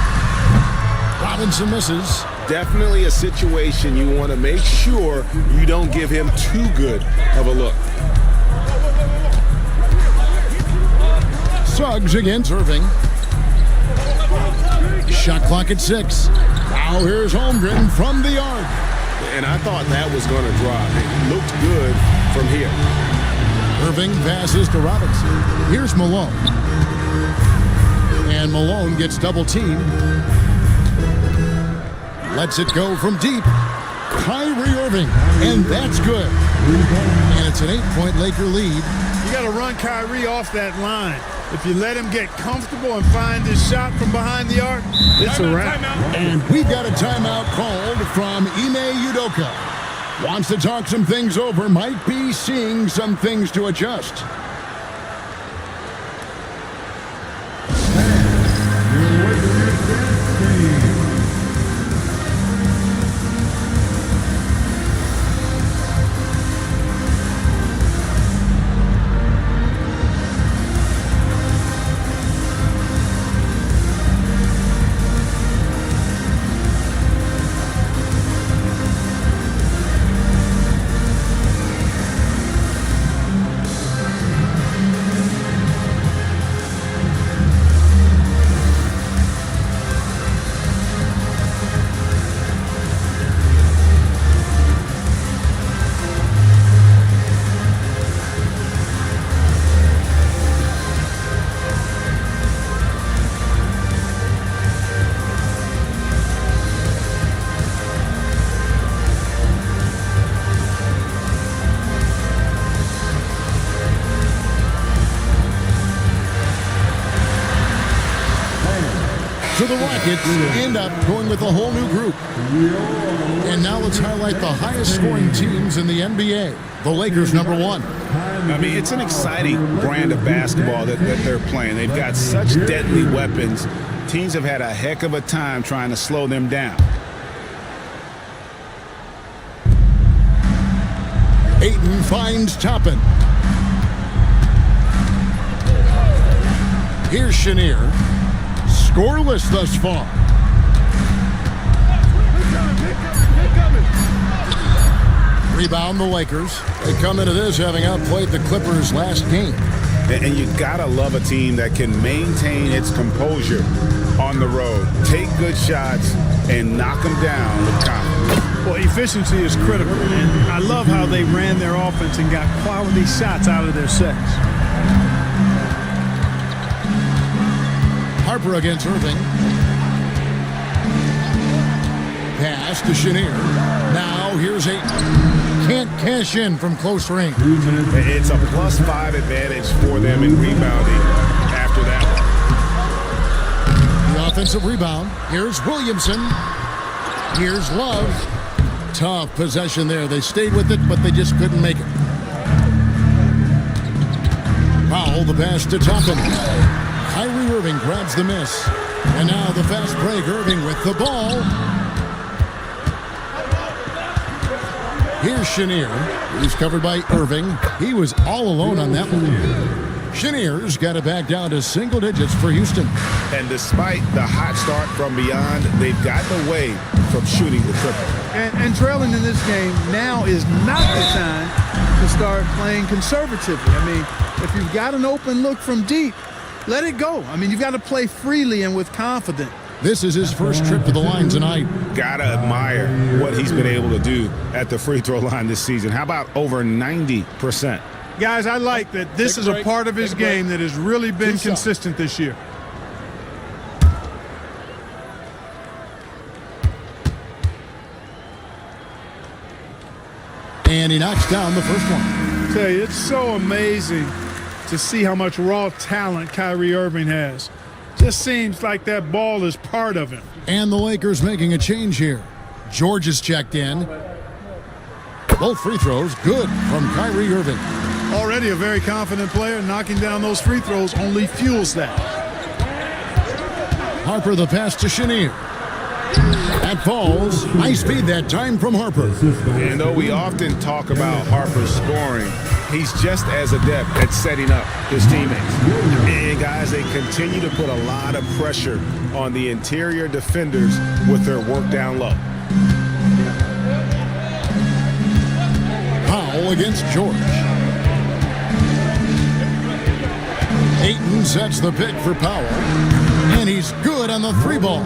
Robinson misses. Definitely a situation you want to make sure you don't give him too good of a look. Suggs against Irving. Shot clock at 6. Now here's Holmgren from the yard. And I thought that was going to drop. It looked good from here. Irving passes to Robinson. Here's Malone. And Malone gets double teamed. Lets it go from deep. Kyrie Irving. And that's good. And it's an 8-point Laker lead. You got to run Kyrie off that line. If you let him get comfortable and find his shot from behind the arc, it's a wrap. And we've got a timeout called from Ime Udoka. Wants to talk some things over, might be seeing some things to adjust. So the Rockets end up going with a whole new group. And now let's highlight the highest scoring teams in the NBA. The Lakers, number 1. I mean, it's an exciting brand of basketball that they're playing. They've got such deadly weapons. Teams have had a heck of a time trying to slow them down. Ayton finds Toppin. Here's Chenier. Scoreless thus far. Rebound the Lakers. They come into this having outplayed the Clippers last game. And you gotta love a team that can maintain its composure on the road, take good shots, and knock them down with confidence. Well, efficiency is critical, and I love how they ran their offense and got quality shots out of their sets. Harper against Irving. Pass to Chenier. Now here's Ayton. Can't cash in from close range. It's a +5 advantage for them in rebounding after that one. The offensive rebound. Here's Williamson. Here's Love. Tough possession there. They stayed with it, but they just couldn't make it. Powell, the pass to Toppin. Kyrie Irving grabs the miss. And now the fast break. Irving with the ball. Here's Chenier. He's covered by Irving. He was all alone on that one. Chenier's got it back down to single digits for Houston. And despite the hot start from beyond, they've gotten away from shooting the triple. And trailing in this game now is not the time to start playing conservatively. I mean, if you've got an open look from deep, let it go. I mean, you've got to play freely and with confidence. This is his first trip to the line tonight. Gotta admire what he's been able to do at the free throw line this season. How about over 90%? Guys, I like that this is a part of his game that has really been consistent this year. And he knocks down the first one. I tell you, it's so amazing to see how much raw talent Kyrie Irving has. Just seems like that ball is part of him. And the Lakers making a change here. George is checked in. Both free throws good from Kyrie Irving. Already a very confident player, knocking down those free throws only fuels that. Harper the pass to Chenier. That falls. High speed that time from Harper. And though we often talk about Harper's scoring, he's just as adept at setting up his teammates. And guys, they continue to put a lot of pressure on the interior defenders with their work down low. Powell against George. Ayton sets the pick for Powell. And he's good on the three ball.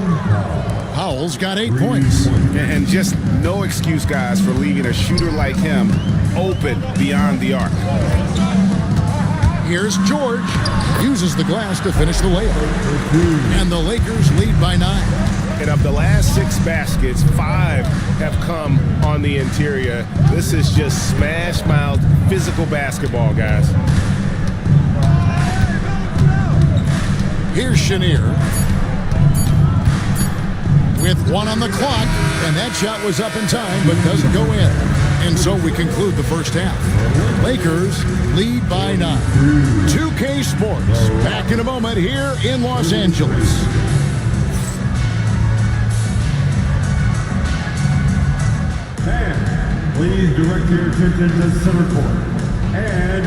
Powell's got 8 points. And just no excuse, guys, for leaving a shooter like him open beyond the arc. Here's George. Uses the glass to finish the layup. And the Lakers lead by 9. And of the last 6 baskets, 5 have come on the interior. This is just smash-mouth physical basketball, guys. Here's Chenier. With 1 on the clock, and that shot was up in time but doesn't go in. And so we conclude the first half. Lakers lead by 9. 2K Sports back in a moment here in Los Angeles. And please direct your attention to center court. And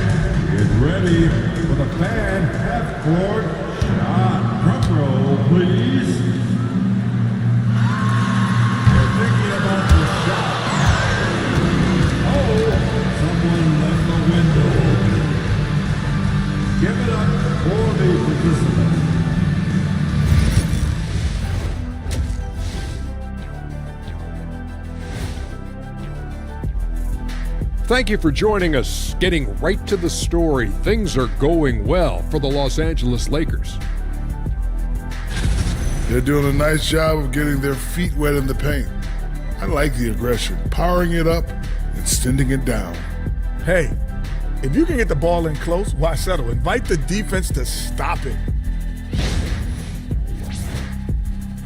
get ready for the fan half-court shot. Front row, please. Thinking about the shot. Oh, someone left the window open. Give it up for the participant. Thank you for joining us. Getting right to the story, things are going well for the Los Angeles Lakers. They're doing a nice job of getting their feet wet in the paint. I like the aggression, powering it up and sending it down. Hey, if you can get the ball in close, why settle? Invite the defense to stop it.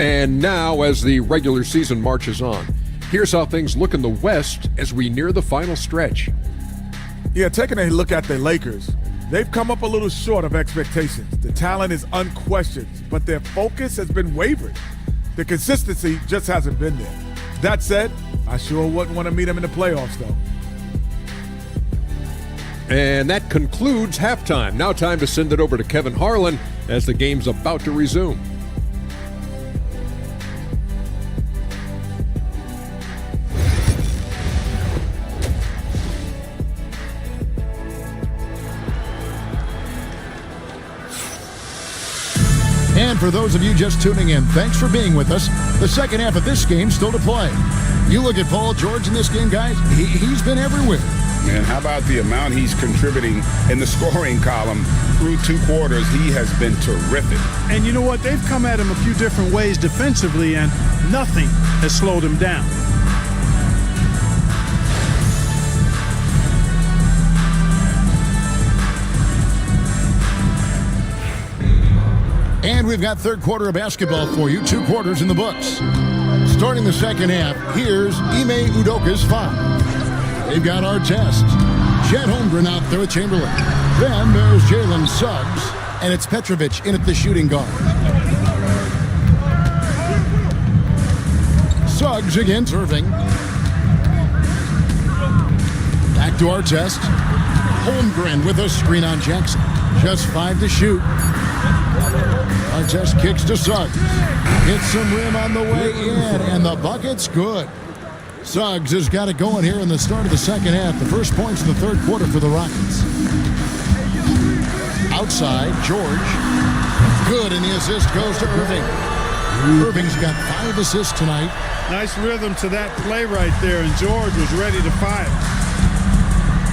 And now, as the regular season marches on, here's how things look in the West as we near the final stretch. Yeah, taking a look at the Lakers, they've come up a little short of expectations. The talent is unquestioned, but their focus has been wavering. The consistency just hasn't been there. That said, I sure wouldn't want to meet them in the playoffs, though. And that concludes halftime. Now time to send it over to Kevin Harlan as the game's about to resume. And for those of you just tuning in, thanks for being with us. The second half of this game still to play. You look at Paul George in this game, guys, he's been everywhere. And how about the amount he's contributing in the scoring column through 2 quarters? He has been terrific. And you know what? They've come at him a few different ways defensively, and nothing has slowed him down. And we've got third quarter of basketball for you, 2 quarters in the books. Starting the second half, here's Ime Udoka's 5. They've got Artest. Chet Holmgren out there with Chamberlain. Then there's Jalen Suggs, and it's Petrovic in at the shooting guard. Suggs against Irving. Back to Artest. Holmgren with a screen on Jackson. Just 5 to shoot. Artest kicks to Suggs. Hits some rim on the way in, and the bucket's good. Suggs has got it going here in the start of the second half. The first points in the third quarter for the Rockets. Outside, George. Good, and the assist goes to Irving. Irving's got 5 assists tonight. Nice rhythm to that play right there, and George was ready to fire.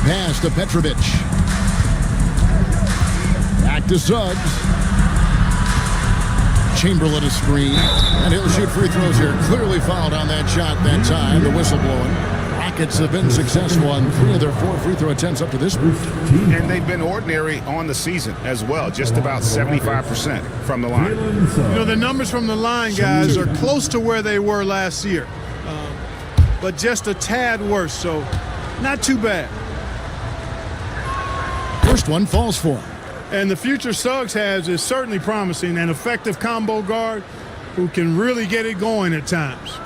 Pass to Petrovic. Back to Suggs. Chamberlain a screen, and he'll shoot free throws here. Clearly fouled on that shot that time. The whistle blowing. Rockets have been successful on 3 of their 4 free throw attempts up to this point. And they've been ordinary on the season as well, just about 75% from the line. You know, the numbers from the line, guys, are close to where they were last year, but just a tad worse, so not too bad. first one falls for him. And the future Suggs has is certainly promising, an effective combo guard who can really get it going at times.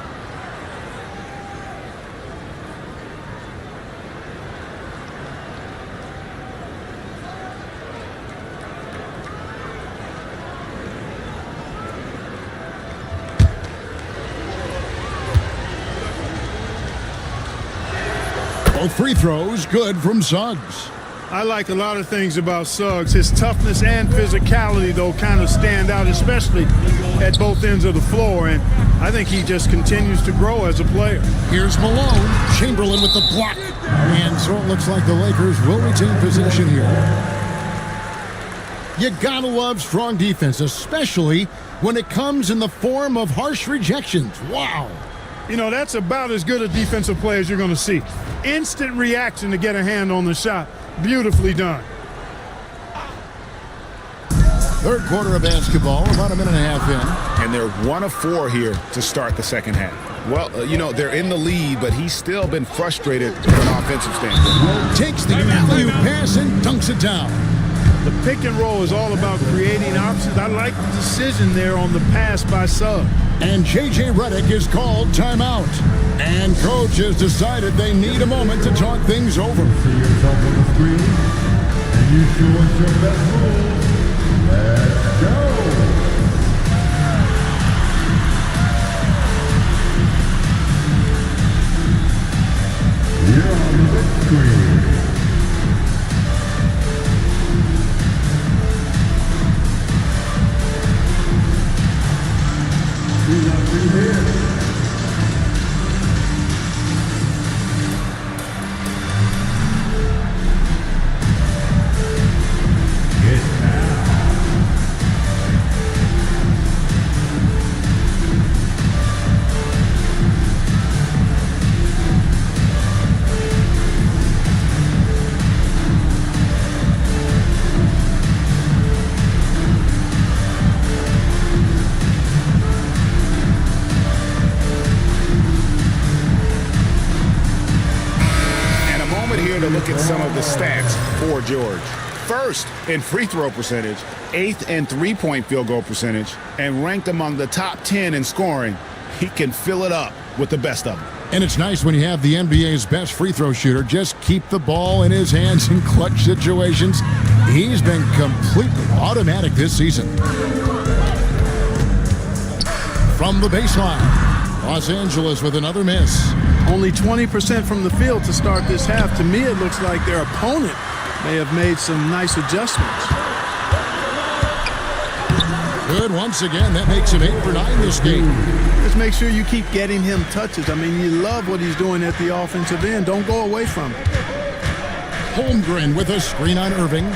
Both free throws good from Suggs. I like a lot of things about Suggs. His toughness and physicality, though, kind of stand out, especially at both ends of the floor. And I think he just continues to grow as a player. Here's Malone. Chamberlain with the block. And so it looks like the Lakers will retain possession here. You gotta love strong defense, especially when it comes in the form of harsh rejections. Wow. You know, that's about as good a defensive play as you're going to see. Instant reaction to get a hand on the shot. Beautifully done. Third quarter of basketball, about a minute and a half in. And they're 1 of 4 here to start the second half. Well, you know, they're in the lead, but he's still been frustrated from an offensive standpoint. Takes the alley-oop pass and dunks it down. The pick and roll is all about creating options. I like the decision there on the pass by Suggs. And J.J. Redick is called timeout. And coach has decided they need a moment to talk things over. See yourself on the screen, and you show us your best move. Let's go. You're on the big screen. He's up in here. To look at some of the stats for George. First in free throw percentage, 8th in three-point field goal percentage, and ranked among the top 10 in scoring. He can fill it up with the best of them. And it's nice when you have the NBA's best free throw shooter just keep the ball in his hands in clutch situations. He's been completely automatic this season. From the baseline, Los Angeles with another miss. Only 20% from the field to start this half. To me, it looks like their opponent may have made some nice adjustments. Good once again. That makes him 8 for 9 this game. Just make sure you keep getting him touches. I mean, you love what he's doing at the offensive end. Don't go away from it. Holmgren with a screen on Irving.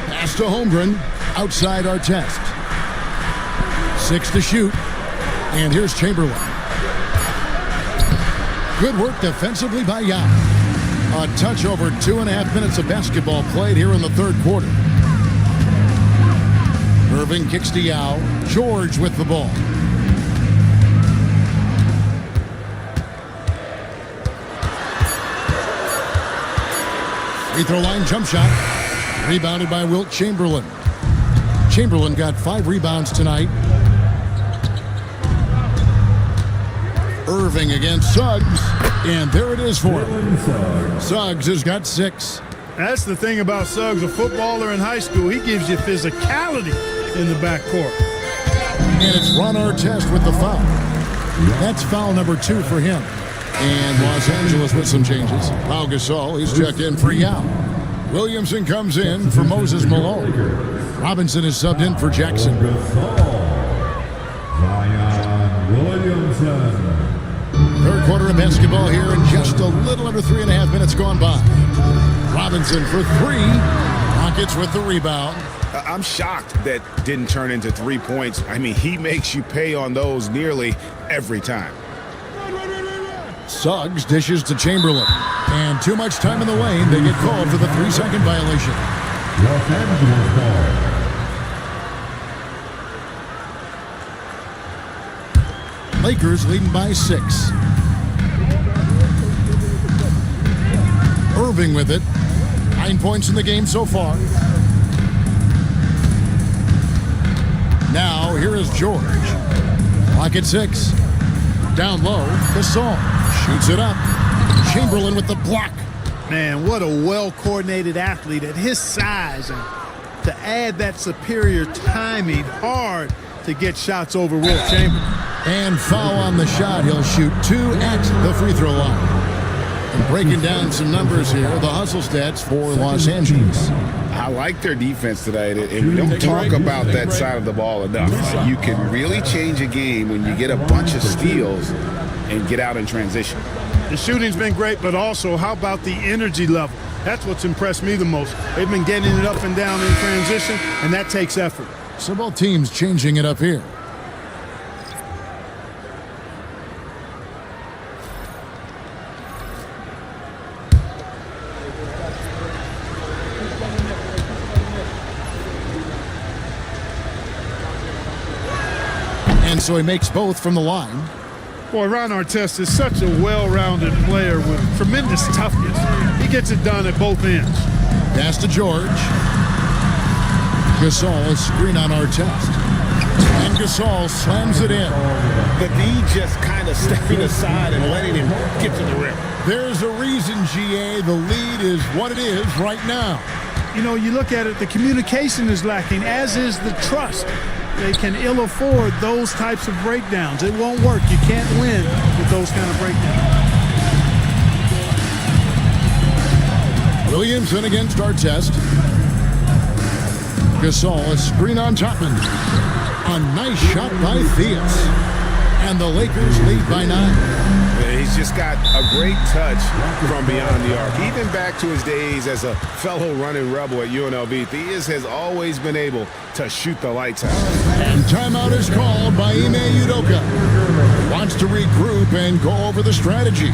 Pass to Holmgren. Outside Artest. 6 to shoot. And here's Chamberlain. Good work defensively by Yao. A touch over 2.5 minutes of basketball played here in the third quarter. Irving kicks to Yao. George with the ball. Free throw line jump shot. Rebounded by Wilt Chamberlain. Chamberlain got 5 rebounds tonight. Irving against Suggs, and there it is for him. Suggs has got 6. That's the thing about Suggs, a footballer in high school. He gives you physicality in the backcourt. And it's Ron Artest with the foul. That's foul number 2 for him. And Los Angeles with some changes. Pau Gasol, he's checked in for Yao. Williamson comes in for Moses Malone. Robinson is subbed in for Jackson. Zion Williamson. Third quarter of basketball here in just a little under 3.5 minutes gone by. Robinson for 3. Rockets with the rebound. I'm shocked that didn't turn into 3 points. I mean, he makes you pay on those nearly every time. Suggs dishes to Chamberlain. And too much time in the lane. They get called for the 3-second violation. Los Angeles ball. Lakers leading by 6. Irving with it. 9 points in the game so far. Now, here is George. Clock at 6. Down low, Gasol shoots it up. Chamberlain with the block. Man, what a well-coordinated athlete at his size. And to add that superior timing, hard to get shots over Wilt Chamberlain. And foul on the shot. He'll shoot 2 at the free throw line. And breaking down some numbers here, the hustle stats for Los Angeles. I like their defense tonight, and we don't talk about that side of the ball enough. You can really change a game when you get a bunch of steals and get out in transition. The shooting's been great, but also how about the energy level? That's what's impressed me the most. They've been getting it up and down in transition, and that takes effort. So both teams changing it up here. And so he makes both from the line. Boy, Ron Artest is such a well-rounded player with tremendous toughness. He gets it done at both ends. Pass to George. Gasol, a screen on Artest. And Gasol slams it in. The D just kind of stepping aside and letting him get to the rim. There's a reason, GA, the lead is what it is right now. You know, you look at it, the communication is lacking, as is the trust. They can ill afford those types of breakdowns. It won't work. You can't win with those kind of breakdowns. Williamson against Artest. Gasol, a screen on Chapman. A nice shot by Theus. And the Lakers lead by 9. He's just got a great touch from beyond the arc. Even back to his days as a fellow running rebel at UNLV, Theus has always been able to shoot the lights out. And timeout is called by Ime Udoka. Wants to regroup and go over the strategy.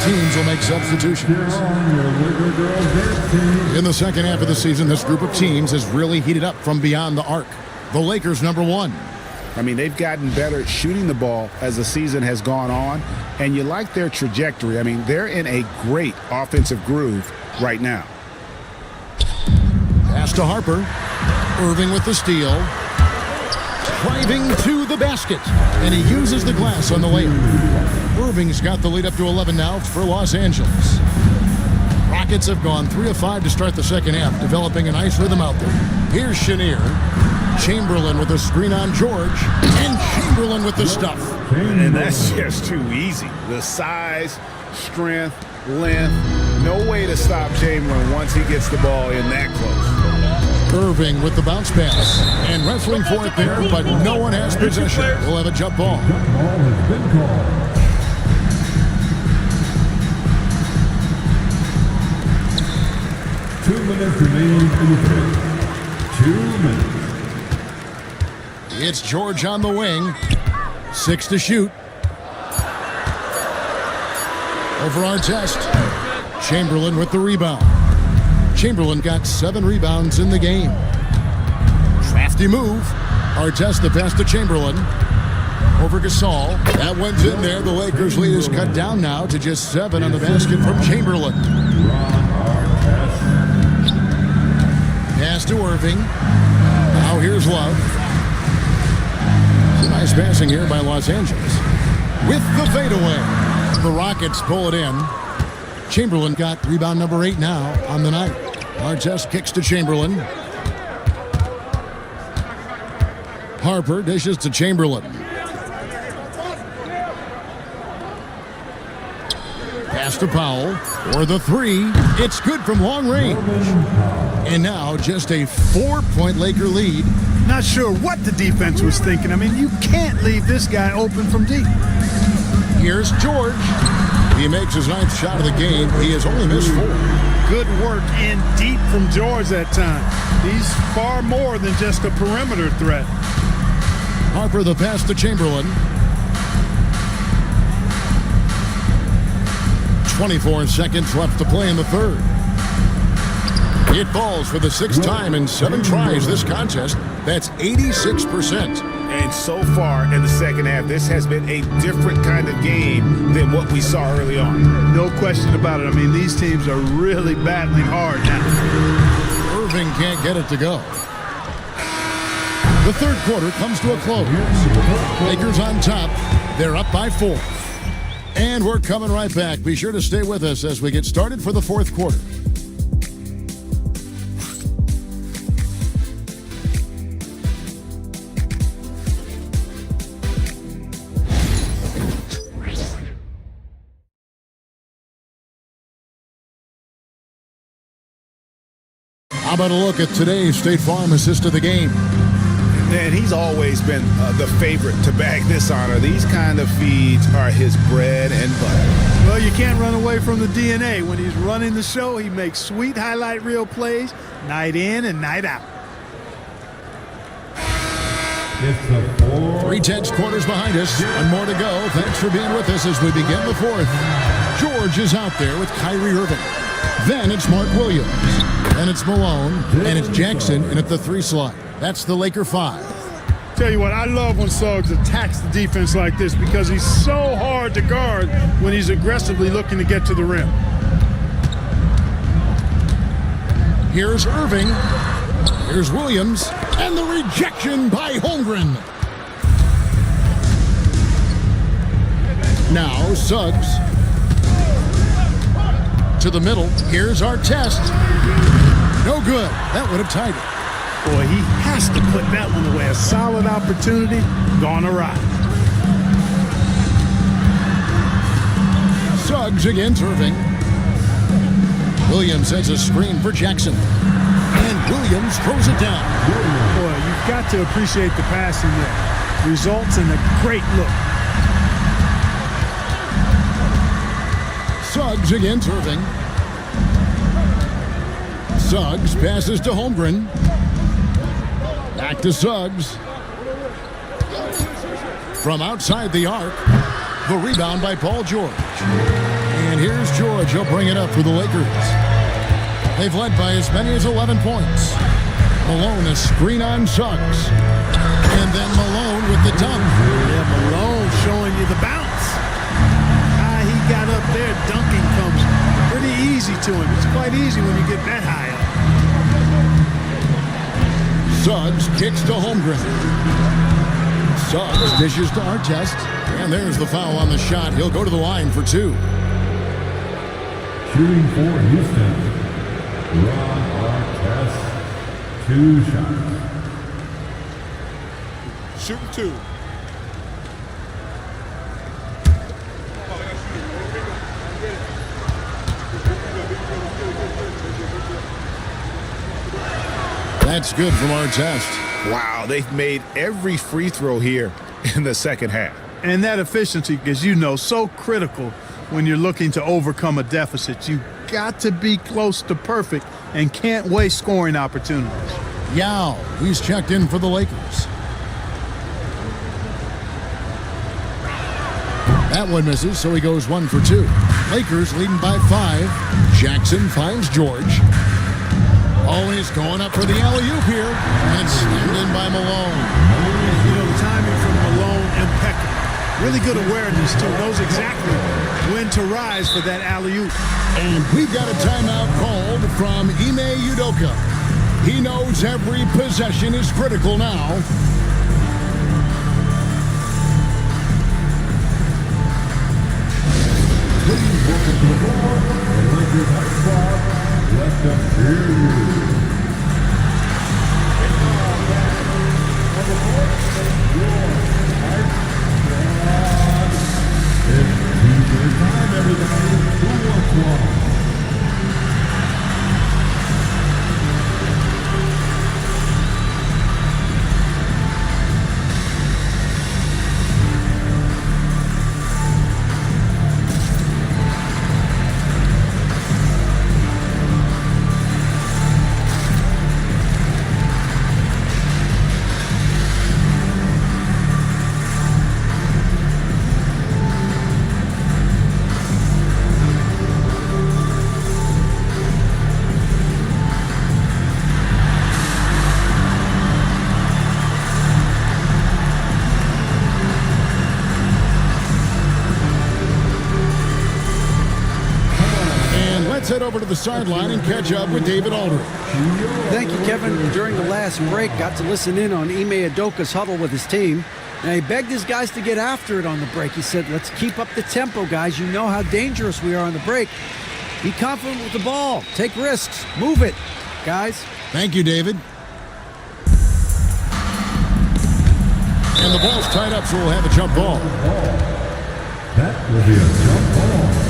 Teams will make substitutions. In the second half of the season, this group of teams has really heated up from beyond the arc. The Lakers, number 1. I mean, they've gotten better at shooting the ball as the season has gone on, and you like their trajectory. I mean, they're in a great offensive groove right now. Pass to Harper. Irving with the steal. Driving to the basket. And he uses the glass on the layup. Irving's got the lead up to 11 now for Los Angeles. Rockets have gone 3 of 5 to start the second half, developing a nice rhythm out there. Here's Chenier. Chamberlain with a screen on George. And Chamberlain with the stuff. And that's just too easy. The size, strength, length. No way to stop Chamberlain once he gets the ball in that close. Irving with the bounce pass. And wrestling for it there, but no one has possession. We'll have a jump ball. Has been called. 2 minutes remaining in the third. 2 minutes. It's George on the wing. 6 to shoot. Over Artest. Chamberlain with the rebound. Chamberlain got 7 rebounds in the game. Crafty move. Artest the pass to Chamberlain. Over Gasol. That one's in there. The Lakers' lead is cut down now to just 7 on the basket from Chamberlain. Pass to Irving. Now here's Love. Nice passing here by Los Angeles. With the fadeaway. The Rockets pull it in. Chamberlain got rebound number 8 now on the night. Artest kicks to Chamberlain. Harper dishes to Chamberlain. Pass to Powell for the three. It's good from long range. And now just a 4-point Laker lead. Not sure what the defense was thinking. I mean, you can't leave this guy open from deep. Here's George. He makes his 9th shot of the game. He has only missed 4. Good work in deep from George that time. He's far more than just a perimeter threat. Harper the pass to Chamberlain. 24 seconds left to play in the third. It falls for the 6th time in 7 tries this contest. That's 86%. And so far in the second half, this has been a different kind of game than what we saw early on. No question about it. I mean, these teams are really battling hard now. Irving can't get it to go. The third quarter comes to a close. Lakers on top. They're up by 4. And we're coming right back. Be sure to stay with us as we get started for the fourth quarter. How about a look at today's State Farm assist of the game? And he's always been the favorite to bag this honor. These kind of feeds are his bread and butter. Well, you can't run away from the DNA. When he's running the show, he makes sweet highlight reel plays night in and night out. 3/10 quarters behind us. One more to go. Thanks for being with us as we begin the fourth. George is out there with Kyrie Irving. Then it's Mark Williams. Then it's Malone. And it's Jackson in at the 3 slot. That's the Laker 5. Tell you what, I love when Suggs attacks the defense like this because he's so hard to guard when he's aggressively looking to get to the rim. Here's Irving. Here's Williams. And the rejection by Holmgren. Now Suggs. To the middle. Here's our test. No good. That would have tied it. Boy, he has to put that one away. A solid opportunity gone awry. Suggs against Irving. Williams sends a screen for Jackson. And Williams throws it down. Boy, you've got to appreciate the passing there. Results in a great look. Suggs against Irving. Suggs passes to Holmgren. Back to Suggs. From outside the arc. The rebound by Paul George. And here's George. He'll bring it up for the Lakers. They've led by as many as 11 points. Malone a screen on Suggs. And then Malone with the dunk. Yeah, Malone showing you the bounce. He got up there. Dunking comes pretty easy to him. It's quite easy when you get that high up. Suggs kicks to Holmgren. Suggs dishes to Artest. And there's the foul on the shot. He'll go to the line for 2. Shooting for Houston, Ron Artest, 2 shots. Shooting 2. That's good from Artest. Wow, they've made every free throw here in the second half. And that efficiency, as you know, so critical when you're looking to overcome a deficit. You got to be close to perfect and can't waste scoring opportunities. Yao, he's checked in for the Lakers. That one misses, so he goes 1 for 2. Lakers leading by 5. Jackson finds George. Oh, he's going up for the alley-oop here. And it's slammed in by Malone. You know, the timing from Malone, impeccable. Really good awareness, too. Knows exactly when to rise for that alley-oop. And we've got a timeout called from Ime Udoka. He knows every possession is critical now. Please welcome to the floor, the Lakers high squad. Let them hear you. head over to the sideline and catch up with David Aldridge. Thank you, Kevin. During the last break, got to listen in on Ime Udoka's huddle with his team. And he begged his guys to get after it on the break. He said, let's keep up the tempo, guys. You know how dangerous we are on the break. Be confident with the ball. Take risks. Move it, guys. Thank you, David. And the ball's tied up, so we'll have a jump ball. That will be a jump ball.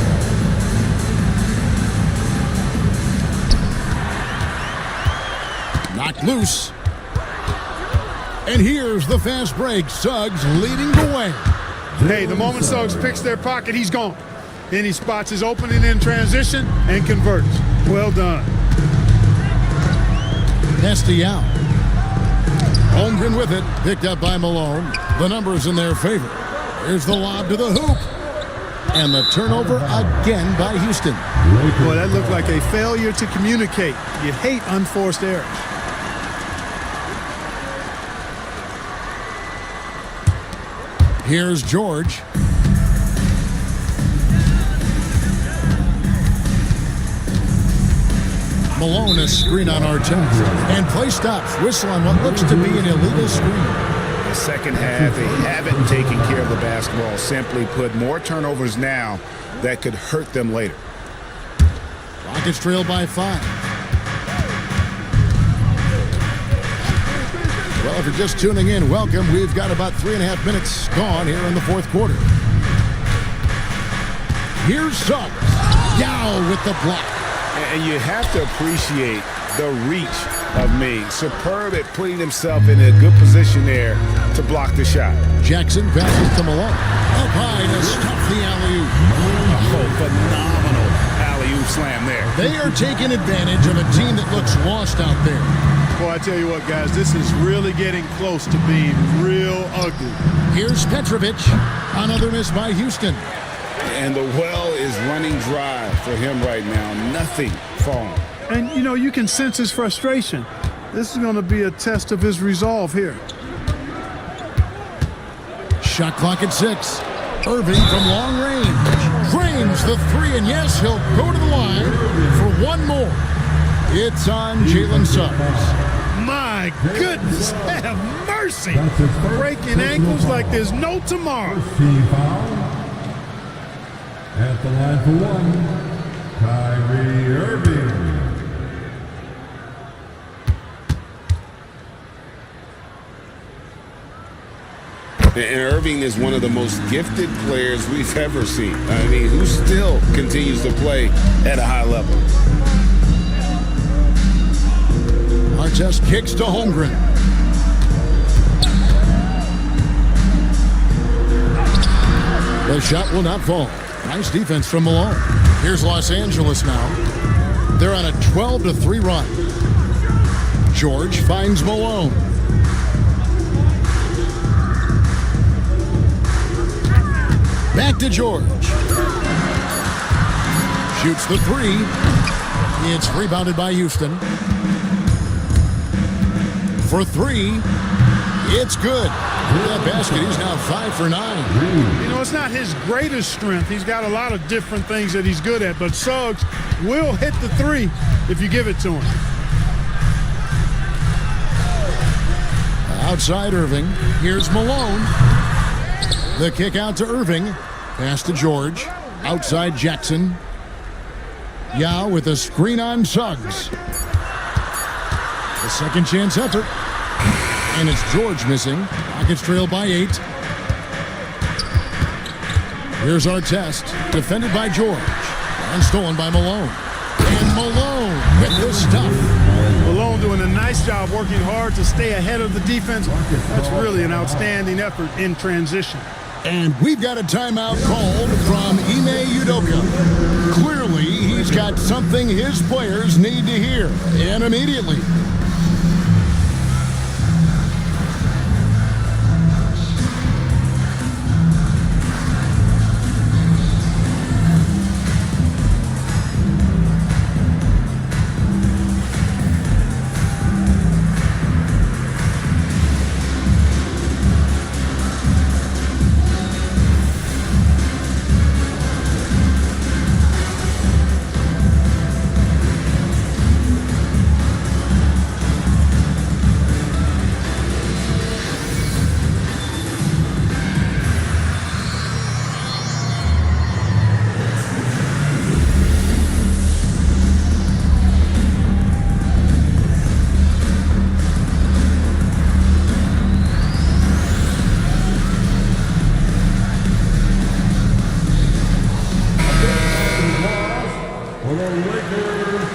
Knocked loose. And here's the fast break. Suggs leading the way. Hey, the moment Suggs picks their pocket, he's gone. Then he spots his opening in transition and converts. Well done. Yao. Holmgren with it. Picked up by Malone. The numbers in their favor. Here's the lob to the hoop. And the turnover again by Houston. Boy, that looked like a failure to communicate. You hate unforced errors. Here's George. Malone, a screen on Artest. And play stops. Whistle on what looks to be an illegal screen. The second half, they haven't taken care of the basketball. Simply put, more turnovers now that could hurt them later. Rockets trail by 5. Well, if you're just tuning in, welcome. We've got about 3.5 minutes gone here in the fourth quarter. Here's Suggs. Yao with the block. And you have to appreciate the reach of me. Superb at putting himself in a good position there to block the shot. Jackson passes to Malone. Up high to stuff the alley-oop. Oh, phenomenal alley-oop slam there. They are taking advantage of a team that looks lost out there. Boy, I tell you what, guys, this is really getting close to being real ugly. Here's Petrovic. Another miss by Houston. And the well is running dry for him right now. Nothing falling. And, you know, you can sense his frustration. This is going to be a test of his resolve here. Shot clock at 6. Irving from long range. Frames the 3, and yes, he'll go to the line for one more. It's on Jalen Suggs. My goodness, have mercy. Breaking ankles like there's no tomorrow. Team foul. At the line for 1, Kyrie Irving. And Irving is one of the most gifted players we've ever seen. I mean, who still continues to play at a high level. Artest kicks to Holmgren. The shot will not fall. Nice defense from Malone. Here's Los Angeles now. They're on a 12-3 run. George finds Malone. Back to George. Shoots the 3. It's rebounded by Houston. For 3. It's good. That basket, he's now 5 for 9. You know, it's not his greatest strength. He's got a lot of different things that he's good at, but Suggs will hit the 3 if you give it to him. Outside Irving. Here's Malone. The kick out to Irving. Pass to George. Outside Jackson. Yao with a screen on Suggs. The second chance effort. And it's George missing. Rockets trail by 8. Here's Artest. Defended by George. And stolen by Malone. And Malone with the stuff. Malone doing a nice job working hard to stay ahead of the defense. That's really an outstanding effort in transition. And we've got a timeout called from Ime Udoka. Clearly, he's got something his players need to hear. And immediately. Lakers.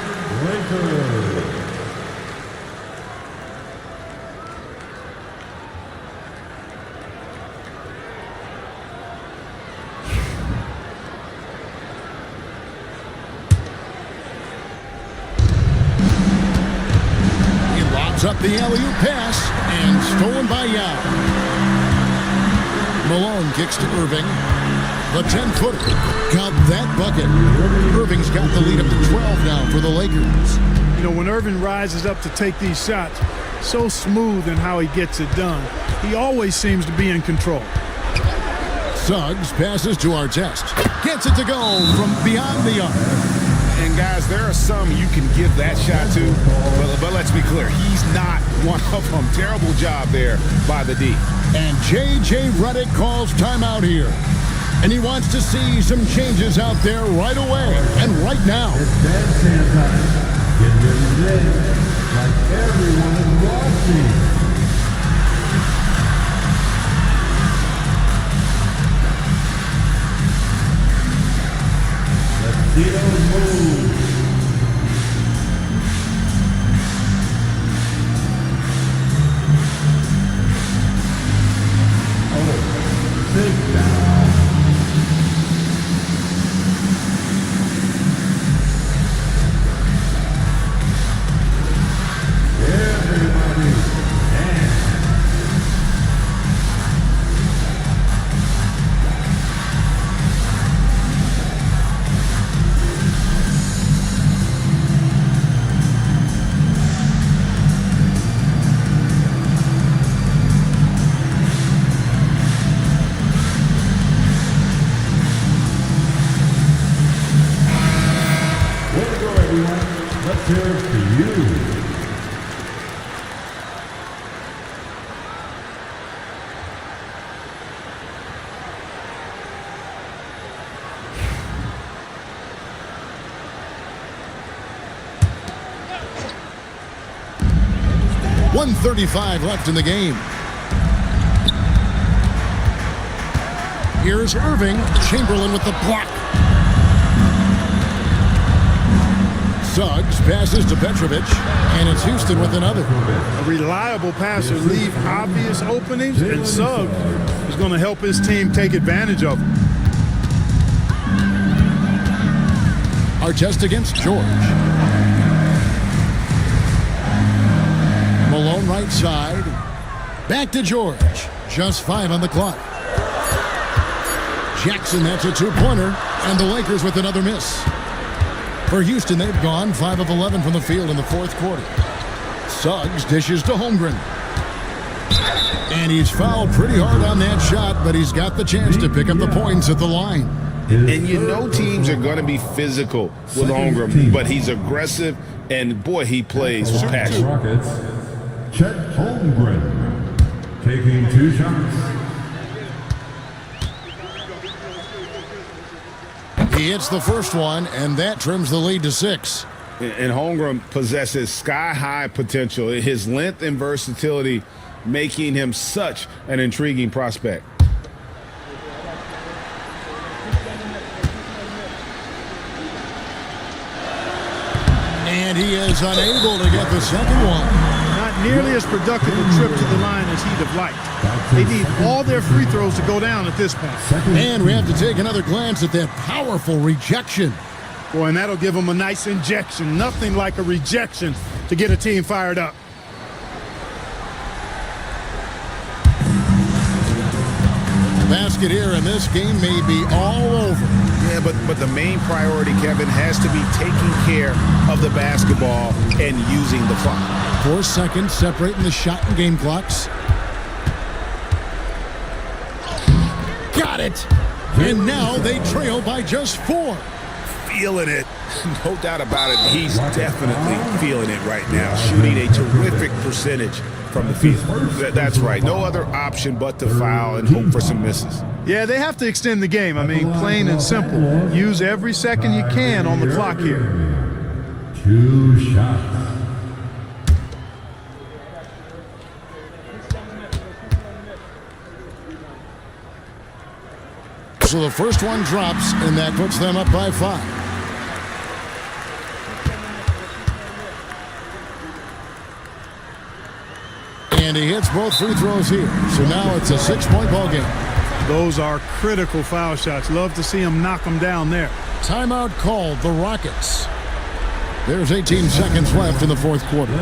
Up the alley-oop pass and stolen by Yao. Malone kicks to Irving. The 10-footer. Count that bucket. Irving's got the lead up to 12 now for the Lakers. You know, when Irving rises up to take these shots, so smooth in how he gets it done. He always seems to be in control. Suggs passes to Artest. Gets it to go from beyond the arc. And guys, there are some you can give that shot to, but let's be clear, he's not one of them. Terrible job there by the D. And J.J. Redick calls timeout here. And he wants to see some changes out there right away and right now. It's dance time. Get ready to dance like everyone is watching. See those moves. Oh, sit down. Everybody dance. Let's hear it for you. .135 left in the game. Here's Irving. Chamberlain with the block. Suggs passes to Petrovic, and it's Houston with another. A reliable passer leaves obvious openings, and Suggs is going to help his team take advantage of them. Artest against George. Malone right side. Back to George. Just 5 on the clock. Jackson, that's a two-pointer, and the Lakers with another miss. For Houston, they've gone 5 of 11 from the field in the fourth quarter. Suggs dishes to Holmgren. And he's fouled pretty hard on that shot, but he's got the chance to pick up the points at the line. And you know teams are going to be physical with Holmgren, but he's aggressive, and boy, he plays with passion. Rockets, Chet Holmgren taking 2 shots. He hits the first one, and that trims the lead to 6. And Holmgren possesses sky-high potential. His length and versatility making him such an intriguing prospect. And he is unable to get the second one. Not nearly as productive a trip to the line as he'd have liked. They need all their free throws to go down at this point. And we have to take another glance at that powerful rejection. Boy, and that'll give them a nice injection. Nothing like a rejection to get a team fired up. Basket here, and this game may be all over. Yeah, but the main priority, Kevin, has to be taking care of the basketball and using the clock. 4 seconds separating the shot and game clocks. Got it! And now they trail by just 4. Feeling it. No doubt about it. He's definitely feeling it right now. Shooting a terrific percentage from the field. That's right. No other option but to foul and hope for some misses. Yeah, they have to extend the game. I mean, plain and simple. Use every second you can on the clock here. 2 shots. So the first one drops, and that puts them up by 5. And he hits both free throws here. So now it's a 6-point ball game. Those are critical foul shots. Love to see him knock them down there. Timeout called, the Rockets. There's 18 seconds left in the fourth quarter.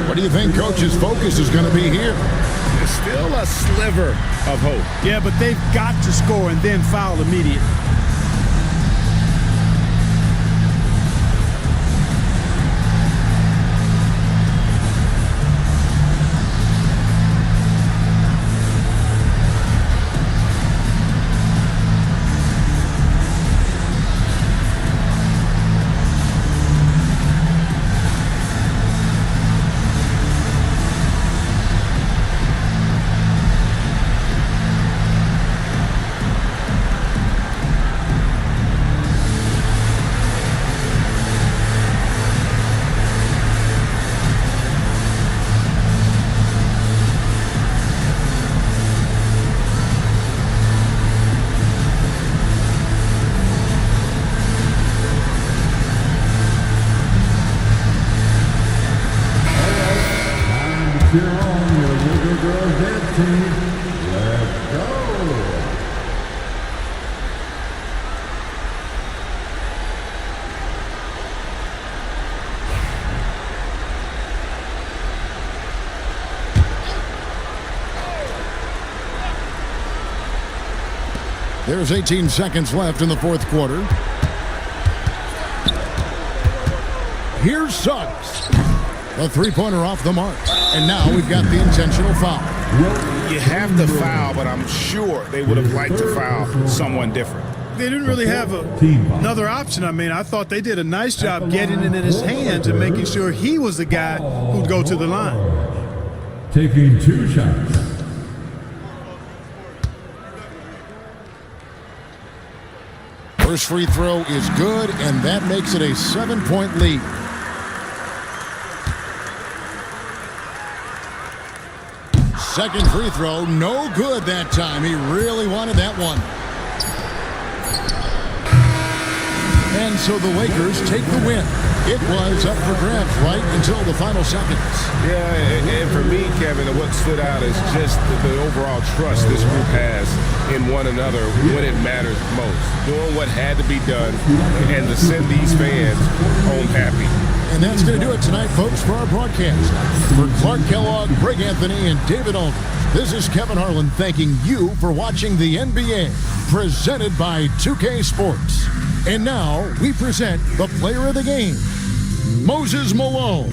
What do you think Coach's focus is going to be here? There's still a sliver of hope. Yeah, but they've got to score and then foul immediately. Cheer on your little girls dance team. Let's go. There's 18 seconds left in the fourth quarter. Here's Suggs. A three-pointer off the mark. And now we've got the intentional foul. You have to foul, but I'm sure they would have liked to foul someone different. They didn't really have another option. I mean, I thought they did a nice job getting it in his hands and making sure he was the guy who'd go to the line. Taking 2 shots. First free throw is good, and that makes it a 7-point lead. Second free throw, no good that time. He really wanted that one. And so the Lakers take the win. It was up for grabs right until the final seconds. Yeah, and for me, Kevin, what stood out is just the overall trust this group has in one another when it matters most. Doing what had to be done and to send these fans home happy. And that's going to do it tonight, folks, for our broadcast. For Clark Kellogg, Greg Anthony, and David Aldridge, this is Kevin Harlan thanking you for watching the NBA, presented by 2K Sports. And now we present the player of the game, Moses Malone.